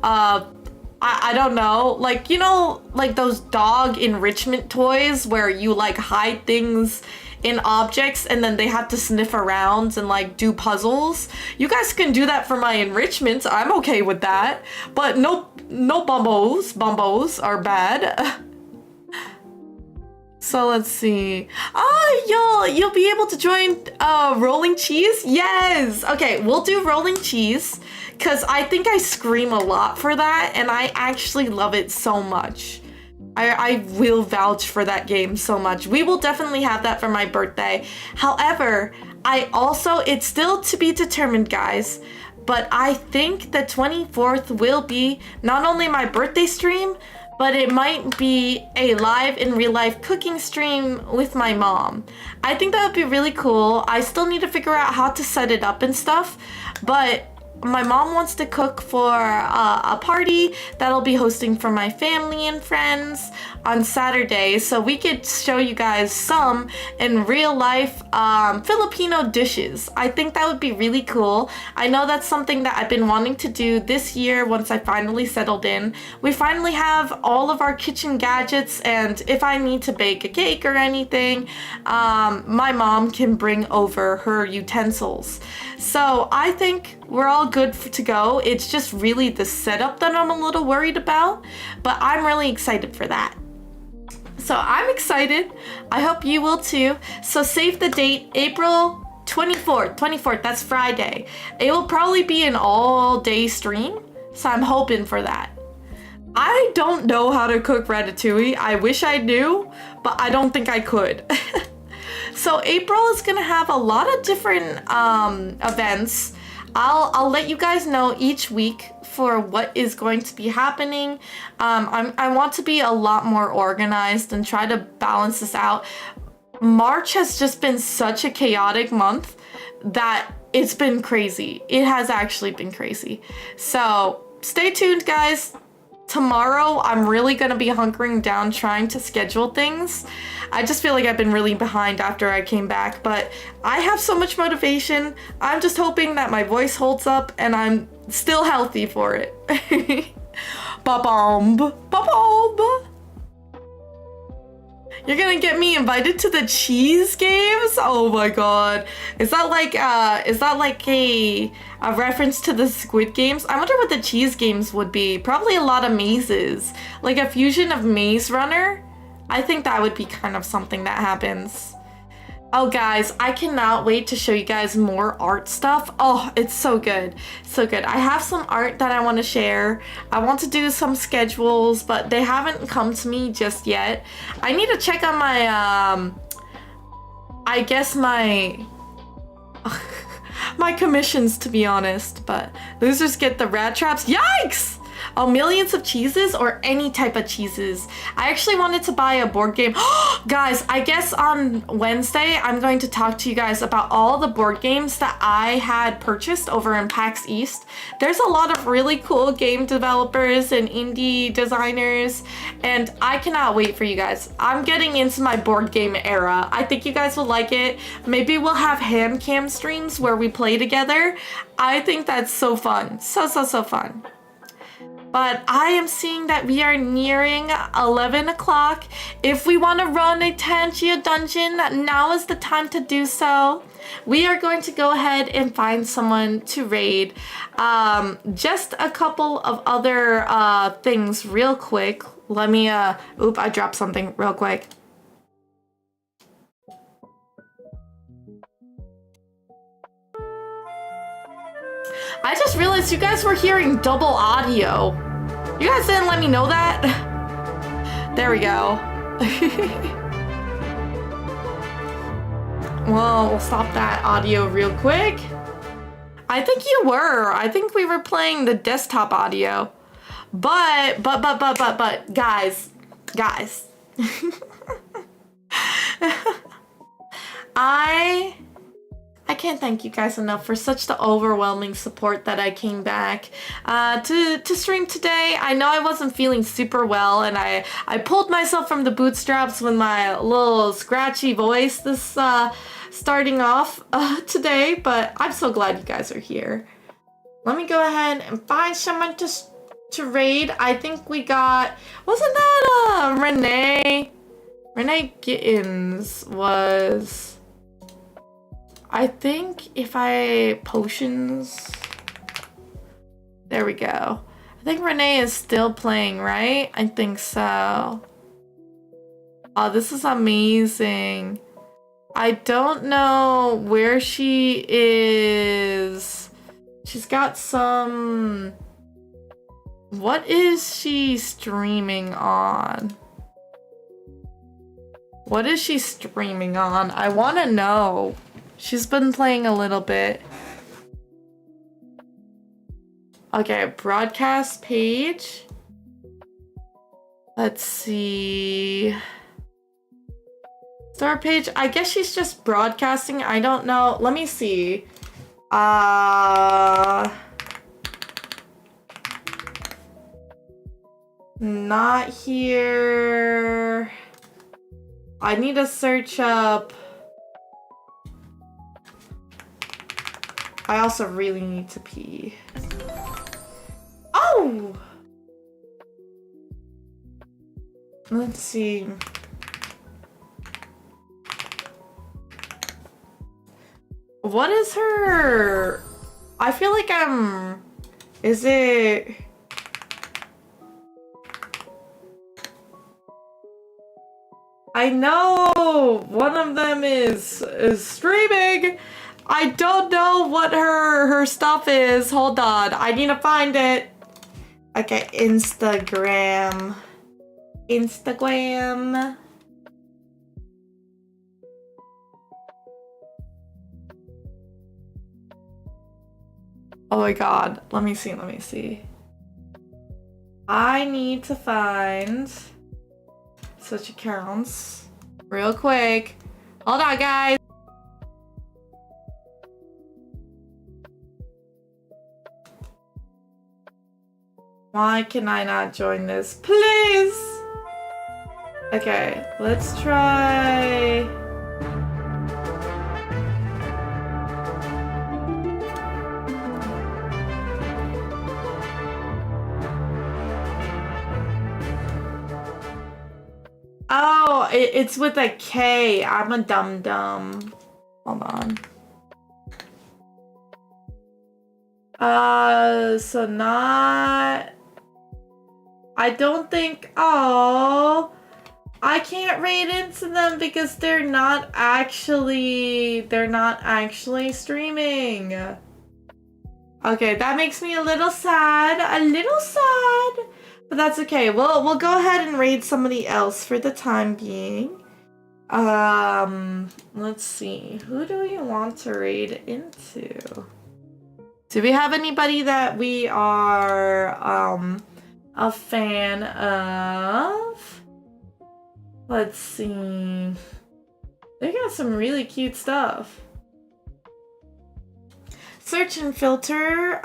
I don't know, like, you know, like those dog enrichment toys where you like hide things in objects and then they have to sniff around and like do puzzles. You guys can do that for my enrichment. I'm okay with that. But no bumbos. Bumbos are bad. So let's see. Oh, you'll be able to join rolling cheese? Yes. Okay, we'll do rolling cheese because I think I scream a lot for that and I actually love it so much. I will vouch for that game so much. We will definitely have that for my birthday. However, it's still to be determined, guys, but I think the 24th will be not only my birthday stream, but it might be a live in real life cooking stream with my mom. I think that would be really cool. I still need to figure out how to set it up and stuff, but my mom wants to cook for a party that'll be hosting for my family and friends on Saturday, so we could show you guys some in real life Filipino dishes. I think that would be really cool. I know that's something that I've been wanting to do this year once I finally settled in. We finally have all of our kitchen gadgets, and if I need to bake a cake or anything, my mom can bring over her utensils. So I think we're all good to go. It's just really the setup that I'm a little worried about, but I'm really excited for that. So I'm excited. I hope you will too. So save the date, April 24th, that's Friday. It will probably be an all-day stream, so I'm hoping for that. I don't know how to cook ratatouille. I wish I knew, but I don't think I could. So April is gonna have a lot of different events. I'll let you guys know each week for what is going to be happening. I want to be a lot more organized and try to balance this out. March has just been such a chaotic month that it's been crazy. It has actually been crazy. So stay tuned, guys. Tomorrow, I'm really gonna be hunkering down trying to schedule things. I just feel like I've been really behind after I came back, but I have so much motivation. I'm just hoping that my voice holds up and I'm still healthy for it. Ba-bomb, ba-bomb. You're gonna get me invited to the cheese games? Oh my god. Is that like a reference to the Squid Games? I wonder what the cheese games would be. Probably a lot of mazes. Like a fusion of Maze Runner? I think that would be kind of something that happens. Oh guys, I cannot wait to show you guys more art stuff. Oh, it's so good. So good. I have some art that I want to share. I want to do some schedules, but they haven't come to me just yet. I need to check on my, I guess my commissions, to be honest, but losers get the rat traps. Yikes! Oh, millions of cheeses or any type of cheeses? I actually wanted to buy a board game. Guys, I guess on Wednesday, I'm going to talk to you guys about all the board games that I had purchased over in PAX East. There's a lot of really cool game developers and indie designers, and I cannot wait for you guys. I'm getting into my board game era. I think you guys will like it. Maybe we'll have hand cam streams where we play together. I think that's so fun. So fun. But I am seeing that we are nearing 11 o'clock. If we want to run a Tangia dungeon, now is the time to do so. We are going to go ahead and find someone to raid. Just a couple of other things real quick. Let me, oop, I dropped something real quick. I just realized you guys were hearing double audio. You guys didn't let me know that? There we go. Well, we'll stop that audio real quick. I think you were. I think we were playing the desktop audio. But, guys. I can't thank you guys enough for such the overwhelming support that I came back to stream today. I know I wasn't feeling super well, and I pulled myself from the bootstraps with my little scratchy voice this starting off today, but I'm so glad you guys are here. Let me go ahead and find someone to raid. I think we got, wasn't that Renee? Renee Gittins was... I think if I potions, there we go. I think Renee is still playing, right? I think so. Oh, this is amazing. I don't know where she is. She's got some, what is she streaming on? What is she streaming on? I want to know. She's been playing a little bit. Okay, broadcast page. Let's see. Store page. I guess she's just broadcasting. I don't know. Let me see. Not here. I need to search up. I also really need to pee. Oh! Let's see. What is her... I feel like I'm... Is it... I know one of them is streaming. I don't know what her stuff is. Hold on. I need to find it. Okay, Instagram. Oh my god. Let me see. I need to find such accounts real quick. Hold on, guys. Why can I not join this? Please! Okay, let's try... Oh, it's with a K. I'm a dum-dum. Hold on. So not... I don't think... Oh... I can't raid into them because they're not actually streaming. Okay, that makes me a little sad. But that's okay. We'll go ahead and raid somebody else for the time being. Let's see. Who do we want to raid into? Do we have anybody that we are a fan of. Let's see. They got some really cute stuff. Search and filter.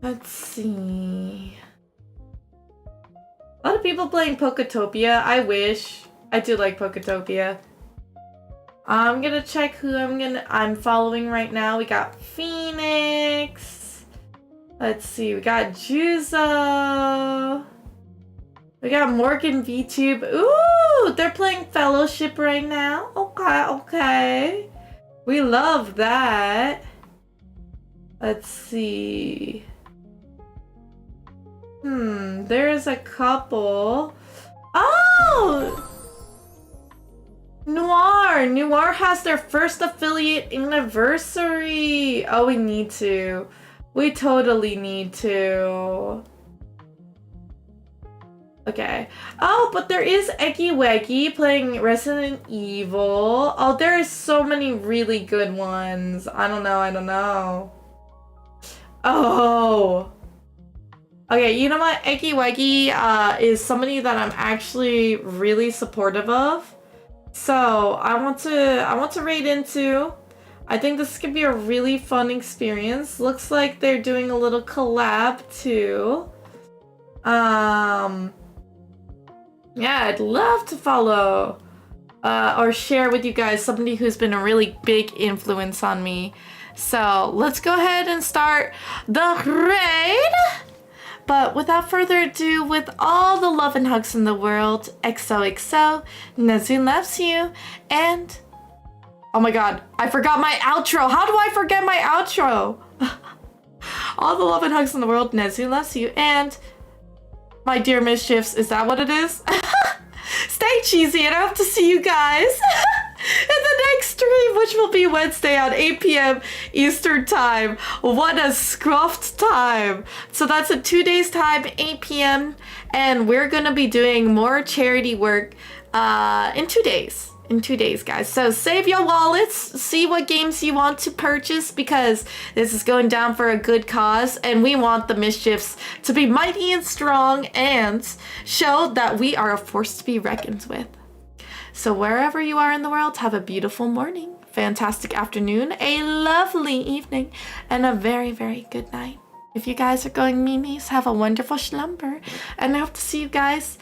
Let's see. A lot of people playing Poketopia. I wish. I do like Poketopia. I'm gonna check who I'm following right now. We got Phoenix. Let's see. We got Juzo. We got Morgan VTube. Ooh, they're playing Fellowship right now. Okay, okay. We love that. Let's see. There's a couple. Oh! Noir has their first affiliate anniversary. Oh, we need to. We totally need to. Okay. Oh, but there is Eggy Weggy playing Resident Evil. Oh, there are so many really good ones. I don't know. Oh. Okay, you know what? Eggy Weggy is somebody that I'm actually really supportive of. So I want to raid into. I think this could be a really fun experience. Looks like they're doing a little collab too. Yeah, I'd love to follow or share with you guys somebody who's been a really big influence on me. So let's go ahead and start the raid. But without further ado, with all the love and hugs in the world, XOXO, Nezu loves you, and oh my god, I forgot my outro. How do I forget my outro? All the love and hugs in the world, Nezu loves you, and my dear mischiefs, is that what it is? Stay cheesy, and I hope to see you guys in the next stream, which will be Wednesday at 8 p.m. Eastern Time. What a scruffed time. So that's in 2 days' time, 8 p.m. And we're going to be doing more charity work in 2 days. In 2 days, guys. So save your wallets, see what games you want to purchase, because this is going down for a good cause, and we want the mischiefs to be mighty and strong and show that we are a force to be reckoned with. So wherever you are in the world, have a beautiful morning, fantastic afternoon, a lovely evening, and a very, very good night. If you guys are going memes, have a wonderful slumber, and I hope to see you guys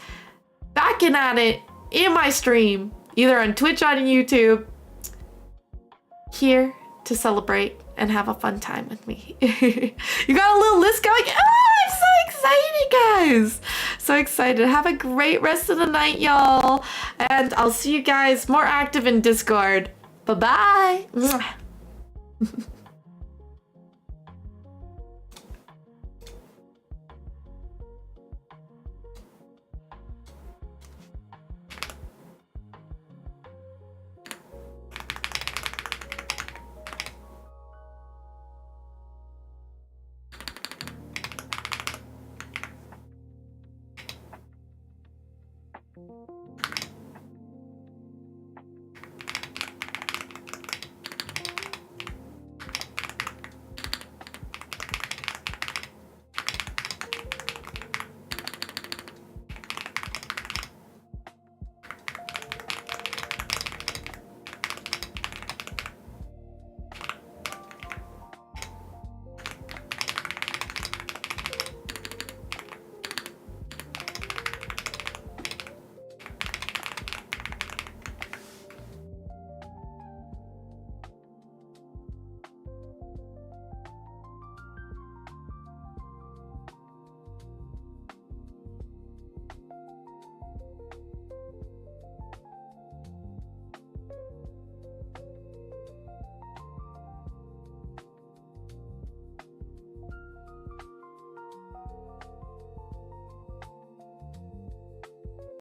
back at it in my stream, either on Twitch or on YouTube, here to celebrate and have a fun time with me. You got a little list going? Oh, I'm so excited, guys. So excited. Have a great rest of the night, y'all. And I'll see you guys more active in Discord. Bye-bye.